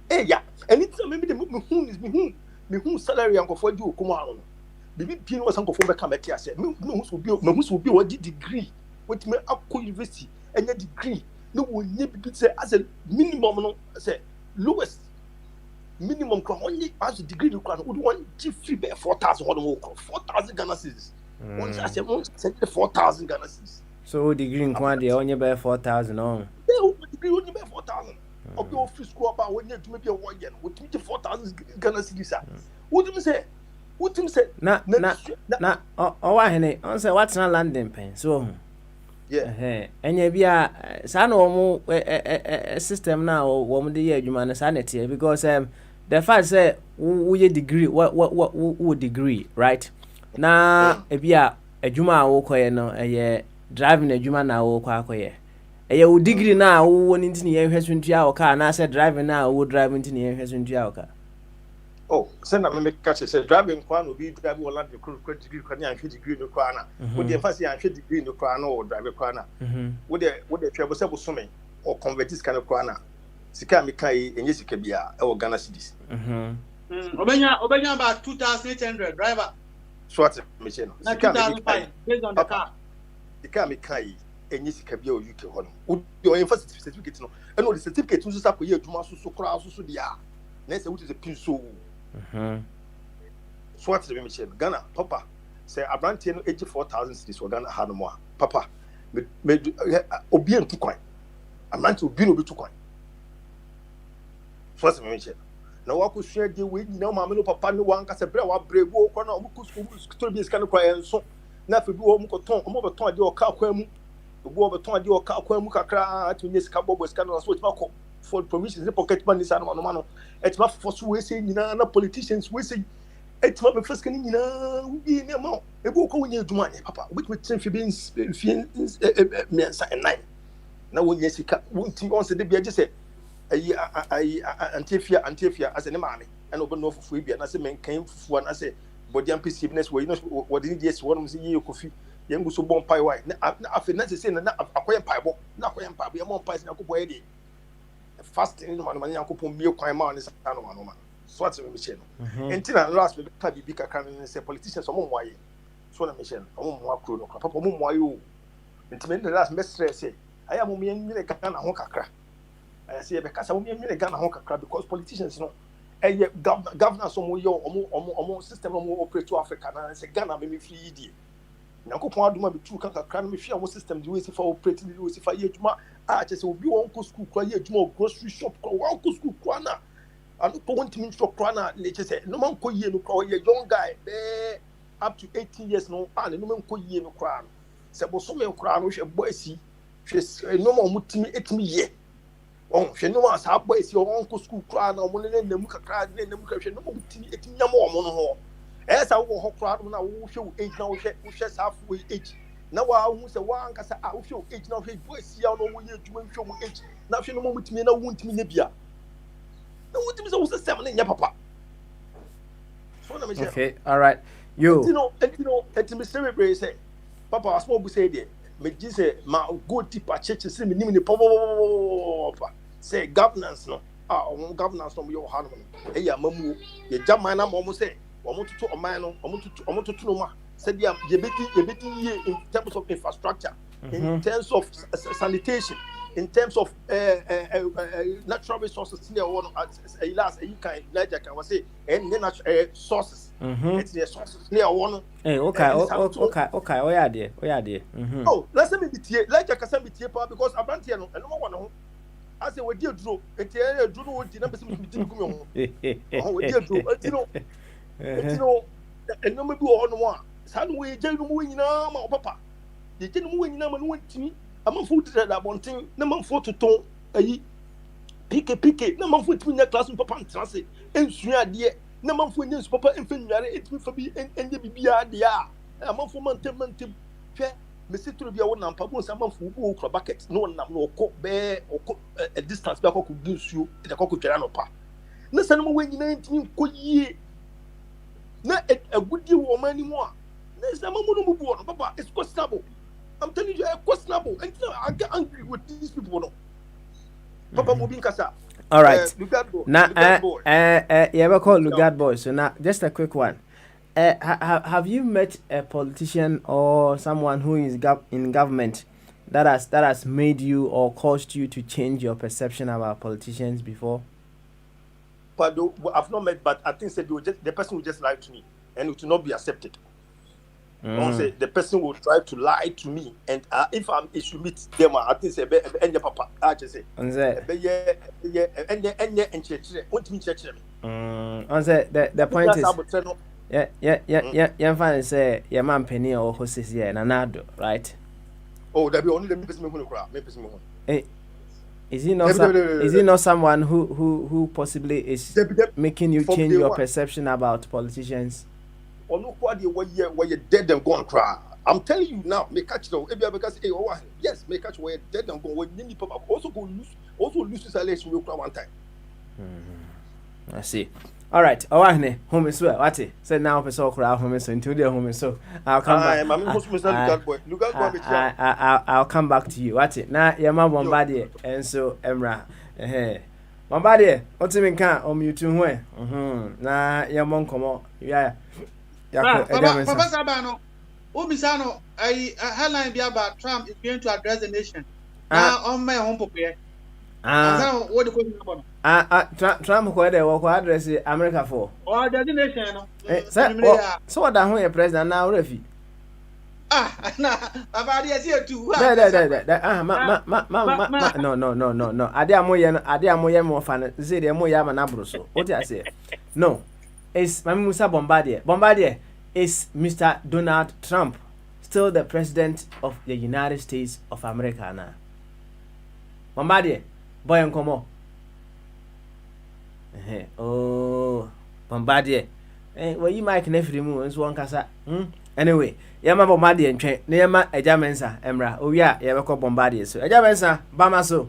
ya ya anytime me de me hu salary ankofo di okumu anu no bibi pie no sankofo be ka meti ase me hu so bi wo di degree wetime akọ university enya degree no wo nye bibi say as a minimum no say lowest minimum kwa only as a degree no kwa no would want to free be 4,000 4,000 Ghana cedis one say 4,000 Ghana cedis so degree nkwa de onye be 4,000 on degree only be 4,000 obi office school ba wonye dwuma bi wo ye no wotimi 4,000 Ghana cedis a wotimi say na owa hene on say what's na London pen so enya bia sa na omo system na wo de ye adwuma na sa na tie because the fact say wo ye degree wo degree right na bia adwuma a wo koye no eye driving adwuma na wo kwa koye eye wo degree na wo ni ntini ye hweso ntua wo ka na say driving na wo driving ntini ye hweso ntua wo ka send na me catch say driving kwa no be drive wo land the degree kwa ni an degree no kwa na wo de fa say an degree no kwa na wo drive kwa na wo de twebo se bosome or convert this kind of kwa na sika me kai enye sika bia e wo Ghana cedis obenya about 2,800 driver swat me che no sika me based on the car sika me kai enye sika bia o UK ho no wo de university certificate no e no the certificate nso sa koye adwuma so kora so dia na say which is a pin so so what me che Ghana papa say abrantie no 84,000 cedis for Ghana ha no mo papa me obi en tukwan abrantie obi no bi tukwan so what me che na wa ko sua de we nyina ma me no papa no wan ka se bre wa brego ko na o ku school bi scan kwa enso na fa bi wo mo ko ton o mo be ton de o ka kwa mu obi wo be ton de o ka kwa mu kakra atunye sika bobo scan na so ti ma ko for provisions the pocket money sa no no etima for so we say nyina na politicians we say etima be first kan nyina wi ne ma ebu ko wonya adwuma ne papa obi tumi fi mensa enai na wonya sika wonti on se de bia je se ayi antiefia as ne maame and obi no fufu bia na se men kan fufu na se body and PC business where you know what did yes one was ye coffee young so bon pie white na after na say na akoyen pie bo na akoyen pie bo mo pie na ko boy dey fast in man man yankopon mie kwan ma on say no man so what me share no entina last we ka bibi kakra no say politicians omo moaye so na me share no omo mo akro no papa omo moaye o entima the last me stress say aya mo me nyine Ghana ho kakra I say be kasa mo me nyine Ghana ho kakra because politicians no governors omo system omo operate to Africa na say Ghana me free die Yankopon aduma be true kan kakra no me hwe omo system the way say for operate the way say for ye adwuma a che say obi won ko school kwa ye adwuma grocery shop kwa won ko school kwa na anu to won timi shop kwa na le che say no man ko ye no kwa ye young guy be up to 18 years no and no man ko ye no kwa no se bo so me kwa no hwe boy si hwe no man mutimi etimi ye on hwe no man sa boy si on ko school kwa na mo ne nemu kakra ne nemu ka hwe no man mutimi etimi nyam o mo no ho esa wo ho kwa no na wo hwe age na wo hwe sa fu age na wa hu se wa ankasa a wo hwe age na wo hwe boy si ya no wo ye adwuma hwe mo age na hwe no man mutimi na wo ntimi ne bia na wo ntimi se wo system ne nya papa so na me say okay all right you ntimi se me say papa asmo bu say there me ji say ma go deeper church say me nim ni papa say governance no governance no yo ha no e ya mamu ye jaman na mo say omo tutu oman no omo tutu no ma say dia ye beti ye in terms of infrastructure in terms of sanitation in terms of natural resources near one last you can Niger can say natural sources it's the sources near one okay oh yeah there oh let's say me tie Niger can say me tie because abrantie no eno mo no I say we dey duro etie duro wo di na bese me di gumi ho oh we dey duro etino eno me bi wo no a sa no we je no mo nyina ma papa de je no mo nyina ma no wantimi amanfo tire da bonten na manfo toton ayi pike na manfo timi nya class papa ntrase ensua ade na manfo nya su papa enfa nware etimi fa bi enye bibia ade a amanfo mantem hwe mesitro bia wo nampa bo nsa manfo wo kro bucket no nam no okọ be okọ a distance bia kokọ ginsuo de kokọ twara no pa na sanmo wanyina ntimi koyie na agudi wo mani mu a na sanmo no mu bu no papa it's questionable. I'm telling you, questionable. And I get angry with these people. No, Papa Mubin Kasa. All right. Now, yeah, we call Lugard boy. So now, just a quick one. Have you met a politician or someone who is in government that has made you or caused you to change your perception about politicians before? But I've not met, but I think the person will just lie to me, and it will not be accepted. Say the person will try to lie to me, and if I'm issue meet them, I think say be papa. I just say the point is yeah fine say your man penny or horses yeah nanado right. Oh, that be only the person who cry. Hey, is he not someone who possibly is making you change your perception about politicians? Or no quality where you're dead and gone cry. I'm telling you now, may catch though. Because yes, may catch where you're dead and gone. When you also lose this election will cry one time. I see. All right. Oh, I home is well. What it? Say now, person cry home so into the home so. I'll come back. I'll come back to you. What it? Now, your man Bombardier and so Emra. Bombardier. What's it mean? Can't you two way? Nah, your mom come on. Yeah. Papa Sabano, Umisano, a headline be about Trump is going to address the nation. Now on my home prepare. What do you call it? Trump who they will address America for. Or the nation. So what that when president now refi. Papa is here too. No. Ade amoye mo fan. Say the moya manabro so. What I say? No. It's Mami Musa Bombardier. Bombardier is Mr. Donald Trump, still the president of the United States of America now. Bombardier, boy and come on. Oh, Bombardier. Well, you might never remove one casa. Anyway, Yama Bombardier and train. Neama a Jamensa, Emra. Oh, yeah, you have a call Bombardier. So, a Jamensa, Bamaso.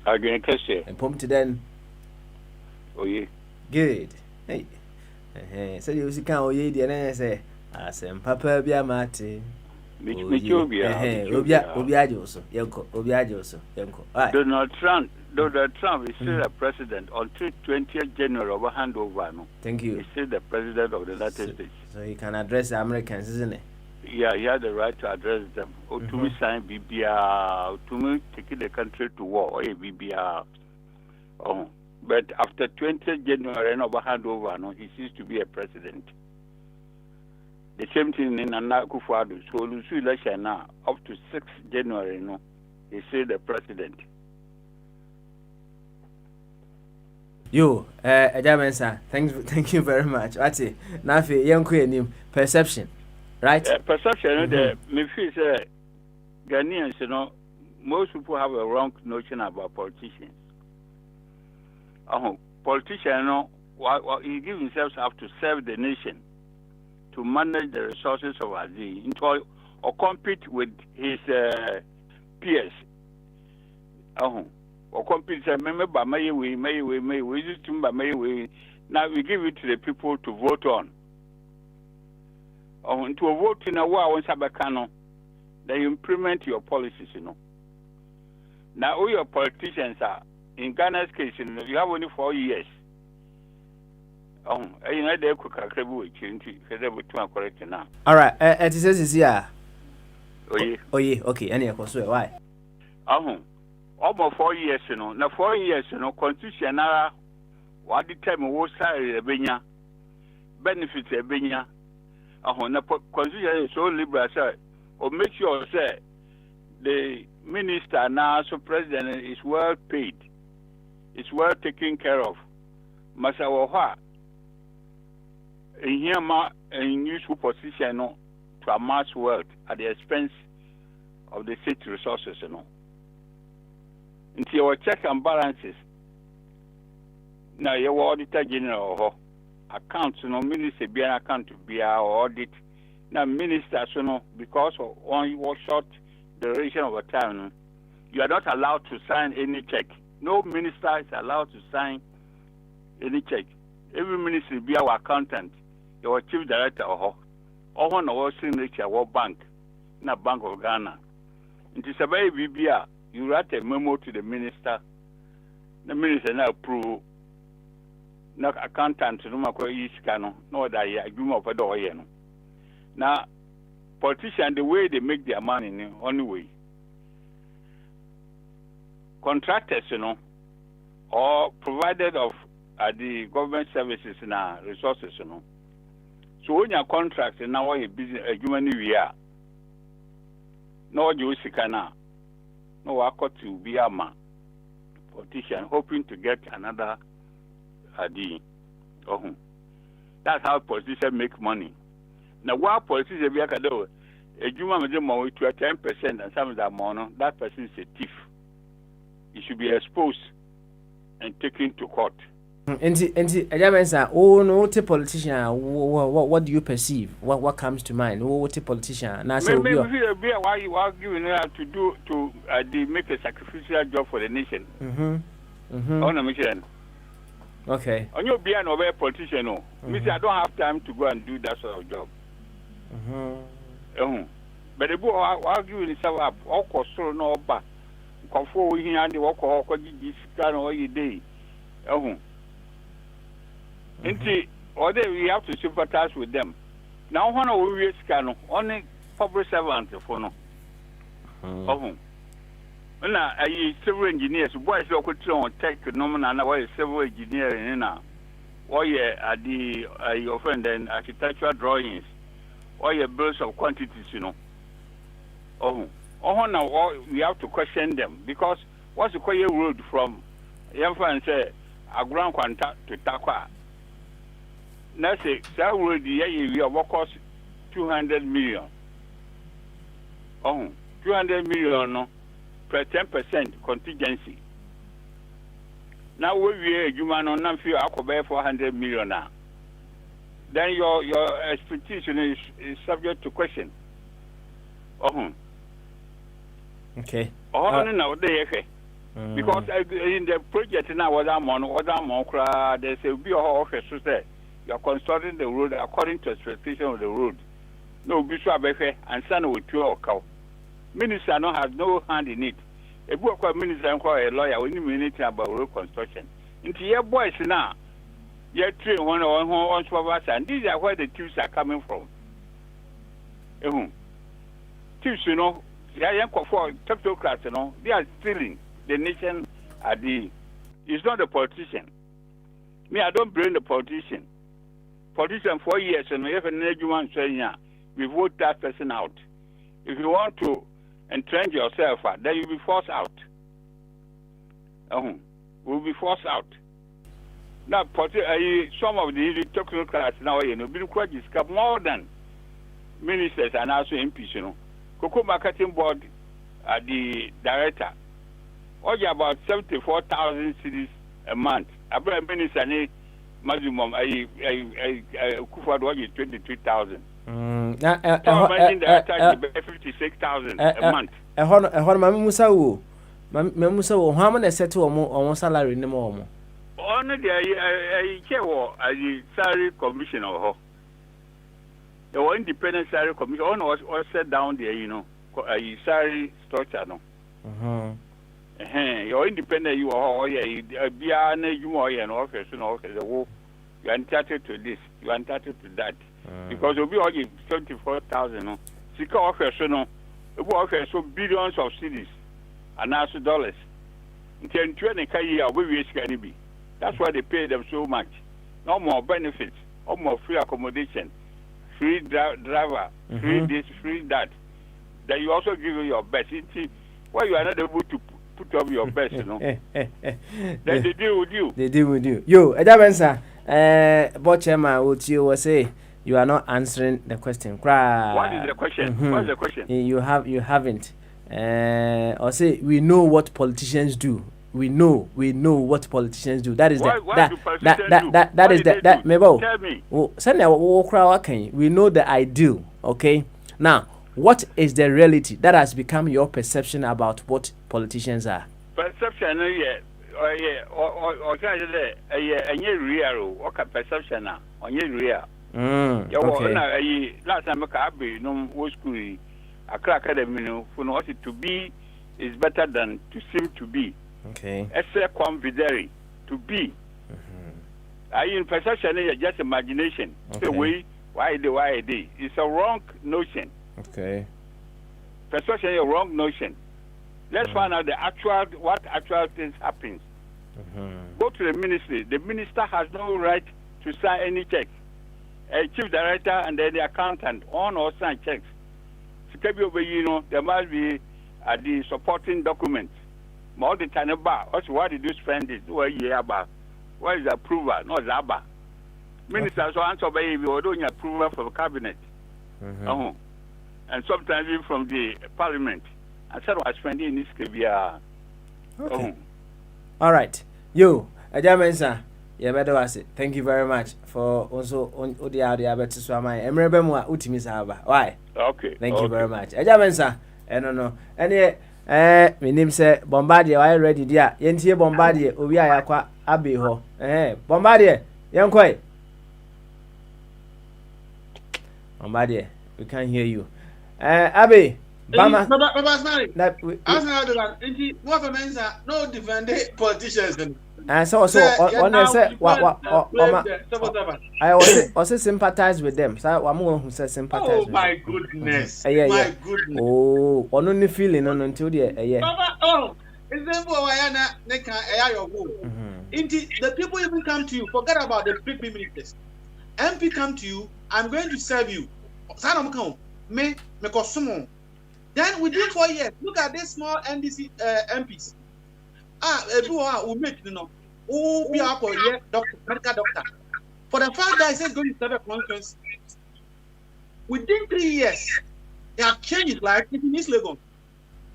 I'm going to catch it. And pump to then. Oh, yeah. Good. Hey. Say you see can oye di na say asem papa bia mate. Obi ajoso. Yenko. Alright. Donald Trump is still a president until 20th January over handover. No. Thank you. He's still the president of the United States. So he can address the Americans, isn't it? Yeah, he has the right to address them. Or to me sign BBR, to me taking the country to war, or BBR. Oh. But after 20th January and over handover, no, he ceased to be a president. The same thing in Nana Akufo-Addo. So Lusu election now, up to 6th January, no, he's still the president. Yo, Ejamensa, thank you very much. Ati, nafi yanku enim perception, right? Perception, me feel say Ghanaians, you know, most people have a wrong notion about politicians. Politician, you know, he gives himself up to serve the nation, to manage the resources of Azi, or compete with his peers. Or compete, remember, by my way, we used to by my way. Now we give it to the people to vote on. To vote in a way, once Abakano, then you implement your policies, you know. Now, all your politicians are, in Ghana's case, you know, you have only 4 years. You know, they could correct now. All right, it says here. Oh, yeah, okay, any question? Why? Almost 4 years, you know. Now, 4 years, you know, constitution, what the time was salary, benefits, the constitution is so liberal, sir. Or make sure, sir, the minister now, so president is well paid, is well taken care of. Masawaha, in here, in useful position, no, to amass wealth at the expense of the state resources, you know. Into your check and balances. Now, your auditor general accounts, you know, minister be an account to be our audit. Now, ministers, you know, because of only one short duration of a time, you are not allowed to sign any check. No minister is allowed to sign any check. Every minister be our accountant, your chief director, or one of our signature, our bank, not Bank of Ghana. It is a very BBR. You write a memo to the minister now approve. No accountant, no matter no that you agree for the oil. Now, politicians, the way they make their money, in only way. Contractors, you know, or provided of the government services and resources, you know. So when your contract and now a business, a human year, no, you see, no, I got to be a man, politician, hoping to get another ID. That's how politicians make money. Now, what politicians be a do? A human with 10% and some of that money, that person is a thief. He should be exposed and taken to court. What politician? What do you perceive? What comes to mind? What politician? Now, so maybe why you are giving her to do to make a sacrificial job for the nation. On a mission. Okay. On your be an over politician, no. I don't have time to go and do that sort of job. But the boy arguing himself up, all cost so no back. Confor here and the walk or this kind of day. Or we have to sympathize with them. Now, one of we can only public servants for no. Now, civil engineers, boys local on tech phenomenon, or civil engineering now. Or your friend and architectural drawings, or your bills of quantities, you know. Now we have to question them because what's the Koye road from Yamfa and say a ground contact to Takwa? Now say that road we are cost 200 million. 200 million no per 10% contingency. Now we human on not feel I 400 million now. Then your expectation is subject to question. Okay. No, because in the project now, there's a be office to say You are constructing the road according to expectation of the road. No, Bishop Befe and son with your cow. Minister no has no hand in it. A book of minister and call a lawyer when you mean anything about road construction. Into your boys now, you're trained one on us, and these are where the tubes are coming from. Tubes, you know, they are young for technocrats, you know, they are stealing the nation at the. It's not the politician. Me, I don't blame the politician. Politician 4 years, and we have an one saying, yeah, we vote that person out. If you want to entrench yourself, then you'll be forced out. Will be forced out. Now, some of the technocrats now, you know, being quite more than ministers and also MPs, you know. Cocoa Marketing Board, the director, only about 74,000 cities a month. About minister, maximum, I could afford 23,000. Imagine the director 56,000 a month. How many set on salary no more? Only the salary commissioner. The independent salary commission was set down there, you know, a salary structure, no. You're independent, you are, you are an office, you know, you are entitled to this, you are entitled to that. Because you'll be all 24,000, no. Sika office, you know, it will offer so billions of cities and also dollars. Until 20 years, we can be. That's why they pay them so much. No more benefits, no more free accommodation. Free driver, free this, free that. Then you also give you your best. Why you are not able to put up your best, you know? Then they deal with you. They deal with you. Yo, Edabensa, Bochema, what you will say, you are not answering the question. What is the question? What's the question? You haven't. Or say, we know what politicians do. We know what politicians do. That is that is that Mebo. Tell me. We know the ideal. Okay. Now, what is the reality that has become your perception about what politicians are? Perception, perception real. Okay. Last time I was school, a crack academy, to be is better than to seem to be. Okay. Except convidere to be. In perception is just imagination. Okay. The way why they. It's a wrong notion. Okay. Perception is a wrong notion. Let's find out what actual things happens. Go to the ministry. The minister has no right to sign any check. A chief director and then the accountant on or sign checks. There must be the supporting documents. All the time about what did you spend it? What is the approval? No, Zaba. Ministers answer by you doing approval from the cabinet. And sometimes even from the parliament. And so I spend in this KBR. Okay. All right. You, Ajamensa, you better was it. Thank you very much for also on the audio about to swamai. Emrebemwa Utimisaba. Why? Okay. Thank you very much. Ajamensa, no. And my name say Bombardier, I ready there. Yentie Bombardier, Obi Ayakwa Abi ho. Bombardier, Yankoi. Bombardier, we can't hear you. Abi, Bama. What a man, no defending politicians. So when I say I also sympathize with them. So I'm one who says sympathize. Oh my goodness! My goodness! Oh, on only feeling on until the Oh, is there for Wayana? They can air your woo. The people even come to you. Forget about the big ministers. MP come to you. I'm going to serve you. Sanam come. Me kosumo. Then within 4 years, look at these small NDC MPs. We make be a doctor, medical doctor. For the fact that I said going to serve a conference, within 3 years, they have changed his life in his Lagos.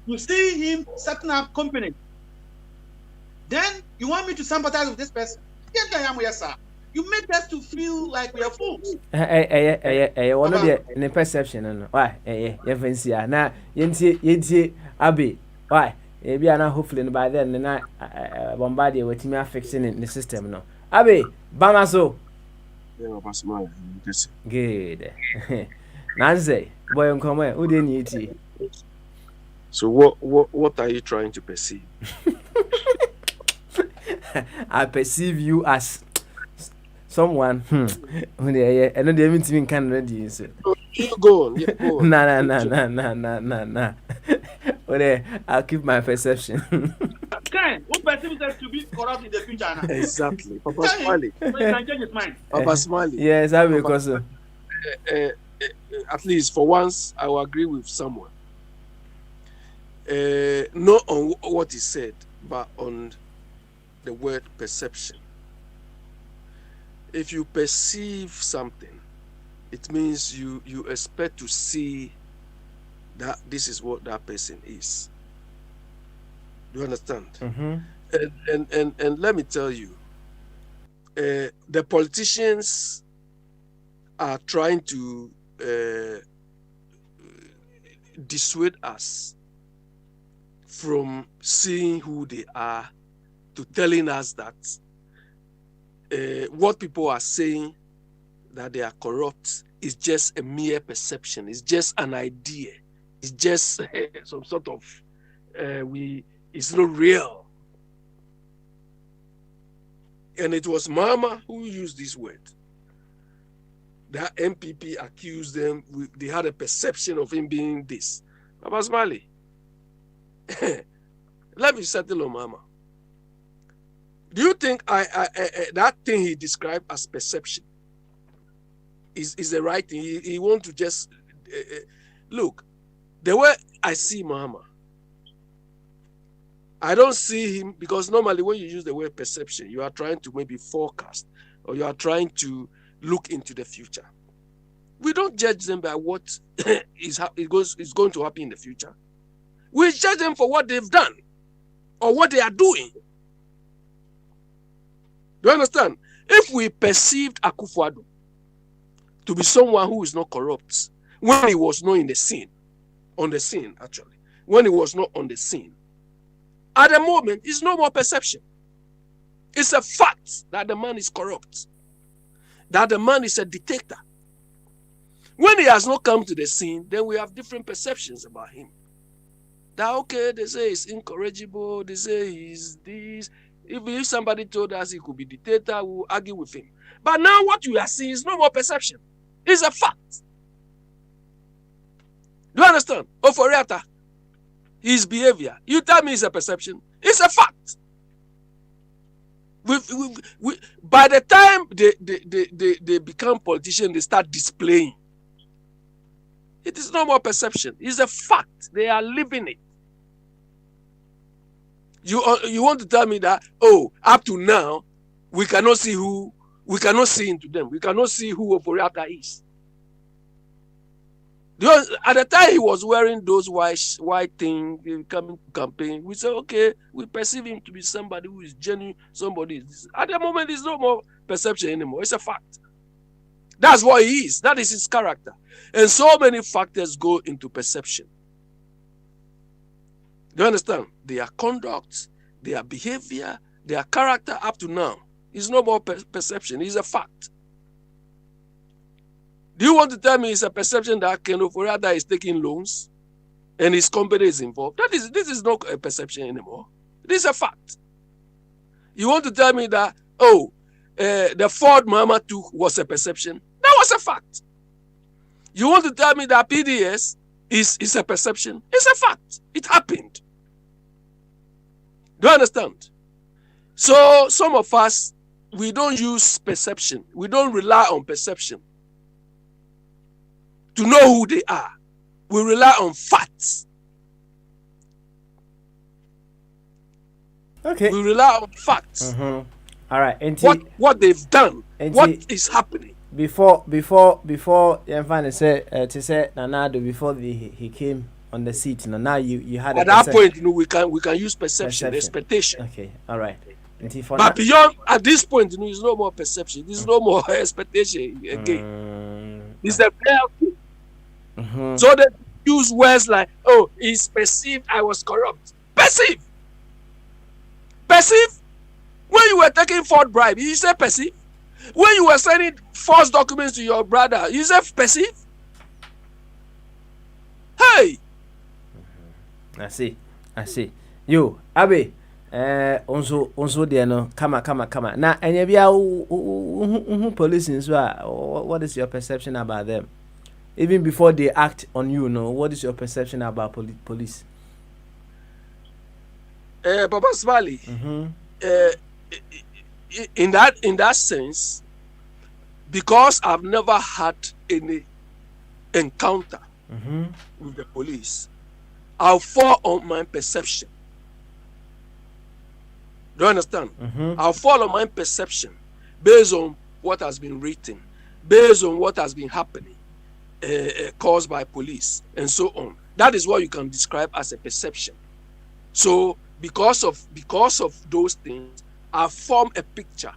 You see him setting up company. Then you want me to sympathize with this person? Yes, I am, yes, sir. You make us to feel like we are fools. One of the perception. Why? Fancy. Now, Yentie Abi. Why? Maybe I hopefully by then the night Bombardier with me fixing in the system. No, Abi, Bamaso. Yeah, Papa Smile. Good. Nancy, boy, come on. Who didn't eat? So what are you trying to perceive? I perceive you as someone. Who they? I know they haven't even can ready. So. You go on. Yeah, go on. Nah. Okay, I'll keep my perception. Ken, who perceives us to be corrupt in the future now? Exactly. Papa Smiley. So he can change his mind. Papa Smiley. Yes, I will because at least for once I will agree with someone. Not on what he said, but on the word perception. If you perceive something, it means you expect to see that this is what that person is. Do you understand? Mm-hmm. And let me tell you, the politicians are trying to dissuade us from seeing who they are, to telling us that what people are saying that they are corrupt is just a mere perception. It's just an idea. It's just some sort of it's not real. And it was Mama who used this word. That MPP accused them. They had a perception of him being this. Papa Smiley, let me settle on Mama. Do you think that thing he described as perception is the right thing? He want to just look. The way I see Mama, I don't see him, because normally when you use the word perception, you are trying to maybe forecast, or you are trying to look into the future. We don't judge them by what is going to happen in the future. We judge them for what they've done or what they are doing. Do you understand? If we perceived Akufo-Addo to be someone who is not corrupt when he was not in the scene, when he was not on the scene, at the moment, it's no more perception. It's a fact that the man is corrupt, that the man is a dictator. When he has not come to the scene, then we have different perceptions about him. That, okay, they say he's incorrigible, they say he's this. If somebody told us he could be dictator, we will argue with him. But now what you are seeing is no more perception. It's a fact. Do you understand? Oforiata, his behavior, you tell me it's a perception. It's a fact. By the time they become politicians, they start displaying. It is no more perception. It's a fact. They are living it. You want to tell me that, up to now, we cannot see into them. We cannot see who Oforiata is. At the time he was wearing those white things, coming to campaign, we say, okay, we perceive him to be somebody who is genuine, somebody. At the moment, there's no more perception anymore. It's a fact. That's what he is. That is his character. And so many factors go into perception. Do you understand? Their conduct, their behavior, their character up to now is no more perception. It's a fact. Do you want to tell me it's a perception that Ken Oforiata is taking loans and his company is involved? This is not a perception anymore. This is a fact. You want to tell me that, the Ford Mama took was a perception? That was a fact. You want to tell me that PDS is a perception? It's a fact. It happened. Do you understand? So some of us, we don't use perception. We don't rely on perception to know who they are. We rely on facts. Okay. We rely on facts. Mm-hmm. All right. What they've done. What is happening. Before Yanfane said to say Nanado before he came on the seat. Now you had at that point, we can use perception, expectation. Okay. All right. But beyond, at this point, it's no more perception. There's no more expectation again. It's a real. Mm-hmm. So they use words like, it's perceived I was corrupt. Perceive. When you were taking Ford bribe, you say perceive. When you were sending false documents to your brother, you said perceive. Hey. I see. Yo, Abe. Also there no. Come. Now, and you be police in what is your perception about them? Even before they act on you, no. What is your perception about police? Papa Smiley. In that sense, because I've never had any encounter with the police, I'll fall on my perception. Do you understand? I'll fall on my perception based on what has been written, based on what has been happening, caused by police, and so on. That is what you can describe as a perception. So, because of those things, I form a picture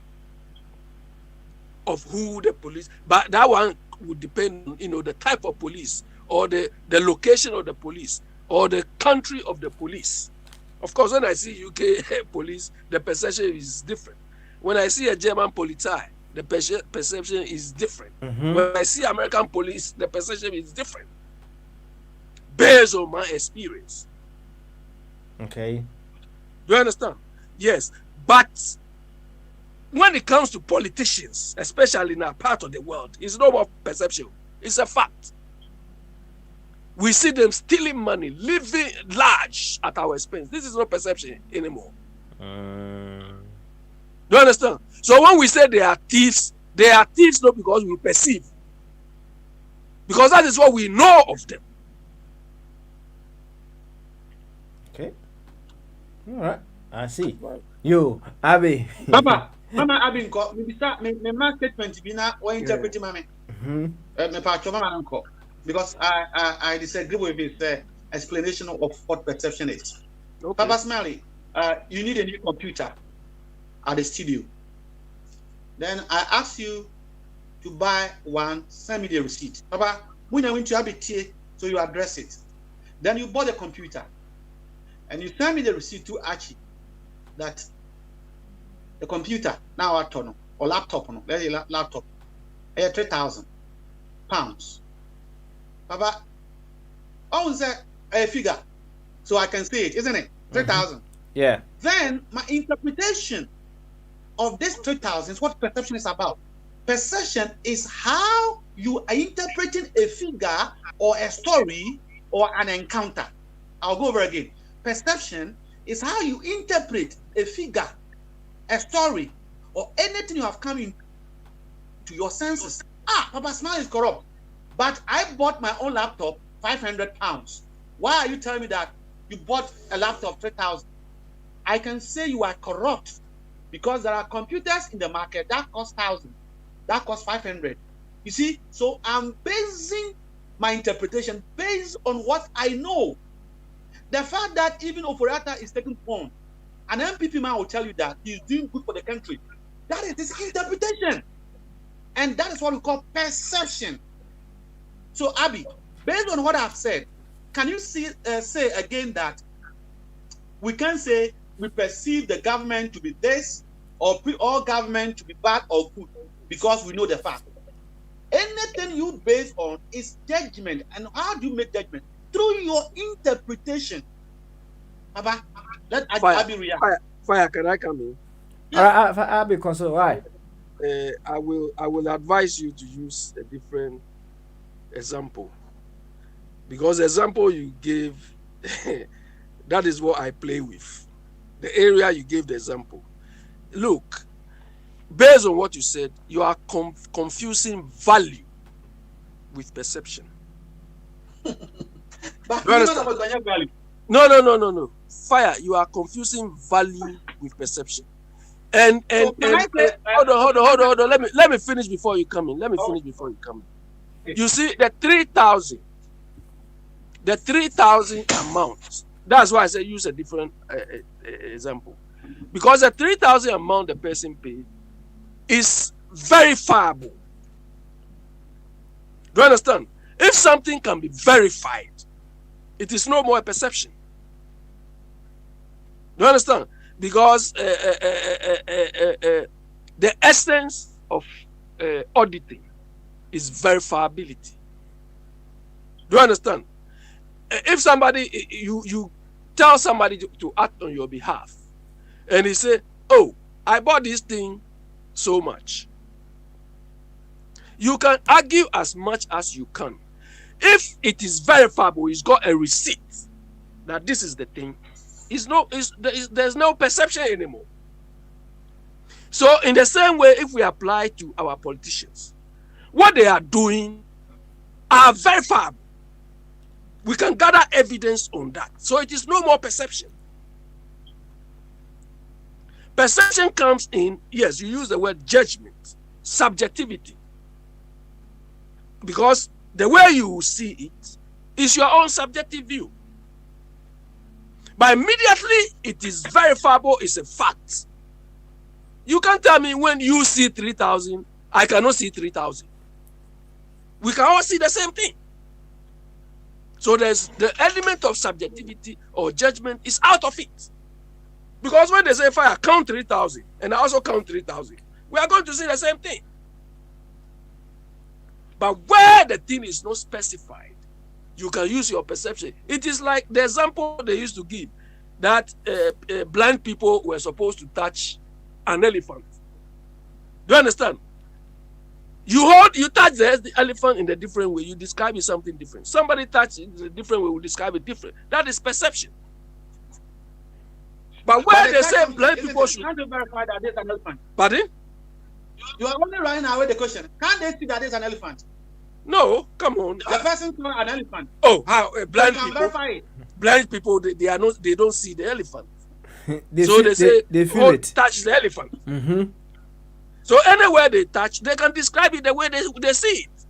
of who the police. But that one would depend on, the type of police, or the location of the police, or the country of the police. Of course, when I see UK police, the perception is different. When I see a German polizei, the perception is different. When I see American police, the perception is different, based on my experience. Okay. Do you understand? Yes. But when it comes to politicians, especially in our part of the world, it's no more perception. It's a fact. We see them stealing money, living large at our expense. This is not perception anymore. Do you understand? So when we say they are thieves not because we perceive. Because that is what we know of them. Okay. All right. I see. Yo, Abby. Mama, Abby, me mark statement be na or interpret mama. Me pa mama uncle. Because I disagree with his explanation of what perception is. Okay. Papa Smiley, you need a new computer at the studio. Then I ask you to buy one, send me the receipt. Papa, when I went to have it here, so you address it. Then you bought the computer and you send me the receipt to Archie that the computer now at or laptop, let's say laptop, £3,000. Papa, owns a figure, so I can see it, isn't it? 3,000. Yeah. Then my interpretation of this 3,000 is what perception is about. Perception is how you are interpreting a figure or a story or an encounter. I'll go over again. Perception is how you interpret a figure, a story, or anything you have come into your senses. Papa Smile is corrupt. But I bought my own laptop, £500. Why are you telling me that you bought a laptop 3,000? I can say you are corrupt because there are computers in the market that cost 1,000, that cost 500. You see, so I'm basing my interpretation based on what I know. The fact that even Oforata is taking phone, an MPP man will tell you that he's doing good for the country. That is his interpretation, and that is what we call perception. So, Abby, based on what I've said, can you say again that we can say we perceive the government to be this or all government to be bad or good because we know the fact? Anything you base on is judgment. And how do you make judgment? Through your interpretation. Abba, let Abby react. Fire, can I come in? Yeah. Abby, console, why? I will advise you to use a different example, because the example you gave that is what I play with. The area you gave the example, look, based on what you said, you are confusing value with perception. But no, Fire, you are confusing value with perception. And hold on. Let me finish before you come in. You see, the 3,000 amount. That's why I said use a different example, because the 3,000 amount the person paid is verifiable. Do you understand? If something can be verified, it is no more a perception. Do you understand? Because the essence of auditing is verifiability. Do you understand? If somebody, you tell somebody to act on your behalf, and he say, oh, I bought this thing so much. You can argue as much as you can. If it is verifiable, it's got a receipt that this is the thing, there's no perception anymore. So in the same way, if we apply to our politicians, what they are doing are verifiable. We can gather evidence on that. So it is no more perception. Perception comes in, yes, you use the word judgment, subjectivity. Because the way you see it is your own subjective view. But immediately it is verifiable, it's a fact. You can't tell me when you see 3,000, I cannot see 3,000. We can all see the same thing. So there's the element of subjectivity or judgment is out of it. Because when they say fire, count 3,000, and I also count 3,000, we are going to see the same thing. But where the thing is not specified, you can use your perception. It is like the example they used to give, that blind people were supposed to touch an elephant. Do you understand? You touch the elephant in a different way, you describe it something different. Somebody touch it in a different way, will describe it different. That is perception. But where they say blind people should... Can't you verify that there's an elephant? Pardon? You are only running away the question. Can't they see that there's an elephant? No, come on. The person saw an elephant. Oh, how blind you can people? Verify it. Blind people, they don't see the elephant. they say, they feel it. Touch the elephant. Mm-hmm. So anywhere they touch, they can describe it the way they see it.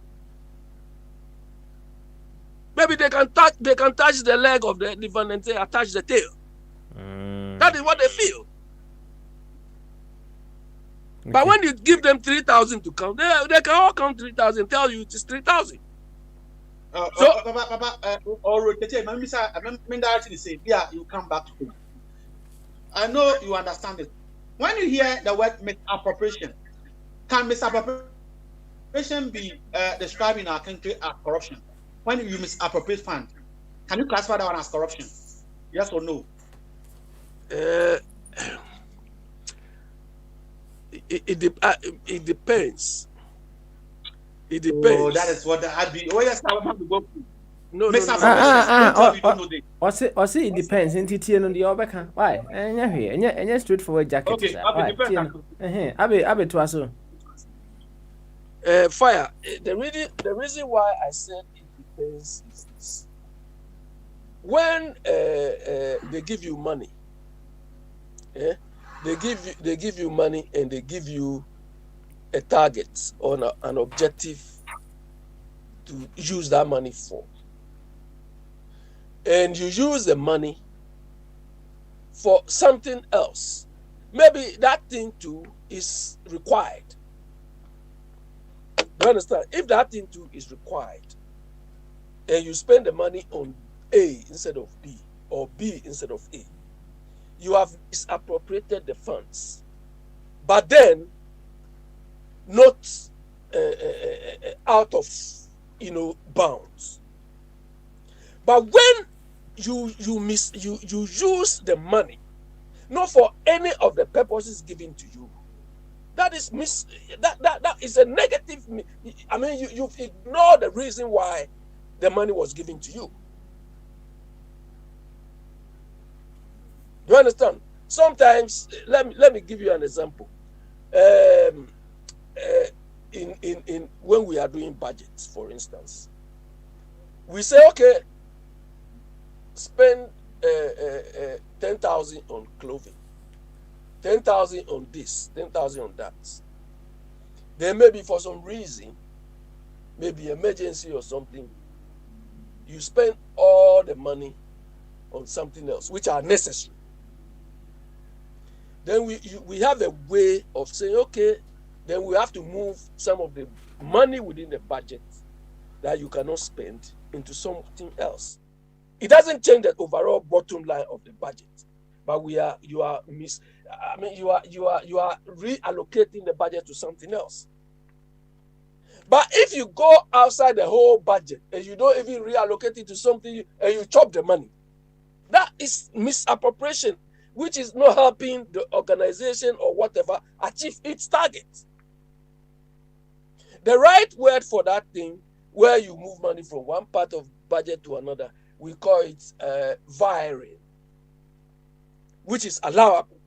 Maybe they can touch the leg of the elephant and say, I touch the tail. That is what they feel. Okay. But when you give them 3,000 to count, they can all count 3,000, tell you it is 3,000. You come back to home. I know you understand it. When you hear the word misappropriation, can misappropriation be described in our country as corruption? When you misappropriate funds, can you classify that one as corruption? Yes or no? It depends. It depends. Oh, that is what I'd be. Oh, yes, I want to go through. No. I say it depends. Entity no the obeka. Why? Enya straightforward jacket. Okay, Abe to aso. Fire. The reason why I said it depends is this. When they give you money, they give you money and they give you a target or an objective to use that money for. And you use the money for something else. Maybe that thing too is required. You understand? If that thing too is required, and you spend the money on A instead of B, or B instead of A, you have misappropriated the funds. But then, not out of bounds. But when you use the money not for any of the purposes given to you, that is that is a negative. I mean, you ignore the reason why the money was given to you. Do you understand? Sometimes, let me give you an example. In when we are doing budgets, for instance, we say, okay, spend 10,000 on clothing, 10,000 on this, 10,000 on that. Then maybe for some reason, maybe emergency or something, you spend all the money on something else, which are necessary. Then we have a way of saying, okay, then we have to move some of the money within the budget that you cannot spend into something else. It doesn't change the overall bottom line of the budget, but you are reallocating the budget to something else. But if you go outside the whole budget and you don't even reallocate it to something and you chop the money, that is misappropriation, which is not helping the organization or whatever achieve its target. The right word for that thing, where you move money from one part of budget to another, we call it viring, which is allowable.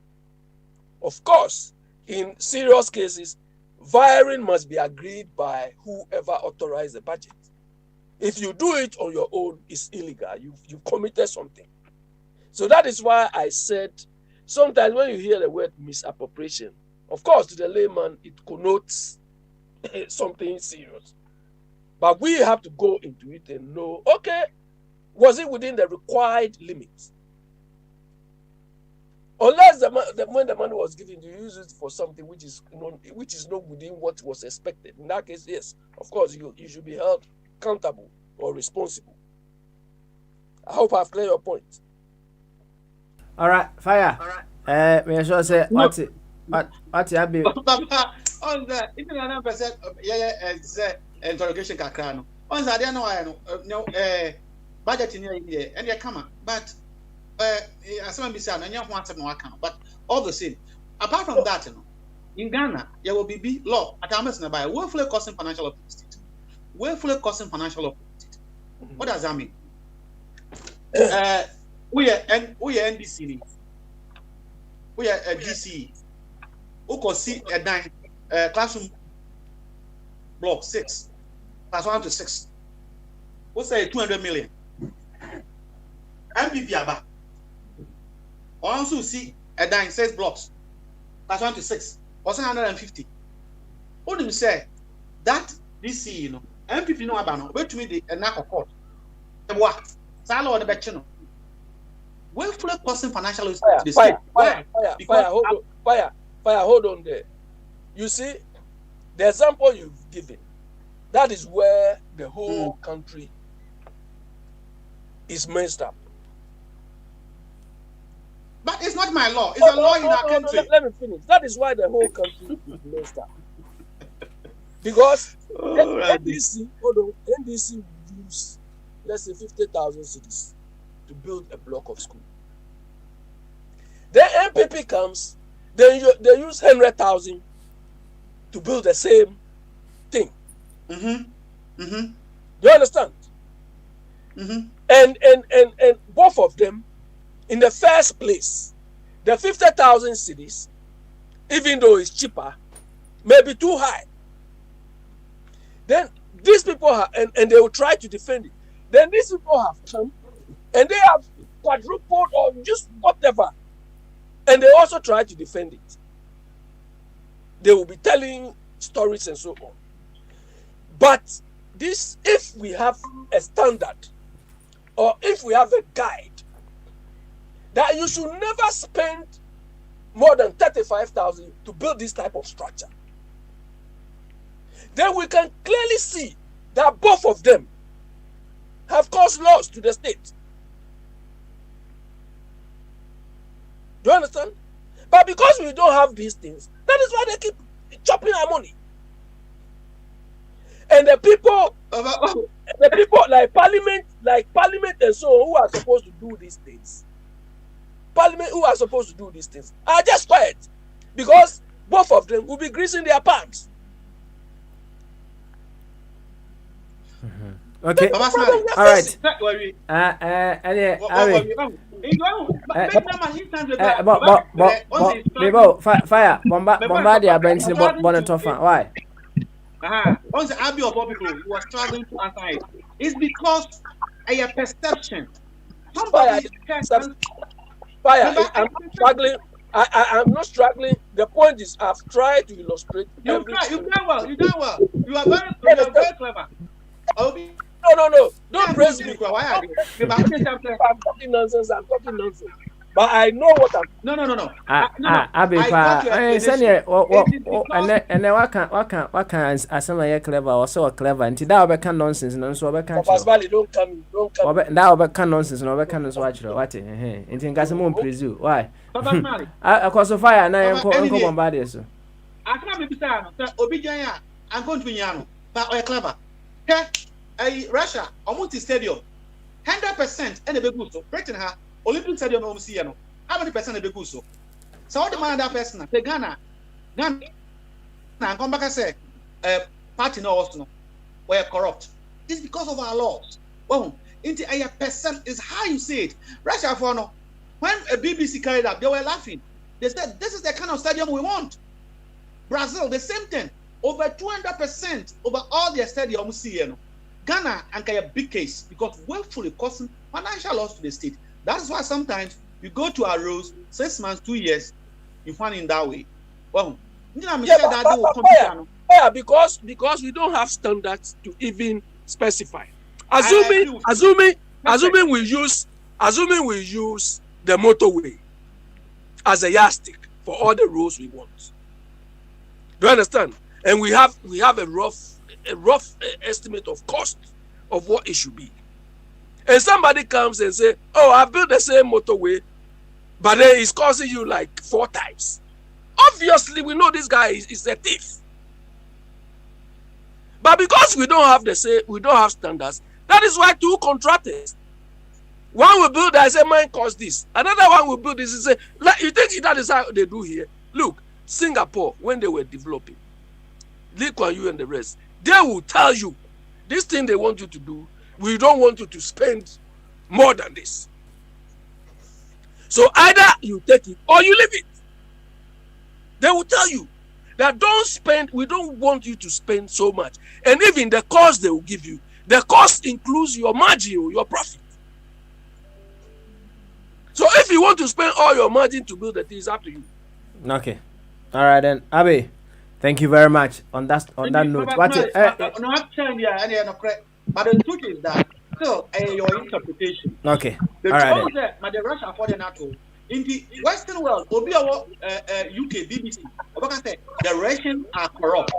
Of course, in serious cases, viring must be agreed by whoever authorized the budget. If you do it on your own, it's illegal. You committed something. So that is why I said sometimes when you hear the word misappropriation, of course, to the layman, it connotes something serious. But we have to go into it and know, okay, was it within the required limits? Unless when the money was given, you use it for something which is not within what was expected. In that case, yes, of course, you should be held accountable or responsible. I hope I've cleared your point. All right, fire. Me sure say what you be. On the internet percent interrogation kakra no. On the no budget in here and you come but as someone be saying and you want to account but all the same apart from that in Ghana there will be law at Amazon by willfully causing financial opportunity. Willfully causing financial opportunity. What does that mean? We are NDC. We are DC. Who can see a 9 classroom block 6, class 1 to 6. We'll say 200 million. MPP Aba. Also see a 9 6 blocks, class 1 to 6, or 150. What do you say? That DC, you know, MPP no Abano, wait to me the knock of court. The what? Salo or the Bechino. Willfully causing financial loss to the state. Fire, hold on there. You see, the example you've given, that is where the whole country is messed up. But it's not my law. It's a law in our country. Let me finish. That is why the whole country is messed up. Because NDC will use, let's say, 50,000 cities to build a block of school. Then MPP comes, they use 100,000 to build the same thing. Do you understand? And both of them, in the first place, the 50,000 cities, even though it's cheaper, may be too high. Then these people have, and they will try to defend it. Then these people have come and they have quadrupled or just whatever. And they also try to defend it. They will be telling stories and so on. But this, if we have a standard or if we have a guide that you should never spend more than 35,000 to build this type of structure, then we can clearly see that both of them have caused loss to the state. Do you understand? But because we don't have these things, that is why they keep chopping our money. And the people like Parliament and so on, who are supposed to do these things, are just quiet because both of them will be greasing their palms. Okay. All right. Fire. Bombardier Benson Bonatofa. Why? Once the Abbey of people who are struggling to answer it, it's because a perception. Fire. I'm struggling. I'm not struggling. The point is, I've tried to illustrate. You've done well. You are very clever. No. Don't praise me. I'm talking nonsense. But I know what I'm. No. And then what can as some clever or so clever and that will become nonsense and so I can't. Don't come. That will become nonsense and I can't watch what in Gasamon presume. Why? I cause of fire and I am Uncle Bombardier. I can't be Obijaya. I'm going to Yano. But we're clever. Okay, Russia, almost stadium, 100% and a big so. Britain ha Olympic stadium almost see no. How many percent a big so? So what the man that person? The Ghana, come back and say, party no also we're corrupt. It's because of our laws. Well, into a percent is how you say it. Russia for no. When a BBC carried up, they were laughing. They said, "This is the kind of stadium we want." Brazil, the same thing. Over 200% over all their stadiums see. Ghana and a big case because willfully causing financial loss to the state. That's why sometimes you go to our rules, 6 months, 2 years, you find in that way. Well, because we don't have standards to even specify. Assuming we use the motorway as a yardstick for all the roads we want. Do you understand? And we have a rough estimate of cost of what it should be. And somebody comes and say, "Oh, I built the same motorway, but then it's costing you like 4 times." Obviously, we know this guy is a thief. But because we don't have standards, that is why 2 contractors. One will build, I say, mine cost this. Another one will build this and say, you think that is how they do here? Look, Singapore, when they were developing, Lee Kuan Yew and the rest, they will tell you, this thing they want you to do, we don't want you to spend more than this. So either you take it or you leave it. They will tell you that we don't want you to spend so much. And even the cost they will give you, the cost includes your margin, your profit. So if you want to spend all your margin to build the thing, it's up to you. Okay. All right then. Abe, thank you very much on that note. But the truth is that still your interpretation. Okay. The all right truth is that Russia for the NATO in the Western world, UK, BBC, the Russians are corrupt.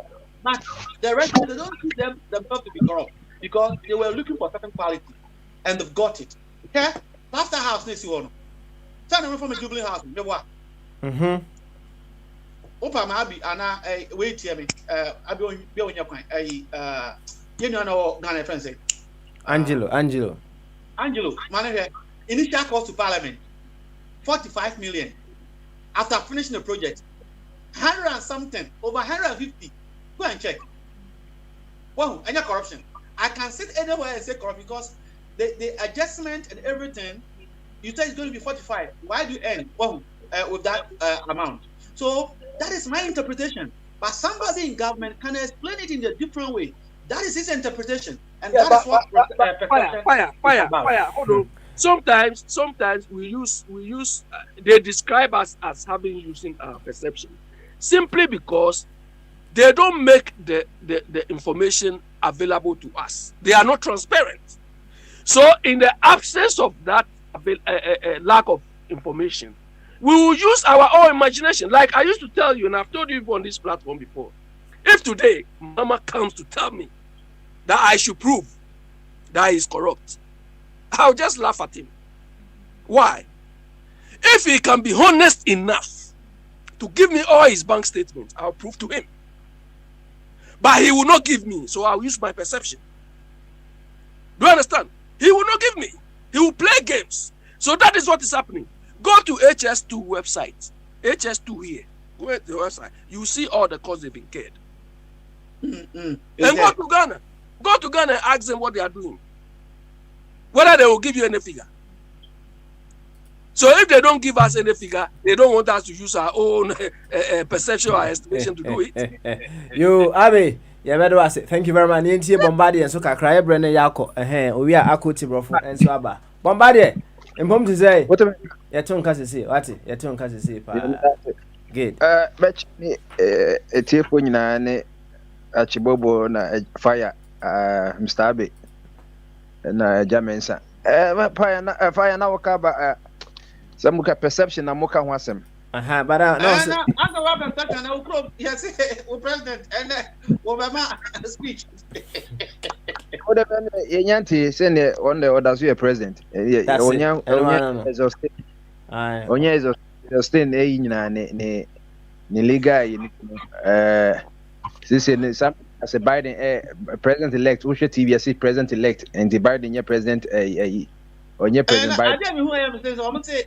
But the Russians, they don't see themselves to be corrupt because they were looking for certain quality and they've got it. Okay? After house, next one. Turn away from a Jubilee house. You know what? Opa Mabi, and wait here, me. I be on your point. You know, Ghana friends say. Angelo, manager, initial cost to Parliament 45 million. After finishing the project, 100 and something, over 150. Go and check. Wow, any corruption. I can sit anywhere and say corrupt because the adjustment and everything, you say it's going to be 45. Why do you end with that amount? So that is my interpretation. But somebody in government can explain it in a different way. That is his interpretation. And that is what fire. Hold on. Sometimes we use they describe us as using our perception simply because they don't make the information available to us. They are not transparent. So in the absence of that lack of information, we will use our own imagination. Like I used to tell you, and I've told you on this platform before, if today Mama comes to tell me that I should prove that he is corrupt, I'll just laugh at him. Why? If he can be honest enough to give me all his bank statements, I'll prove to him. But he will not give me, so I'll use my perception. Do you understand? He will not give me. He will play games. So that is what is happening. Go to HS2 website. HS2 here. Go to the website. You see all the costs they've been incurred. And go to Ghana. Go to Ghana and ask them what they are doing. Whether they will give you any figure. So if they don't give us any figure, they don't want us to use our own perception or estimation to do it. You, Abe, thank you very much. Nintie Bombardier, so Kakra Brennan Yako, we are Akoti Brofo and Swaba. Bombardier, and Bom to say, what your tongue can see, what your tongue can see. Good. Match me a tearful Achibobo na fire, Mr. Abe, and Jamensa. Fire now cover. Some look at perception and Moka Wassam. But as a weapon, yes, President and Obama speech. Whatever Yanti send it on the orders you are president. Onya is sustain a Nilega. This is some as a Biden president elect, we should TV as president elect, and the Biden president or President Biden. I tell you who I am saying. So I'm gonna say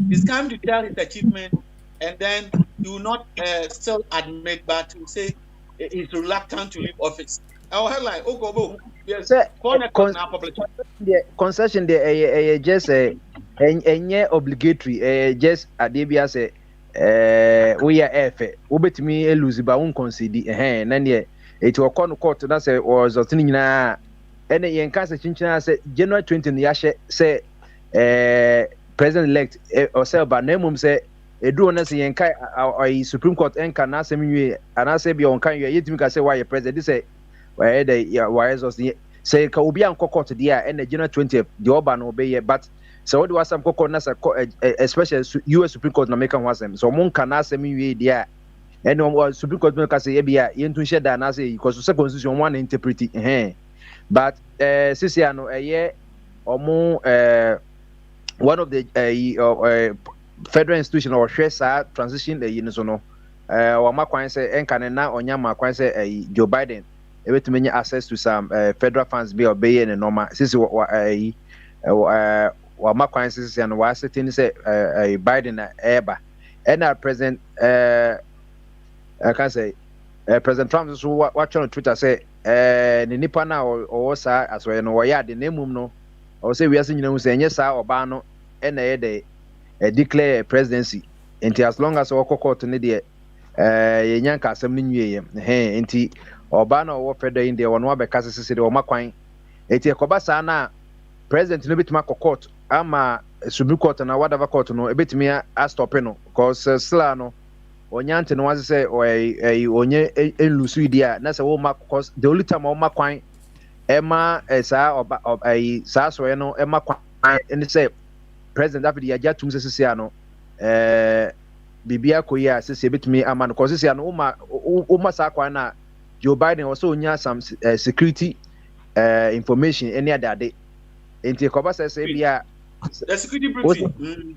it's time to tell his achievement, and then he will not still admit, but he will say he's reluctant to leave office. I was like, oh go, yes, concession there just obligatory just adebia say we are efe wobetimi lose ba won concede na ne it will come court na say was otini nyina ene yen kasa chinchina say January 20 ya say president elect or say ba na mum say edu na say yen kai Supreme Court enka na asem nwie ana say bi on kan yetimi ka say why president say why the say ka obi an court there and January 20th the oba no obey but so what was some court na especially US Supreme Court na make am wasem so mon kan asem nwie there and Supreme Court no ka say e bia yentu share da na say because the constitution one interpret but sisia no one of the federal institution or share sa transition so no wa makwan say enka na onya makwan say Joe Biden ebetumi access to some federal funds be obey and normal sisi wa makwan sisi and wa setting say Biden na eba and president I can say President Trump so watch on Twitter say ni nipa na o sa as we no ya de nemum no o say we ase nyina hu say enye sa oba no e na ye de declare presidency until as long as o court ne de ye nyanka asem ni nwie ye nti oba na wo federal in there won wa be kase sisi de o makwan eti ekoba sa na president no betima court ama Supreme Court na whatever court no ebetimi a stop no because sla no onyante no was say onye elusu idea na say wo ma because the only time wo makwan ema sa oba sa so no ema kwan and say president David ya jatum sisi ano bibia koya sisi ebetimi ama no because sisi ano wo ma sa kwan na Joe Biden also onya some security information any other day enti koba say bia the security briefing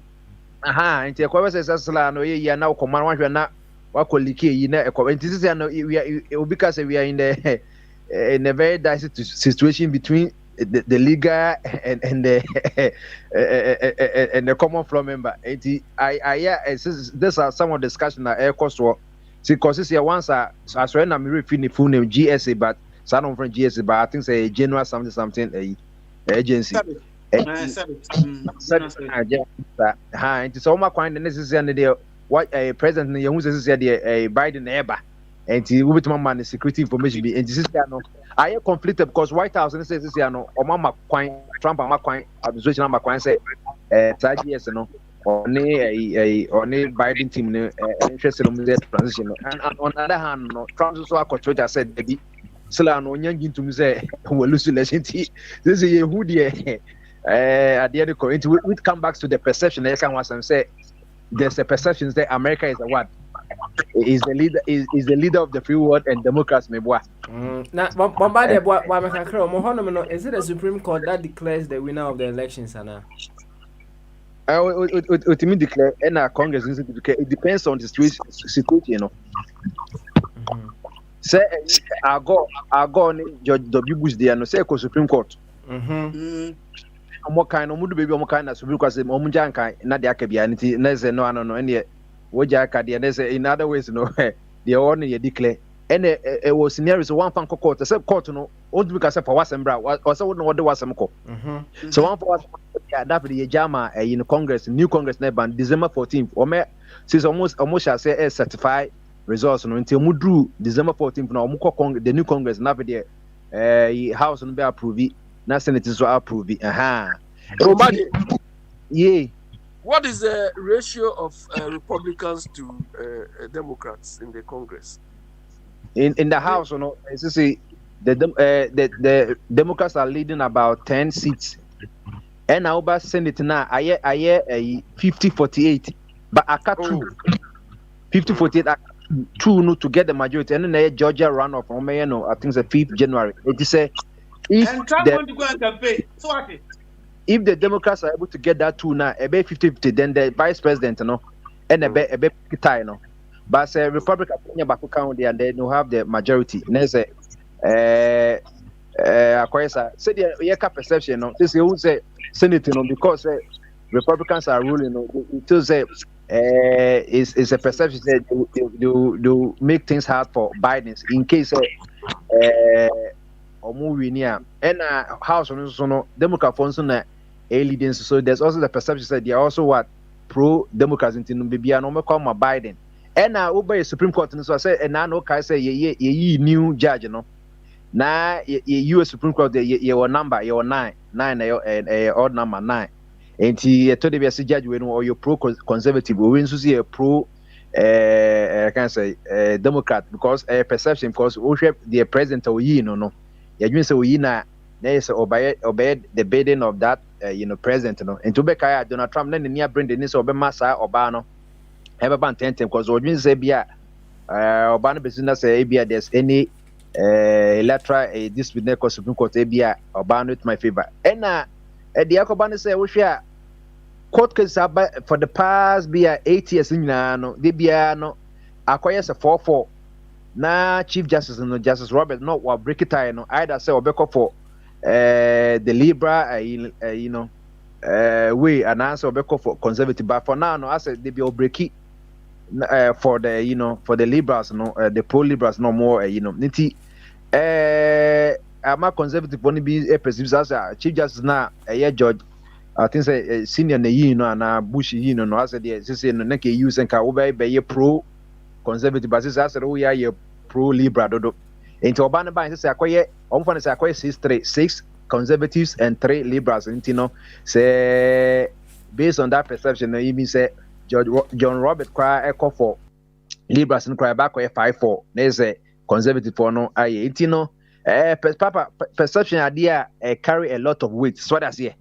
enti koba say sala no ye ya na command wan hwe na wakolike yi na enti say no we because we are in a very dicey situation between the legal and the common floor member enti this are some of the discussion na air cost because this year once as when I'm referring full name GSA but son of GSA but I think say general something agency it's so my kind necessary there what a president you who says a Biden ever and he will be man security information be and this is no I conflicted because White House and says this no or mama coin Trump ama coin administration ama coin say GS no only Biden team interested in the transition and on the other hand no Trump also a said baby sila no nyangi to say we lose election this is who the at the end of it we come back to the perception I can was say there's a perception that America is the what is the leader of the free world and Democrats me boy na bombade boy me kakra mo hono no is it the Supreme Court that declares the winner of the elections ana ultimately declare and our Congress it depends on the situation you know say I go on George W. Bush there no say ko Supreme Court omo kan no mudu baby omo kan na Supreme Court say omo jankan na de akabia nti na say no ene woja akade na say in other ways no the one ye declare and it was scenarios one fan court say court no old because say for wasem bra or say no de wasem ko so one for that the jama in Congress new Congress na ban December 14th o since almost shall say certified results no until mudru December 14th na omo the new Congress na be there house no be approve na Senate so approve yeah. What is the ratio of Republicans to Democrats in the Congress? In the House, you know, as you see, the Democrats are leading about 10 seats, and our Senate now I hear 50-48, but I got 50-48. Two no to get the majority, and then Georgia runoff on I think it's the 5th January. It is a and Trump want to go and campaign. So what? If the Democrats are able to get that two now, about 50-50, then the vice president, you know, and a bit tie, you know. But say Republican back count there and then you have the majority. And say akwesa say the perception no this you say Senate no because Republicans are ruling no it will say is a perception that they make things hard for Biden in case omu winia and house on so no Democrat funds na leading so there's also the perception that they are also what pro Democrats into bibia no come Biden and over Supreme Court so say and now no kai say ye new judge no na US Supreme Court your number your 9 odd number 9 and he told the judge when or you pro conservative we win so see a pro I can say Democrat because perception because the president or no you say we na is obey the bidding of that president no and to be Donald Trump na near bring the news obey massa oba no ever ban 10 because we say bia oba no business say bia there's any electoral dispute na Supreme Court bia oba no with my favor and the akoba say we share court case for the past bia 8 years nyina no de bia no akoye se 4-4 na Chief Justice no Justice Robert no wa break it tie no either say obeko for the liberal way and answer obeko for conservative but for now no I said they be break it for the for the liberals no the pro liberals no more niti ama conservative only be a president as Chief Justice na Judge I think say senior na na Bush no I said say no na ke use nka wo be pro conservative but say say we are pro liberal dodo into oban ban say akoye omfo say akoye 6 conservatives and 3 liberals no say based on that perception you mean say John Robert cry echo for liberals no cry back 5-4 na say conservative for no aye no papa perception idea carry a lot of weight so that's here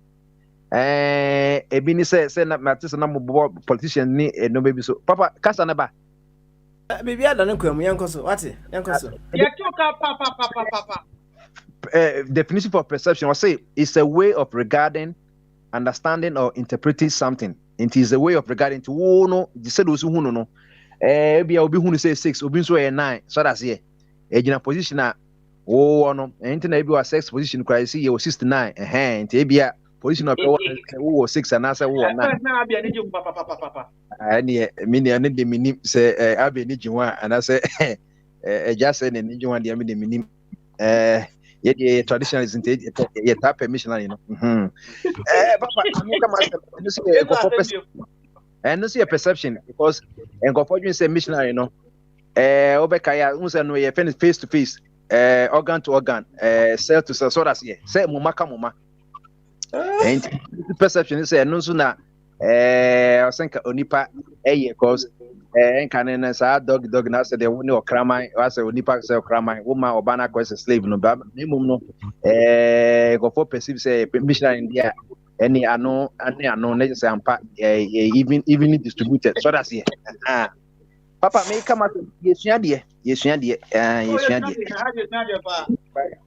ebini say na matisa na mo politician ni no baby so papa kasa na ba Baby, I don't know. What? Definition for perception, I say, it's a way of regarding, understanding, or interpreting something. It is a way of regarding to no. You said those who no. Be I'll be who say 6, or be so 9. So that's here. In position no. And maybe was 6 position. Cry see you 69. And be a position of 6 and answer 9. Any mini and the minim say Abby Nijuan and I say just saying and Nijuan the minim yet traditional isn't it yet that permission and no see a perception because and go for you say missionary obekaya unsa no ye face to face organ to organ cell to cell so that's here say muma and perception is no sooner I think onipa cause enkanene sa dog na say the one okraman was onipa say okraman woman obana cause slave no ba mum no go for perceive say missionary India any ano na say ampa even distributed so that's here papa me come at yesua de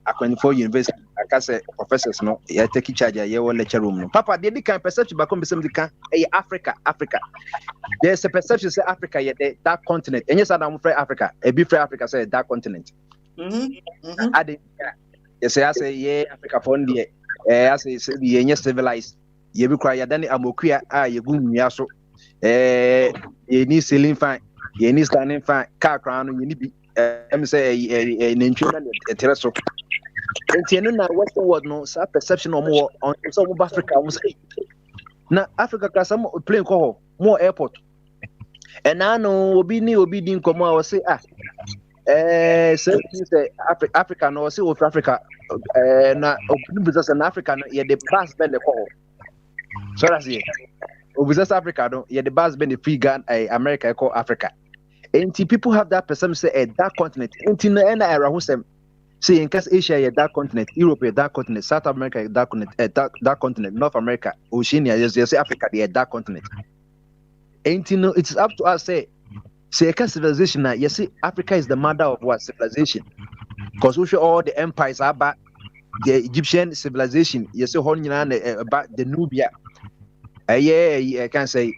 Akwanifo University akase professors no ya take charge ya wo lecture room no papa they can perception back on besem they can Africa there's a perception say Africa that continent and yes I'm from Africa a be from Africa say that continent yes I say yeah Africa for the I say ye civilized ye be cry ya dani amokua ye gu nwia so ye ni ceiling fan ye ni standing fan car crown ye ni bi say nentwe na tereso entienu na western world no sa perception no more on so mo Africa mo say na Africa ka some plane ko more airport and now no obi din komo I say say Africa no say of Africa na obi business in Africa no ye the bus bend the call so that's it obi business Africa no ye the bus bend the free gun America call Africa. And people have that perception say that continent. And in the era who say in case Asia that continent, Europe that continent, South America that continent, that continent, North America, Oceania, yes, Africa that continent. And it's up to us say civilization now. You see, Africa is the mother of what civilization? Because we show all the empires are back. The Egyptian civilization, you see, about the Nubia. I can say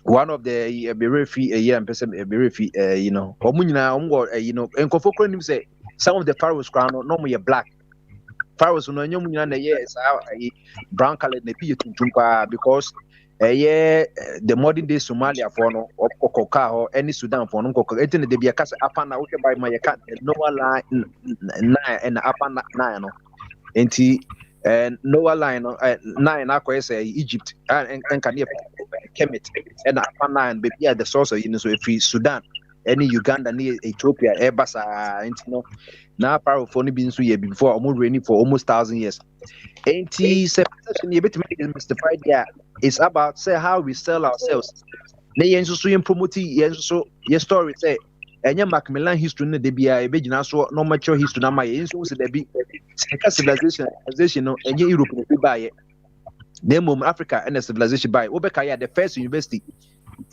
one of the very free a year and person very free you know omunina you know and kofo nim say some of the pharaohs crown no more black pharaohs no nyom nyina na yes brown color na pie tuntum because the modern day Somalia for no okoka ho any Sudan for no koka etin de bia kasa apa na wo by my cat Noah line na and apa na no enti Noah line nine akwa say Egypt and can you Kemet and apa nine be the source you know so free Sudan any Uganda near Ethiopia basa enti no na power for no been so ye before almost reigning for almost 1,000 years. Enti separation ye bit mystified yeah. It's about say how we sell ourselves. Na yen so promote yen so your story say enya Macmillan history no de bia e begina so no mature history na ma yen so se de bi civilization no enye Europe no bi ba ye. Name Africa and civilization by Obeka ya the first university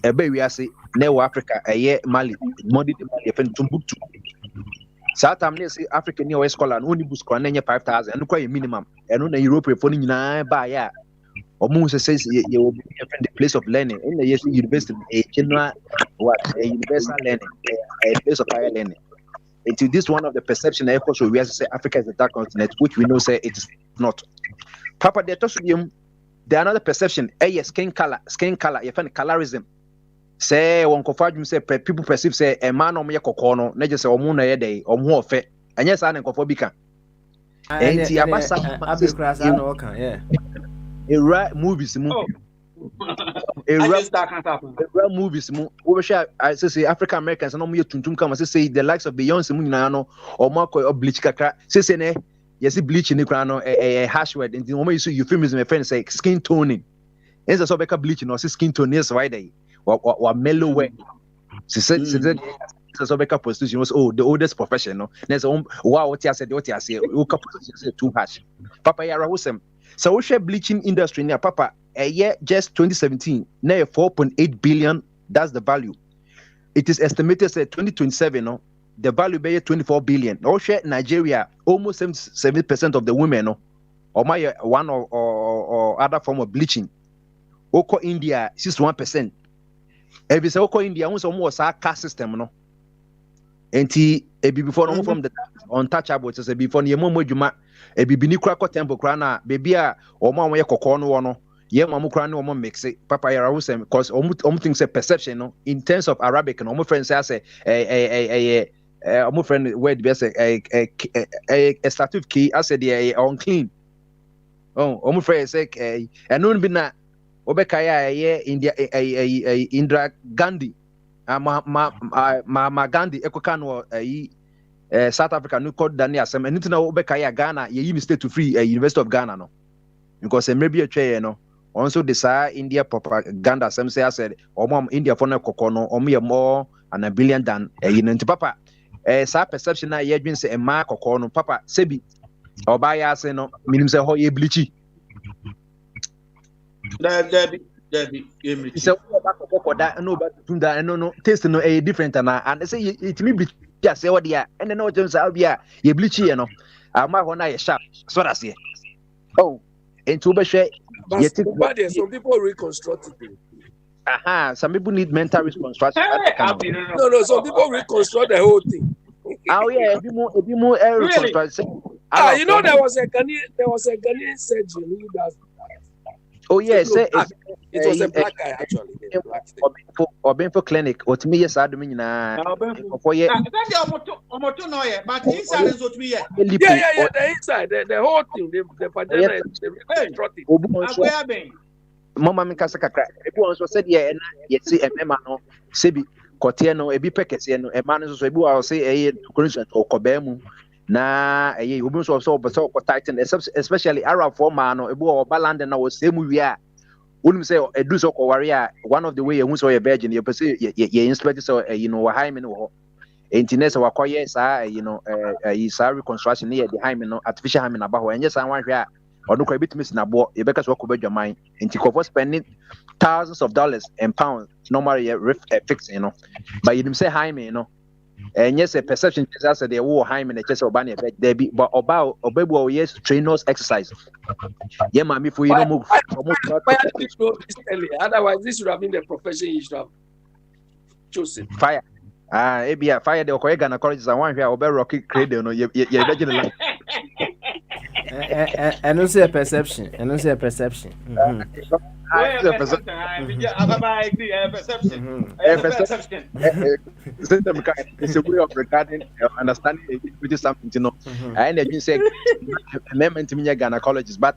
ebe we ase na Africa Mali modern Mali fen Timbuktu. South America say African near scholar no only books kwa na 5,000 and kwa minimum and na Europe for nyina ba ya omu says you will be the place of learning in the university a general a universal learning a place of higher learning. Into this one of the perception that also we say Africa is a dark continent, which we know say it is not. Papa the another perception skin color you find colorism. Say one confirm say people perceive say a man or me kokono na just say omu na ye dey omu ofe anya sa na nkofobika enti abasa abekras na oka yeah era movies mu era movies mu we share I say African Americans no me tuntum kama say the likes of Beyonce mu nyina no omo akọ bleach kakra say ne yes bleach ni kra no hash word enti omo use euphemism a friend say skin toning is so beka bleach no say skin tone is why they or mellow way. She said, so backup position was the oldest profession. No, there's wow, what you said, too harsh. Papa Yara Husem. So we share bleaching industry near Papa a year just 2017, now 4.8 billion. That's the value. It is estimated that 2027, no, the value be 24 billion. Or share Nigeria, almost 70% of the women, no, or my one or other form of bleaching. Oko India, 61%. Every say oko India won some was a caste system no enti ebi before no from the untouchable say before ye momo dwuma ebi bi ni kura ko temple kura na baby a omo ye kokko no no ye mamu kura no omo mix it papa yara wo say because omo think say perception no in terms of Arabic no omo friend say omo friend word be say a stative key as say unclean omo friend say eno bi na Obekaya India Indira Gandhi ma Gandhi ekokano South Africa no called Daniel Asem and na Obekaya Ghana ye mistake to free University of Ghana no because maybe a tray no also desire India propaganda Asem say I said mom India for no kokono more and a billion than papa sa perception na ye dwin say e ma kokono papa sebi obaya say no minim say ho ye bleachy Debbie, it's a that no taste no a different and say it me bleach say what dia and no James Albia ye bleach you know ama ho na ye sharp so that's it into be share some people reconstruct it. Some people need mental reconstruction. No, some people reconstruct the whole thing. If you more reconstruct. You know there was a Ghanaian surgeon who does. Yes, it was a black guy actually. Obenfo clinic. What me yes, I do mean for ye. Omoto no ye, but inside is what we yeah. The inside, the whole thing, the vagina, the reconstructed. Mama mi kasa kakra. Ebi won so said ye na ye see emema no sebi kote no ebi pekese no ema no so ebi wa say condition okoba mu. Na obi so tighten especially Arab for man no ebu o balande na was same wi a wonu say edu so ko ware a one of the way you so your virgin you say ye inspect so wa high me no entiness wa koye sa sa reconstruction near the high me no artificial high me na ba ho enye san wan hwe a odo ko ebitimi sinabo e beka so ko badwaman enti ko spending thousands of dollars and pounds normally fixing but you say high me and yes a perception is as the war heim and just obani there be but about obebu yes trainers exercise yeah mami for you know move why did you know this early? Otherwise this would have been the profession you should have chosen. Fire. Ebia fire the okoye Ghana colleges and one here obe rocky cradle no ye beje the line. And also a perception. And also a perception. Perception. It's a way of regarding understanding which is something to know. I ain't been saying amendment to me Ghana colleges, but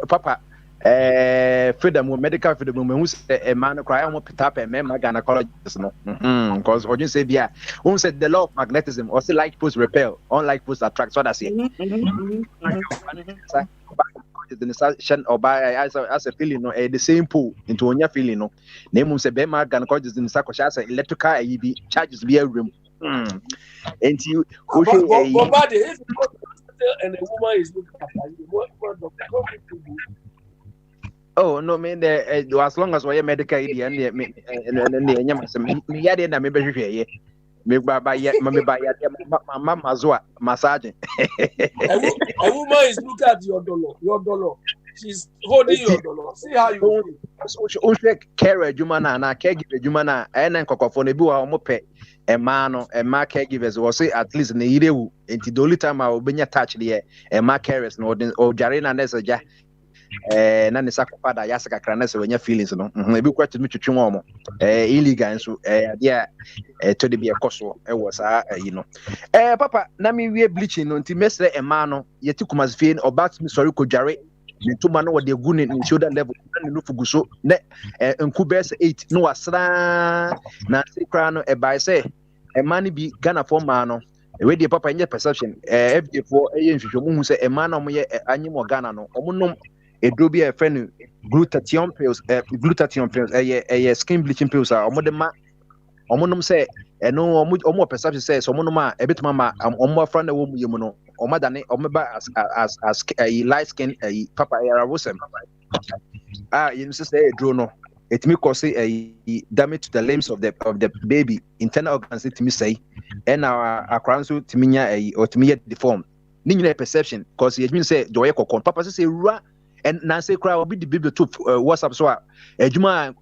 Papa freedom medical freedom who say a man cry I want to tap a member gynecologist no because what you say yeah who said the law of magnetism or say like post repel unlike post attract so that's it the session or by as a feeling no the same pool into on your feeling no name say be man gynecologist in sakosha as electrical EB charges be a room and you and a woman is looking after you what oh no, man. As long as we're medical, and me yet and me be here. Me by yet, my mama zoa massaging. A woman is looking at your dollar. She's holding your dollar. See how you feel. Care jumana na caregiver jumana and then cocofone bi wa omo pe e ma no e ma caregivers will say at least na yirewu enti the only time I will be touch there e ma carers no o jare na nesaja na ne sakopada ya saka krana se wenya feelings no ebi kwatu mi twetwe won mo illegal nso dia to de be ekoso e wo sa yi no papa na mi wie bleaching no nti mesre e ma no yeti kumazfie no obat mi sorry ko jare ne tuma no de gu ne shoulder level na no fuguso ne nkubes 8 no wasra na se kra no e bai se e ma ni bi Ghana for ma no we dey papa nye perception FJ for e nhwehwe mu hu se e ma no mo ye anyim Ghana no omo edro bi e fe no glutathione pills skin bleaching pills omo de ma omo nom se eno omo perception se so omo nom a ebetuma ma omo afra na wo mu yemu no omo dane omo ba as light skin papa era wosem you say edro no etimi cause damage to the limbs of the baby internal organs etimi say and our akranso timinya or timiya deform ni nyina perception cause it means say joye kokon papa say rua and na say cry obi the baby to WhatsApp so adwuma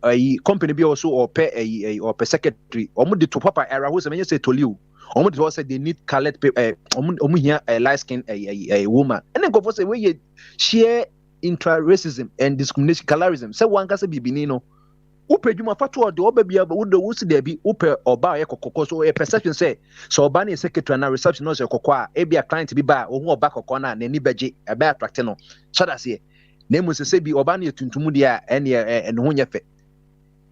company bi also or pay or per secretary omo de to papa era who say say toliu omo de say they need colored omo here a light skin a woman and then go for say we share intra-racism and discrimination colorism say one can say bibini no upe dwuma fato de obabia ba wo wo si da bi upe oba ye kokoko so e perception say so oba na secretary na reception no say kokko a e bia client bi ba ohun oba kokko na ni beje e ba attract no so that say na mu say bi oba na tuntumu dia ene ho nyefe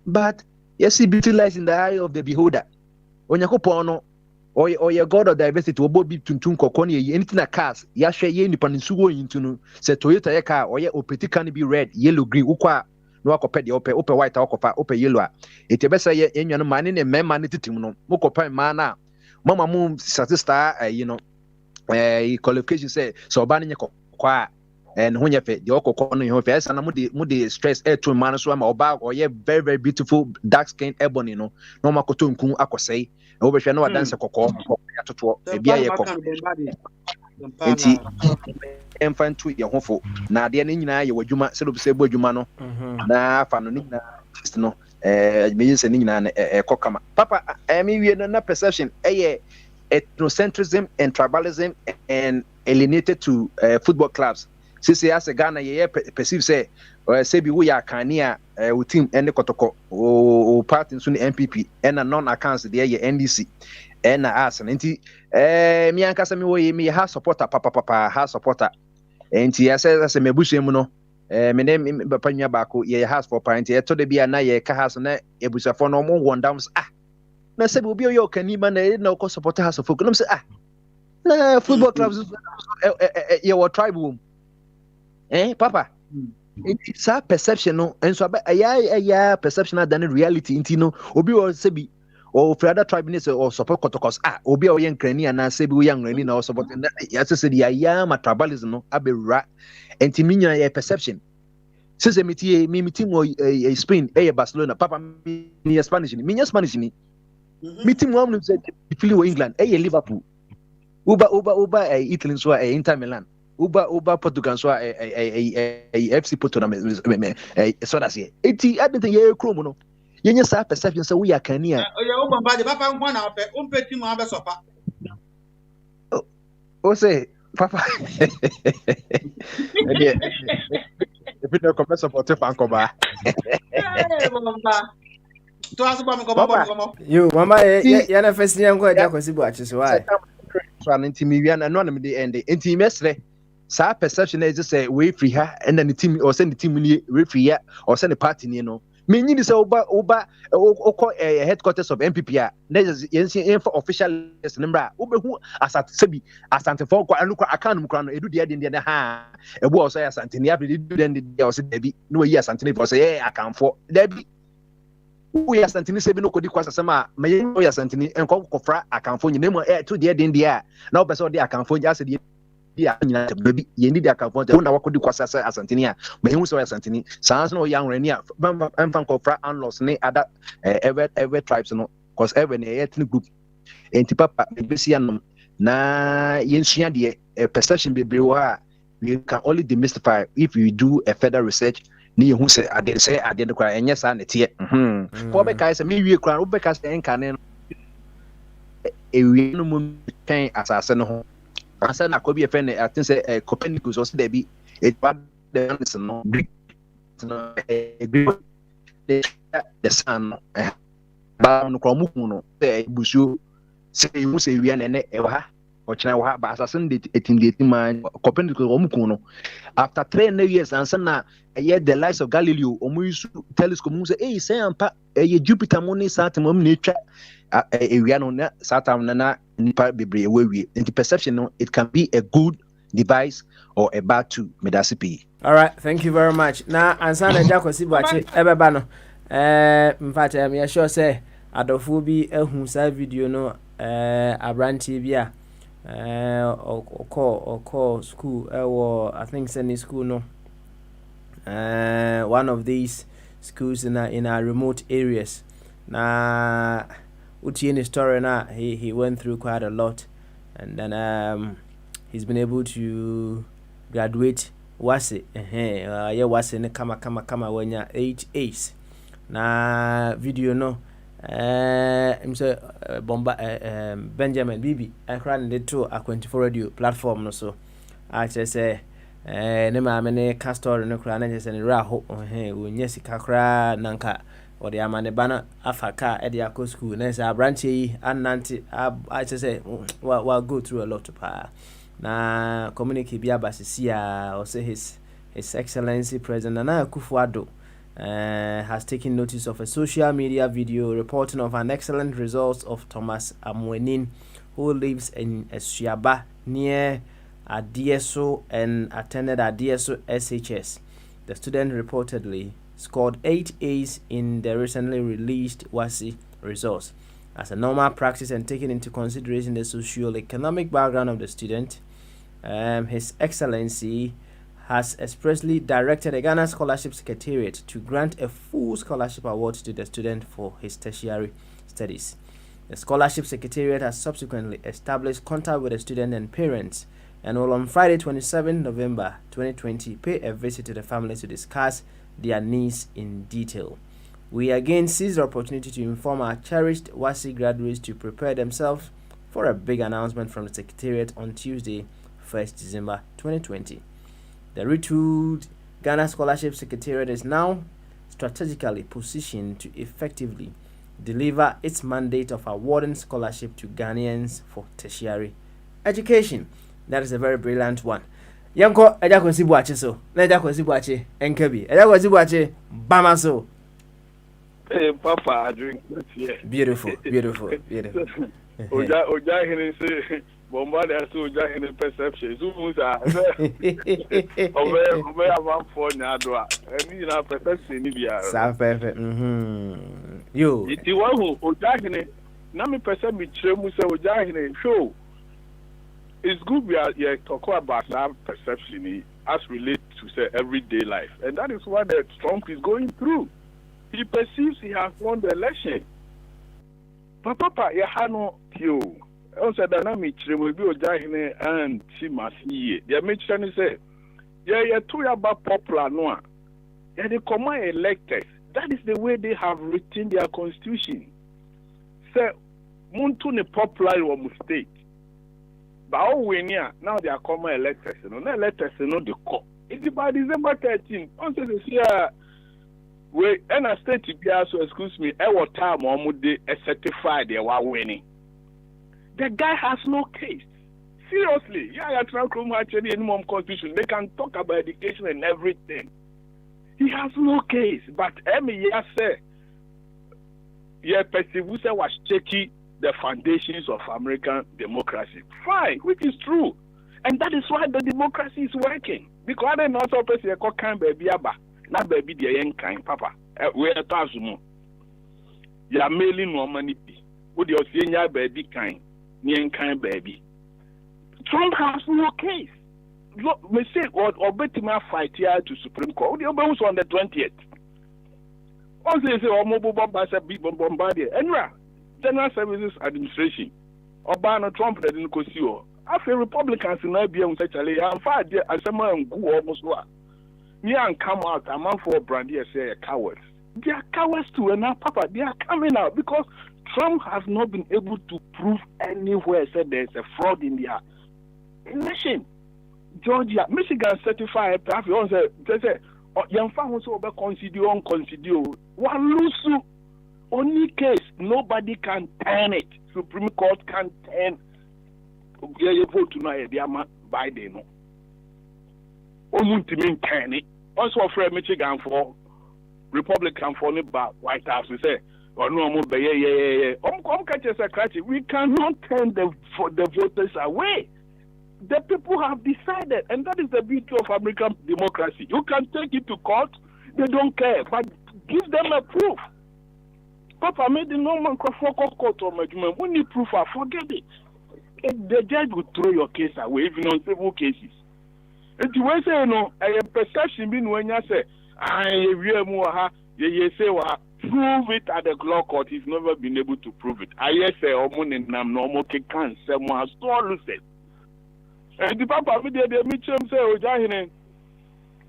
but yes be utilized in the eye of the beholder onyakopon no oye god of diversity obo bi tuntum kokko na yi anything na cars ya hwe ye nipa nsugo yintu no say Toyota ye car oye opeti can be red yellow green ukwa no akopɛ de opɛ white akopa opɛ yellow a etebesa ye enwano mane ne mema ne titim no mokopa ma na mama mu statista qualification say so oba ne kokwa and ho nyefe de okokɔ no ho fe esa na mu de stress to man so ama oba oye very very beautiful dark skin ebony no no makoto nkun akosɛi wo behwɛ na wadanse kokɔ atoto ebia ye kokɔ enti emfantu ye hofo na ade ne nyina ye wadwuma se do se bo adwuma no na fa no nyina no me yin se ne nyina kokama papa me wie no na perception ethnocentrism and tribalism and alienated to football clubs sisi as Ghana ye perceive say bi we ya kania o team ene kotoko o party nso ne MPP and non accounts there ye NDC and as nti mi ankasa mi wo ye mi ha supporter papa ha supporter enti ase me busuemu no me ne papa nwa baako ye house for parent ye to de bia na ye ka house na ebusafo no mo wondams na se bi obi oyo kanima na ko supporter house for no say na football clubs ye wo tribe wom papa it's a perception no enso aya perception than reality enti no obi wo se bi or Frada tribiness or support kotokos obi o yen krani na se bi yan rani na support na ya se di ya ma tribalism no abewra enti minya ya perception se meti mo Spain Barcelona papa mi Spanish ni minya Spanish ni Meeting one said Philly England, Liverpool. Uber Italy so Inter Milan. Uber Portugal so FC Porto na so that's it. Eti adete ye krom no. Yenye sa perception say we are Kenya. Oya o bamba de papa nkwa na ope. O mpe team abe sopa. O say papa. Ede. If you come support fan ba. Eh bamba. To aso ba me komo. Yo, mama ya na first nyan ko eja kwasi bu achi so why? So an team we na no na me dey end. Team mesre. Sa perception is just say we free her and then the team or send the team ni we free ya or send the party ni no. Me nyini say oba headquarters of MPP na yensi for official list number obehu asante for kwa anu kwa account mu kwa no edu de na ha ebu o say asante ni abedi den de o say debi no yi asante ni for say account for debi we asante ni se bi no kodi kwa sasema me yi o asante ni enko kofra account for nyina mu to de den de na o be say o de account for just de dia nyina baby ye need account for na wakodi kwa sasa asantini a me hu so asantini sans no yang rani a fan kofra unloss ne other every tribes no cause every ethnic group enti papa besi anom na yensua de perception bebre wa we can only demystify if you do a further research ni hu say ade de kwa enye sa ne tie for be kai say me wie kwa be kai say enka ne ewie no mu kan asase no ho asa na kobi efe ne I think say Copernicus also there be it bad the no Greek no the sun ba no kromu no say busu say mu say wi na ne e wa o china wa ba asase de etim man Copernicus omuku no after 3 years ansa na the lights of Galileo omuisu telescope mu say say ampa Jupiter mo ni Saturn mo na twa area no na Saturn na nipa bebre we in the perception no it can be a good device or a bad too medasipi. All right, thank you very much. Now ansa na ja kwasi buache ebeba no in fact I'm sure say adofo bi ehun sa video no abranti bi a or school I think sending school no one of these schools in our remote areas. Na uti in story na he went through quite a lot, and then he's been able to graduate wase yeah wase ne kama wanya 8 A's na video no say bomba Benjamin Bibi akran de to a 24 radio platform no so I say ne ma me ne castor no kra na je se ne ra ho wonya sika kra nanka or the amane bana afaka e dia ko school na say branch yi ananti I say wa go through a lot pa na communicate bia basisi or say his excellency president Nana Akufo-Addo has taken notice of a social media video reporting of an excellent results of Thomas Amwenin, who lives in Esuaba near Adieso and attended Adieso SHS. The student reportedly scored 8 A's in the recently released WASSCE results. As a normal practice and taking into consideration the socio-economic background of the student, His Excellency has expressly directed the Ghana Scholarship Secretariat to grant a full scholarship award to the student for his tertiary studies. The Scholarship Secretariat has subsequently established contact with the student and parents and will on Friday 27 November 2020 pay a visit to the family to discuss their needs in detail. We again seize the opportunity to inform our cherished WASSCE graduates to prepare themselves for a big announcement from the Secretariat on Tuesday, 1st December 2020. The retooled Ghana Scholarship Secretariat is now strategically positioned to effectively deliver its mandate of awarding scholarship to Ghanaians for tertiary education. That is a very brilliant one. Yanko eja kwesi buache so. Na eja kwesi buache enkebi. Eja kwesi buache bama so. Hey papa, I drink that here. Beautiful. Oja hini say bomba dey so oja hini perception. So musa. Obe am for nyadwa. Eni na perception ni bia. Sa perfect. Yo. Iti wa hu oja hini na me perceive bi kire mu say oja hini show. It's good we are talking about that perception as related to say everyday life, and that is what Trump is going through. He perceives he has won the election. Papa, ya hano tio. Also, dynamic will be a giant and she must ye. The mention say, yeah, two about popular no. Yeah, they come electors. That is the way they have written their constitution. Say, Muntu ne popular or mistake. But all we near now they are common electors. No electors, no the call. It's by December 13th. Also, this year. We and a state to be also excuse me, every time they certified they were winning. The guy has no case. Seriously, yeah, actually any more constitution. They can talk about education and everything. He has no case. But say, yeah, Persevusa was checking the foundations of American democracy. Fine, which is true. And that is why the democracy is working. Because they not all person can baby aba. Na baby the young kind, Papa. We are Tazumo. You are mailing no money. Would you see your baby kind? Young kind baby. Trump has no case. Look, me say or bet me fight here to Supreme Court. The was on the 20th. Also, say or mobile bomb as a big bombardier. Enra, General Services Administration. Obama Trump didn't go see you. After Republicans in IBM such a lay, I'm far there as someone go almost what. Me and come out among for brandy say cowards. They are cowards too, and now Papa, they are coming out because Trump has not been able to prove anywhere said there is a fraud in their election. Georgia, Michigan certified they say young families will consider one lose only case nobody can turn it. Supreme Court can turn you vote tonight Biden. Turn it. Also, for Michigan for Republican for the White House, we say, or no more, we cannot turn the voters away. The people have decided, and that is the beauty of American democracy. You can take it to court, they don't care, but give them a proof. Papa made the Norman Crawford court or judgment. When you proof, forget it. The judge will throw your case away, even on several cases. And you will say, no, I am perception being when you say, I real more, you say, prove it at the law court. He's never been able to prove it. I say, normal can someone has to it. And the Papa, the Mitchell say,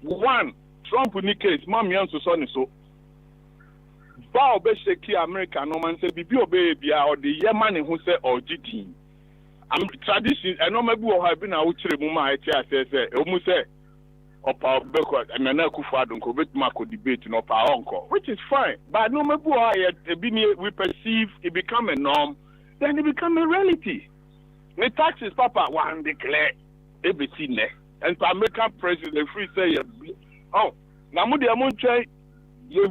one, Trump in the case, Mammy and so. Bow Beshaki America, no man say, be baby, or the Yemen who say, or GT. I'm tradition. I know maybe we have been out to the moment. I say, almost say, or power backward. I mean, I could find uncle, but Marco debate no power uncle, which is fine. But no maybe we perceive it become a norm, then it become a reality. The taxes, Papa, one declare everything there, and for American president, free say, oh, now we are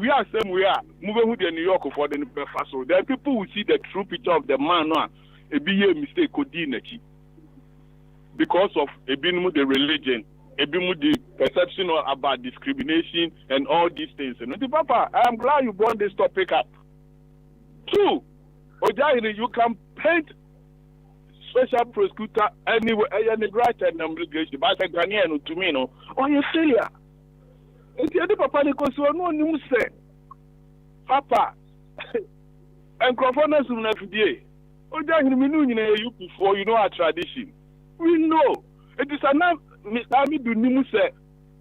we are same we are moving with the New York for the Belfast. So then people will see the true picture of the man. A be a mistake because of a be the religion, a be the perception about discrimination and all these things. And Papa, I am glad you brought this topic up. Two, you can paint special prosecutor anywhere, any right and obligation, but a Ghanaian to me, no, or you failure. And the other Papa, because you no news say, Papa, and conformance will never be. Before you know our tradition. We know it is enough. Mr. Amidu Nimu say,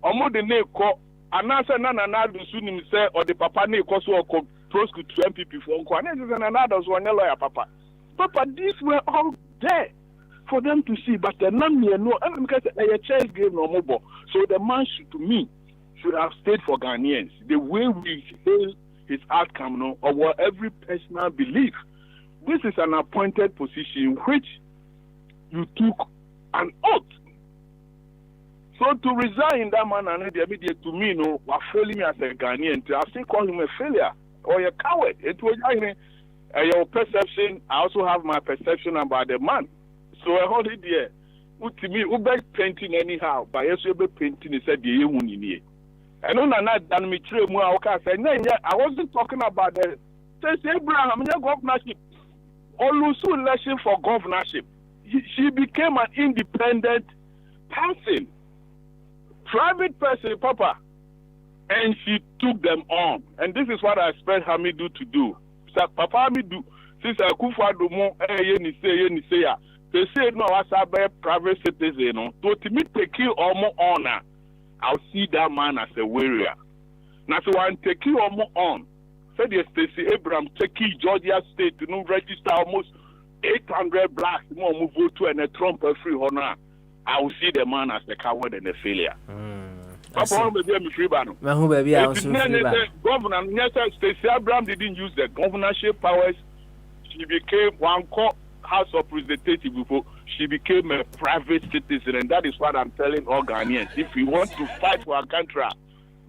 or more than they call, and answer none another soon say, or the Papa ne cause or prosecute 2 MPP for Uncle, and another one lawyer, Papa. Papa, these were all there for them to see, but the none near no, and because a chess game no mobile. So the man should, to me, should have stayed for Ghanaians. The way we hail his outcome, no, or what every personal belief. This is an appointed position which you took an oath. So to resign in that manner, to me, no, was failing me as a Ghanaian. I still call him a failure or a coward. It was your perception. I also have my perception about the man. So I hold it there. To me, Uber painting anyhow, but yes, you be painting. He said, "The in I know that done me true more. I wasn't talking about the says Abraham, governorship. Olusu election for governorship. She became an independent person, private person, Papa, and she took them on. And this is what I expect Hamidu to do. So Papa Hamidu, since Akufo-Addo mo ni say ya they say no as a private citizen no to me take you on I'll see that man as a warrior. Now so one take you on said the Stacey Abrams take Georgia State to no register almost 800 blacks more move vote to and a Trump free honor. I will see the man as the coward and the failure. Papa, Governor Stacey Abrams didn't use the governorship powers. She became one House of Representatives before she became a private citizen, and that is what I'm telling all Ghanaians. If we want to fight for our country,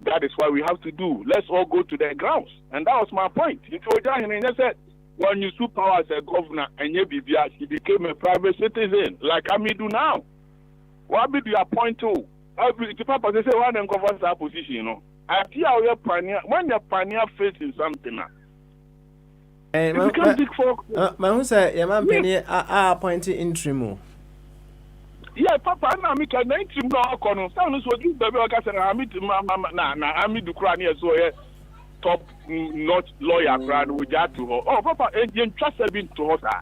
that is what we have to do. Let's all go to the grounds, and that was my point. He said, when you took power as a governor and she became a private citizen, like Amidu now. What did you appoint to? The Papa they say one then covers that position, you know. I feel when you're pioneer facing something. Man, who said your man penny are appointed interim? Yeah, Papa, I'm a interim law corner. Sounds what you baby I meet I meet the crown here, so top not lawyer crown with that to her. Oh, Papa, you trust have been to her.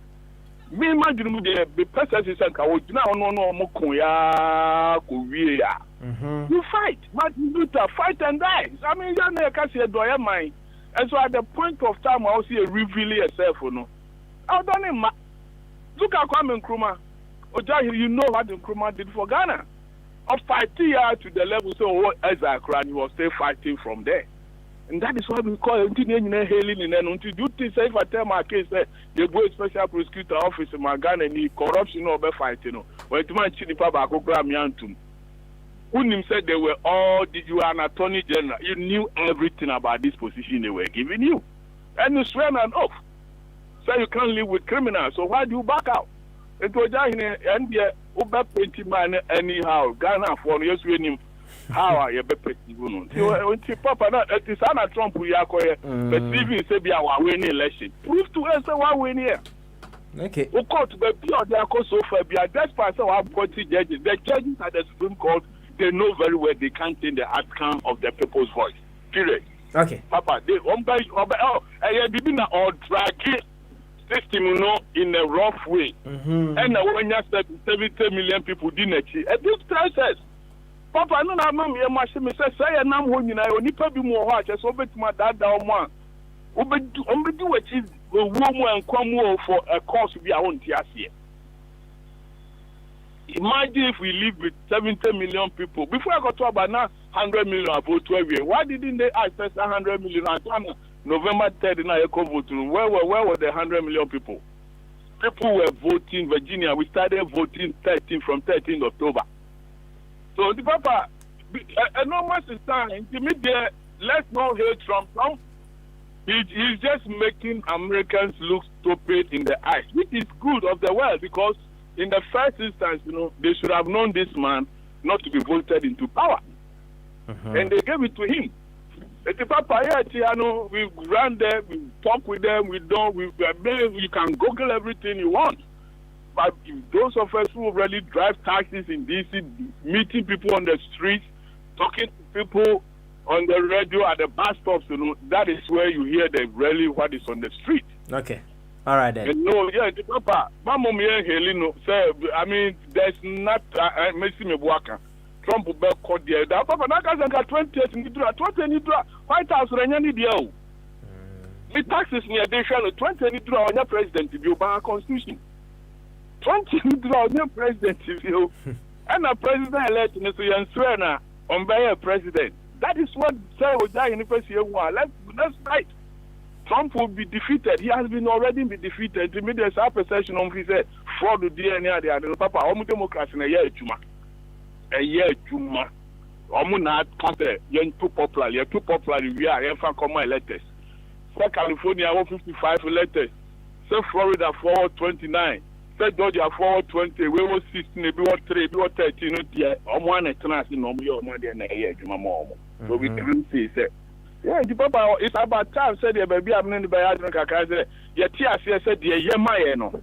Me imagine the person is saying, no, Korea. You fight, but you fight and die. I mean, you can't see a doyer mind. And so at the point of time, I'll see a reveal yourself, you know. I've done it. Look at Kwame Nkrumah. You know what Nkrumah did for Ghana. Of 5 years to the level, so as I cried, he was still fighting from there. And that is why we call it hailing. And until you think, if I tell my case, they go special prosecutor office in my Ghana and corruption over fighting. When to man chini papa akokra miantum. Unim said they were all, did you an attorney general? You knew everything about this position they were giving you. And you swear an oath. So you can't live with criminals. So why do you back out? It was just in the over 20 man anyhow. Ghana for yes we him. How are you better? Papa, it is Anna Trump we are going. But even say we are winning election. Prove to us why we here. Okay. We court to be pure. They are so far. Be a despite so have got judges. The judges at the Supreme Court. They know very well they can't change the outcome of the people's voice. Period. Okay. Papa, they or drag system, you know, in a rough way. And when you said 70 million people didn't achieve. And this process, Papa, no, I'm here, my son says, say, and I'm when you know, you probably more hard, just over to my dad down one. Do achieve a woman and come for a course to be our own TRC. Imagine if we live with 70 million people. Before I got to about now, 100 million about 12 years. Why didn't they access 100 million? November 3rd, I go vote. Where were the 100 million people? People were voting. Virginia, we started voting from 13th October. So the Papa, enormous time. Let's not hate Trump. He's just making Americans look stupid in the eyes, which is good of the world because. In the first instance, you know, they should have known this man not to be voted into power. And they gave it to him. We ran there, we talk with them, you can Google everything you want. But those of us who really drive taxis in DC, meeting people on the streets, talking to people on the radio at the bus stops, you know, that is where you hear really what is on the street. Okay. All right then. No, yeah, Papa, Mama, Helino, sir. I mean, there's not Messi Mebuaka. Trump will be caught there. Papa, Naka 20 Nidra, White House, Ranyani Dio. The taxes near they shall 20 Nidra on your president to be a constitution. 20 Nidra on your president to you. And a president elect in the Suyan on by a president. That is what Sir was dying in the first year. Let's fight. Trump will be defeated. He has been already been defeated. The media is a perception of he said fraud the DNA the Papa Omu democracy na year juma. A year juma. Omu na counter you're too popular. You're too popular. We are in fact common electors. Say California 155 electors. Say Florida 429. Say Georgia 420. We were 16. We were 3. We were 13. Omu na tenase no mu omu de na year juma mo. So we can see say. Yeah, the Papa, it's about time said the baby I'm in the Bayadron Kaka. Yet, yes, said, the Yemay,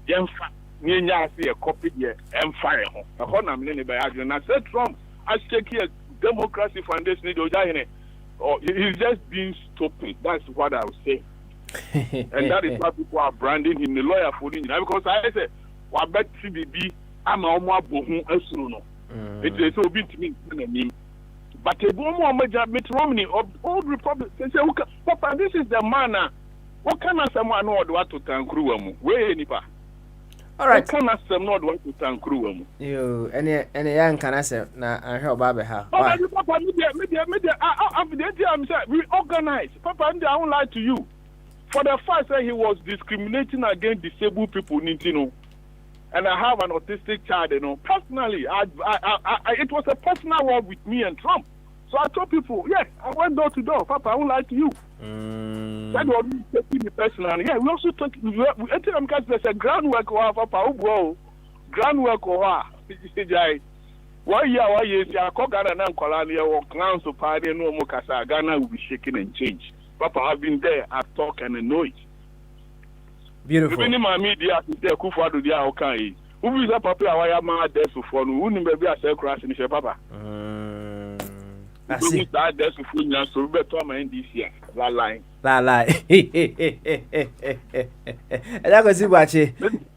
Yemfa, Nia, see a copy here, and fire home. A honor in the Bayadron. I said, Trump, I check here, Democracy Foundation, or he's just being stupid. That's what I would say. And that is why people are branding him the lawyer for him. Because I say, "Wa bet CBB, I'm a more bohun esruno." It is so big to me. But a woman major Mitt Romney of old Republic, they say, "Papa, this is the man. What can I say? Man, no, what to thank Kruamu? Where nipa? All right. What can I say? Not what to thank Kruamu? You any young can I say? Na I hear about her. Papa, media. I'm saying we organize. Papa, I won't lie to you. For the fact that he was discriminating against disabled people, you know, and I have an autistic child, you know. Personally, it was a personal war with me and Trump. So I told people, yes, I went door to door. Papa, I won't lie to you. That was taking me personally. Yeah, we also talk. There's a groundwork or Papa, groundwork or 1 year, 1 year, I call Ghana and Colania or clowns to party no more Casa. Ghana will be shaking and change. Papa, I've been there, I've talked and I know it. Beautiful. Even in my media, there Kufa do the okay. Who is a papa? Why am I there to follow? Who never be a cell crash in the papa? I see. That there's a full year, so better my NDC. La line. La lie. And I can see what you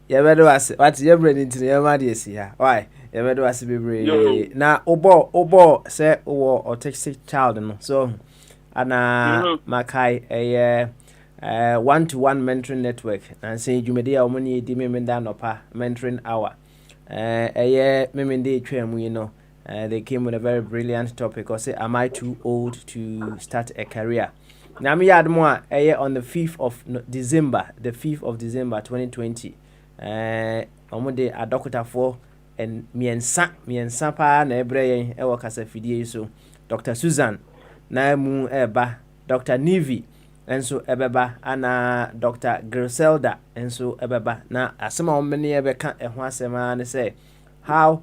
better was what you're bringing to the MRDC here. Why? You better was be brave. Now, Obo, say, or autistic child, so. Ana Makai a one-to-one mentoring network and say you may dear money di mentoring hour you know they came with a very brilliant topic or say am I too old to start a career now me add more on the 5th of December 2020 omude a doctor for and miensa pa na ebre e kasa fidie so Dr. Susan na mu eba Dr. Nivi enso ebeba ana Dr. Griselda enso ebeba na asema omene ebeka eho asema ne say how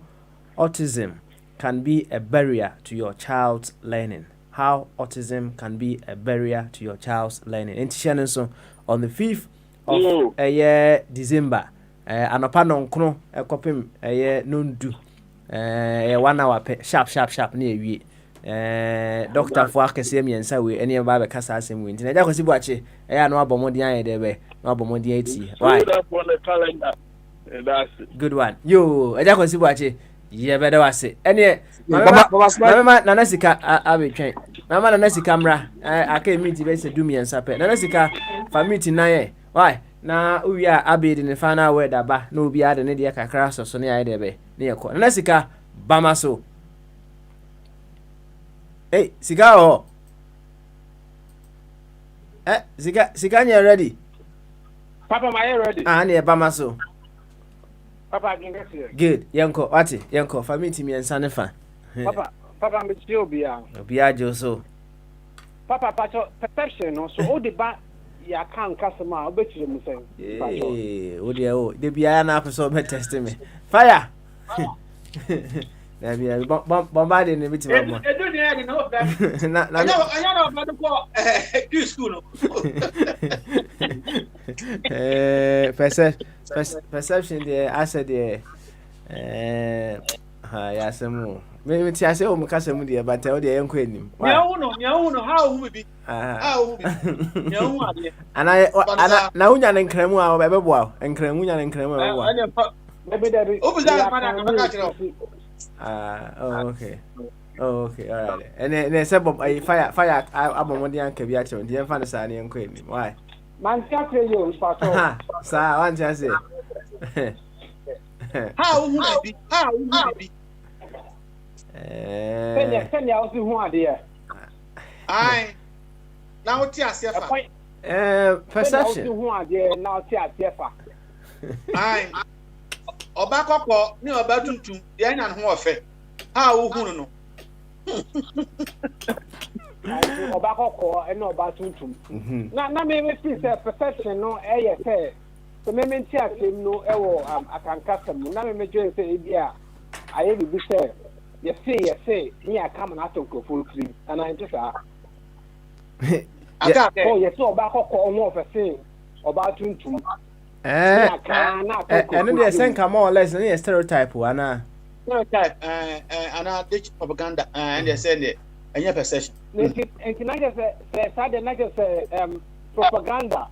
autism can be a barrier to your child's learning. How autism can be a barrier to your child's learning. And so on the 5th of December anopa nonkno ekopim nondu 1 hour sharp na ewie doctor for akese miensa we ene ba be kasa asem we ntina ja kwasi buache no abomodi an de be no abomodi ati why good one yo ja kwasi buache ye be da wase ene mama nana sika abetwen mama nana sika mra aka meet be se du miensa pe nana sika family na ye why na uya abedi ne final word aba na obi ade ne de kakra so ne aye de be ne yeko nana sika bamaso. Hey, Sika oh. Sika you ready? Papa, my ready. Near Bamaso. Papa, I can get here. Good. Yanko, Ati, Yanko, for me to me and Sanifa. Papa, I'm still beyond. Biajo so. Papa, perception, so all the back, ya can't customer, I'll bet you the same. Oh, dear, oh, the Biana episode may test me. Fire! Bombarding the meeting. I know about the school. Perception there, I said there. Yes, maybe I say, oh, Mukasa, dear, but tell the young queen. How will be? How and I now and Cremua, Bebo, and Cremunia and Cremua. Maybe that is. Okay. Oh, okay, all right. And then a fire album on the Uncle Biacho, the Fantasy and Queen. Why? Man, you, sir, I want to say. How would it be? How would it be? Send out to one, dear. I now Tia perception. Now Tia. I Obakoko ni obatuntum ye nya ho ofe ha wo hunu no Obakoko e no obatuntum na me feel say perception no e ye say so me menti asem no e wo akankasem na me join say e bia aye bi say ye say ni akama na atonko full cream and I just oh yes Obakoko no ofe say obatuntum and they send come more or less any stereotype ana ditch propaganda and they send it and your perception and can I just say propaganda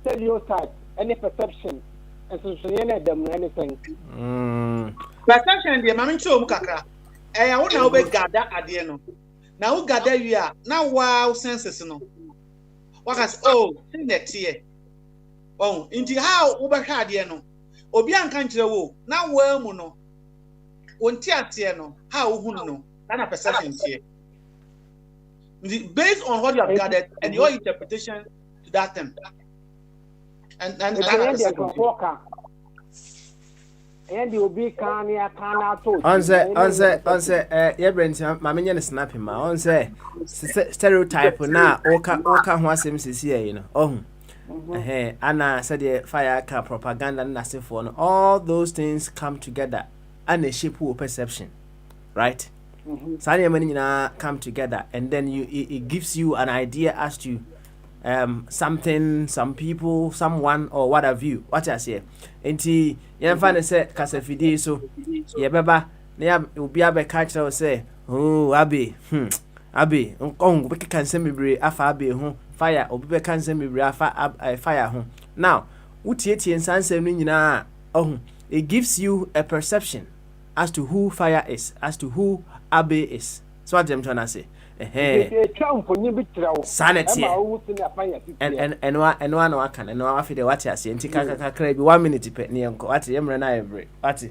stereotype any perception and so them anything. Perception, dear, Mammy Chum Kakra. I want to be gather at the end. Now, gather you are now. Wow, senses no. What has sing that here? Oh, into how Uber had no. Obian country wo now well muno. Won't tear no. How who no? Not a perception here. Based on what you have gathered and your interpretation to that term. And And the obi can ya can to. On say, yeah, Brent, my minion is snapping my on say stereotype na oka ho asem sisi you know. Oh. Anna said the fire car propaganda and for all those things come together and a shape of perception, right? Come together and then it gives you an idea as to something, some people, someone, or what have you. What I say, enti find say kasafidi so yeah beba na will be able catch or say oh abi abi we can send me bre afa abi fire obi can send me bre afa fire now utieti ensansem no nyina it gives you a perception as to who fire is, as to who abe is. So what I'm trying to say. Sanity. And one no can and no after the what I say and take 1 minute pe near what na every what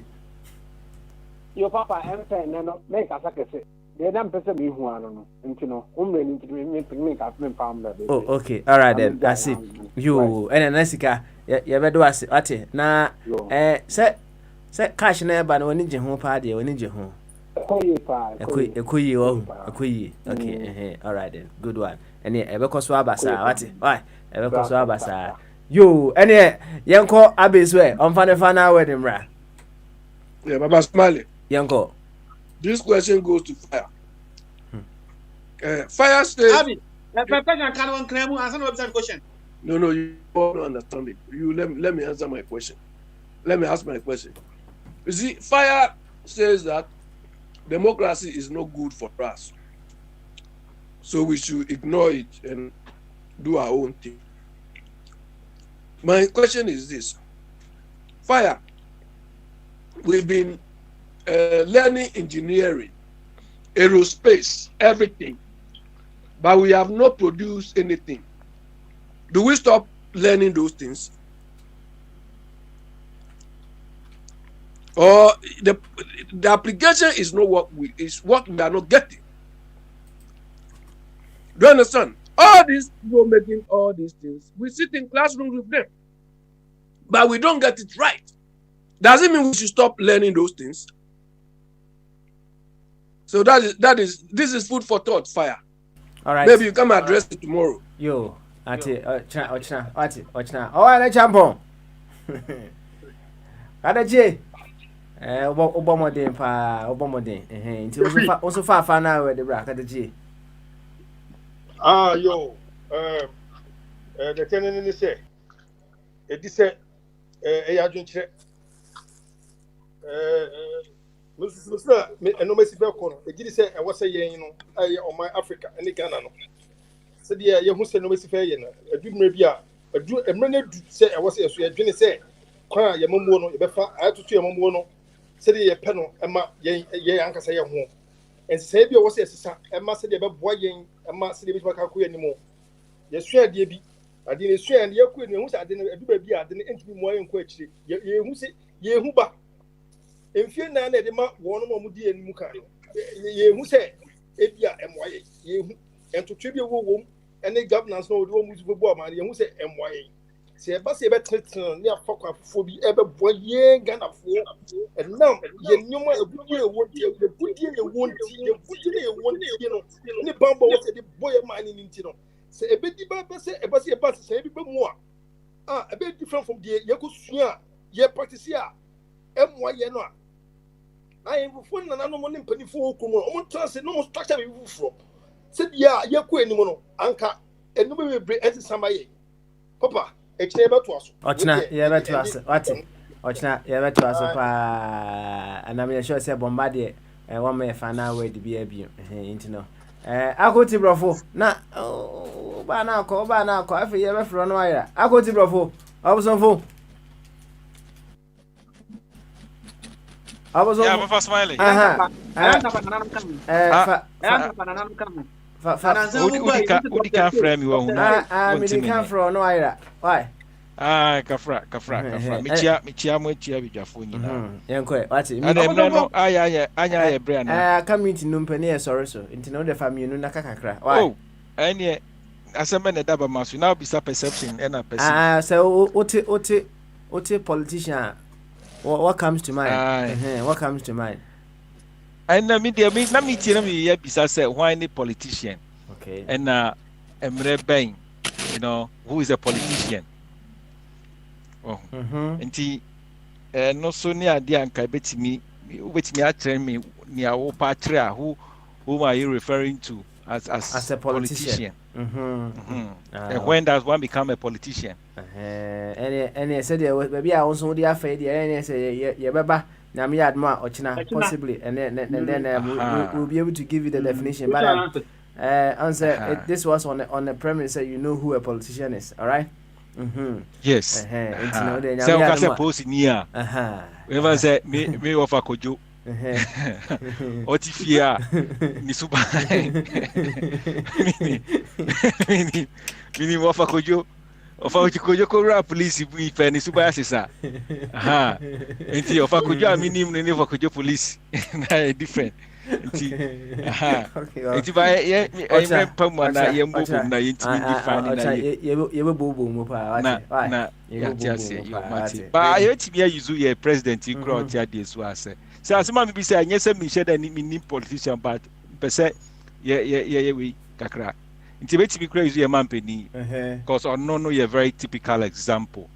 Your papa and no make us like say they don't person me who I don't know no make us farm that. Oh okay, all right then, that's it. You and Nesika you better do as what na say cash na ba no ni je ho pa de oni je ho Ekoyi. Okay, all right then. Good one. And yeah, ebeko abasa. What? Why? Ebeko abasa. Yo, and yeah, yanko abeswe. On fana wedding bra. Yeah, Baba Smiley. Yanko. This question goes to Fire. Fire says. Abi, answer the question. No, you don't understand it. You let me answer my question. Let me ask my question. You see, Fire says that democracy is not good for us. So we should ignore it and do our own thing. My question is this. Fire, we've been learning engineering, aerospace, everything, but we have not produced anything. Do we stop learning those things? Or the application is not what we are not getting. Do you understand? All these people making all these things, we sit in classrooms with them, but we don't get it right. Does it mean we should stop learning those things? So this is food for thought, Fire. All right. Maybe you come address it tomorrow. Yo, ochna. Oh, I champion. Adaje. Obomodin pa Obomodin nti also fa na we the bra Adaje. The tenant say it say adwunkyere Musa no mesi be ko no ejiri say e wose yen no aye o my Africa ene Ghana no se de ye hu se no mesi fe ye no adwumre bi a adu emre na du say e wose so adwene say kwan ye mamuo no ye be fa atutu ye mamuo no se de ye pe no ema ye ankasa ye ho ensese bi o wose esisa ema se de be boa yen ema se de bi ka ko ye ni mo ye sua de bi ade ne sua ne ye ko ne hu se ade ne adu ba bi ade ne entumi mo ye nko akire ye hu se ye hu ba emfie na na de ma wono mo di enimu kan ye hu se ebia emoye ye hu entoto bi wo ene governance no de wo musu bo ma ye hu se emoye se e ba se be tretan ne afakwa fofo bi e be bo ye Ghana fo enam ye nyoma ebudi e wonti no ne bambo wo se de boye ma ni nti no se e be di ba se e ba se e bi be mu a e be different from the ye ko sua ye practice a emoye no a I am for no money penny for almost transit no structure from. Said, yeah, you're queen, Anka, and nobody be at somebody. Papa, it's never to us. Ochna, you ever to us, what? Ochna, you ever to us, and I'm sure say Bombardier, and one may find out where to be a beam, you know. Akoti brofo na ba na akọ afi ye be fro no ayra akoti brofo obusonfo Yeah, Papa Smiley. Aha. Udi can frame you on me can fro no ayra. Why? Kafra. Michia mo chia bidwafo nyina. Yenkwe, wati. Ana emre no anya bre na. Community no mpani e sorry so. Nti no de family no na kakakra. Why? Oh, ene asema na daba masu now bisa perception and a perception. So ote politician what comes to mind? What comes to mind? And na me tie me ya bisa say why any politician. Okay. And emre ben, you know, who is a politician? Oh. Nti no so ni ade anka betimi akyerɛ me ni awo pa akyerɛ who are you referring to as a politician? And when does one become a politician? And said maybe I also the affair and say ye beba na me adma ochina possibly and then we'll be able to give you the definition, but answer this was on the premise that you know who a politician is, all right? Yes. So I suppose near. Whenever say me offer kojo. Otifia ni suba. Mini offer kojo. Offer kojo ko rap police bu ife ni suba asesa. Enti offer kojo minim ni offer kojo police. Na different. Enti ba ye pam na ye mbobo na ye ntimi define na ye bobo mo pa na ye tiase yo mati ba ye timi use ye president ikro tia de so ase say asema me bi say anya say me share ni ni politician but pe say ye we kakra nti betimi kra use ye mampani because no ye very typical example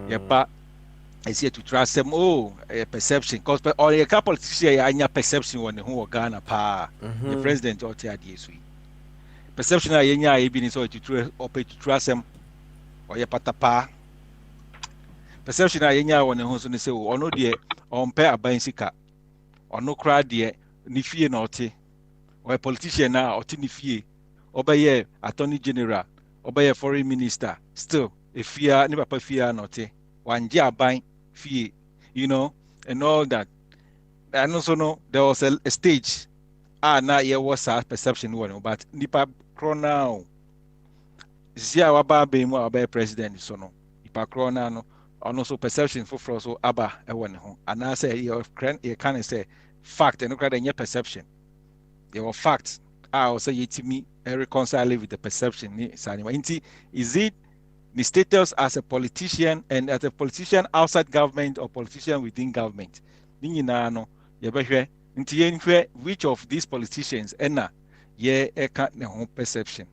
ye ba I see to trust them. A perception. Because or a couple politician anya perception when who Ghana pa the president or TDS. Perception anya e bi so to trust them or ye patapa. Perception anya when who so say or no de on pair aban sika or no cry de ni fie na ote or a politician na ote ni fie obeye attorney general obeye foreign minister still a fear ni papa fear na ote wanje aban fee, you know, and all that. And also know there was a stage. Now here was a perception one, but nipa crona Zia waba be mo abe president so no. Nipa crona no, and also perception for so aba e one ho. And I say you can say fact and no your perception. Your facts. I also yetimi reconcile with the perception ni sanima. Is it the status as a politician and as a politician outside government or politician within government? No, which of these politicians perception.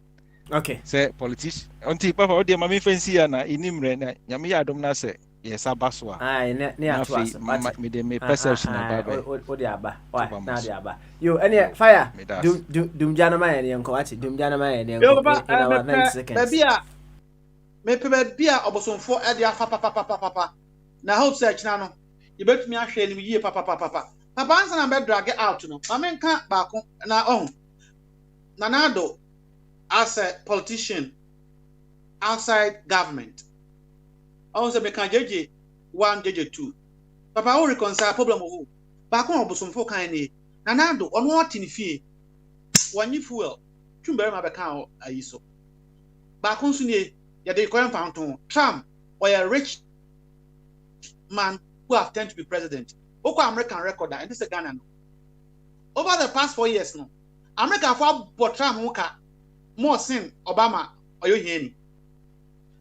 Okay. Say politician. Until Papa, what the mami fancy na inimre na nyami adom na say yes abaswa. Ne atwas. Me perception about o de aba. Why? Na de aba. Yo, any fire. Dum jana ma ene nko ati. Dum jana ma ene nko. In our 9 seconds. Me pebe bia obosonfo e de afa papa na hope search na no ye betumi ahwe ni yie papa ansa na be drag out no ma me nka ba ko na nanado as a politician outside government also me kan jeje 1 jeje 2 papa wo reconcile problem wo ba ko obosonfo kan ni nanado ono oti ni fie wanyi fuel twumbere ma be kan ayiso ba ko nso ni the current fountain Trump or a rich man who have tend to be president. Oko American record and this is Ghana. Over the past 4 years no, America for Trump muka more sin Obama or you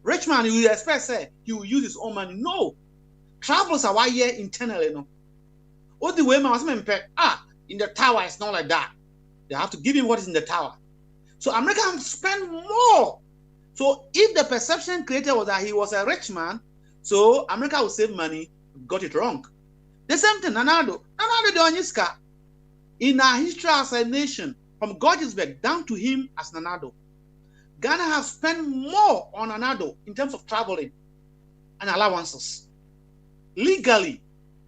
rich man you expect say he will use his own money. No, travels are 1 year internally no. All the way man was in the tower it's not like that. They have to give him what is in the tower. So America spend more. So if the perception created was that he was a rich man, so America will save money, got it wrong. The same thing, Nanado de Onyiska, in our history as a nation, from Georgesburg down to him as Nanado, Ghana has spent more on Nanado in terms of traveling and allowances, legally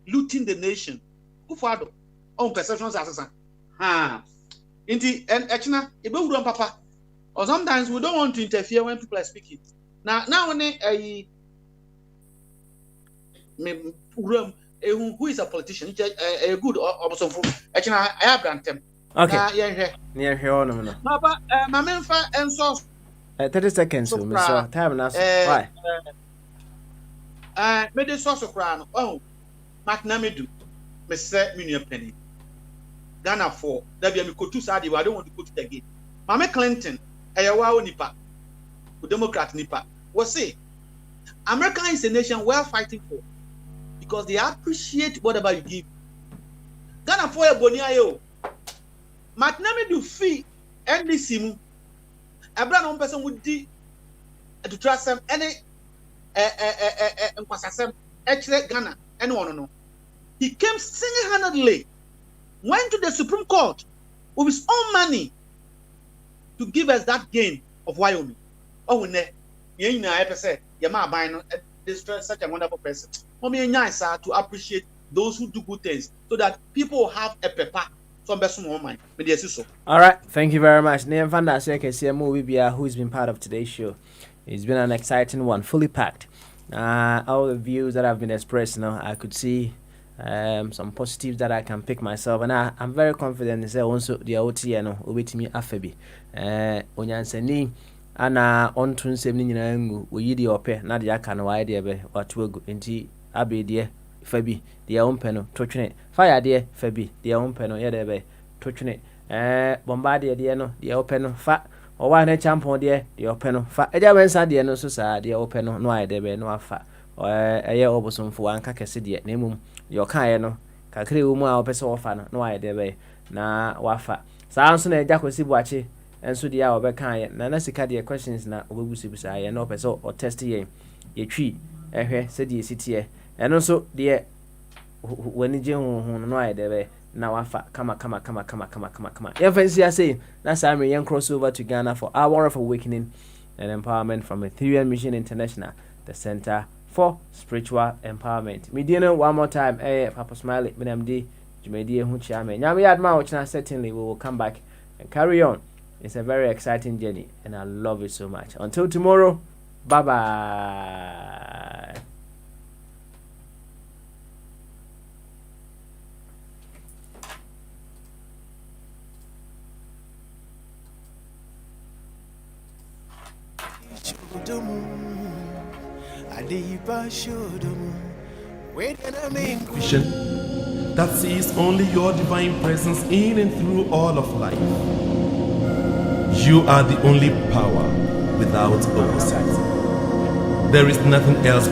looting the nation. Kufado, on perceptions as Inti and Echna, Ibu Papa. Or sometimes we don't want to interfere when people are speaking. Now when who is a politician, a good or some actually I have them. Okay. Near here no. Papa, my menfa and so 30 seconds, Mr. Time now. Why? Made the source of crown. Oh, McNamidu, Mr. Minion Penny. Ghana for that be a Mikotu Sadi, I don't want to go to the gate. Mama Clinton, a Nipa, Democrat Nipa, was say America is a nation we're fighting for because they appreciate whatever you give. Ghana for a Boniayo. McNamidu fee and this simu. A brand one person would do to trust them any actually Ghana, anyone no. He came single-handedly, went to the Supreme Court with his own money to give us that gain of Wyoming. Oh, ne, you know, I say, Yama buying this such a wonderful person. For me, nice to appreciate those who do good things so that people have a paper. All right, thank you very much. Name Vanda Seke who's been part of today's show. It's been an exciting one, fully packed. All the views that have been expressed, I could see some positives that I can pick myself, and I'm very confident in say also the OT with me afebi. Onyansani ana onto nsem ni nyina ngu oyi de ope na de aka no wide be watu enti abedie fabi de ompe no totwene fire de fabi de ompe no ye de be totwene bombardie de no de ope no fa owa na champion de ope no fa eja bensa de no so sa de ope no no wide be no afa eye obosomfo anka kese de na emum de okaye no kakre wo mu a opese ofa no wide be na wafa saa nso na eja kosi buache enso dia obeka na sika de questions na obebusibusa ye no pese o test ye twi ehwe se de sitie eno so de wani je hu no aye de be na wafa kama ye fancy say na say me yen cross over to Ghana for Hour of Awakening and Empowerment from Ethereum Mission International, the Center for Spiritual Empowerment. Me dino one more time Papa Smiley MD Jumedi hu chiame nyame yadma ochina. Certainly we will come back and carry on. It's a very exciting journey and I love it so much. Until tomorrow, bye bye. Vision that sees only your divine presence in and through all of life. You are the only power without opposite. There is nothing else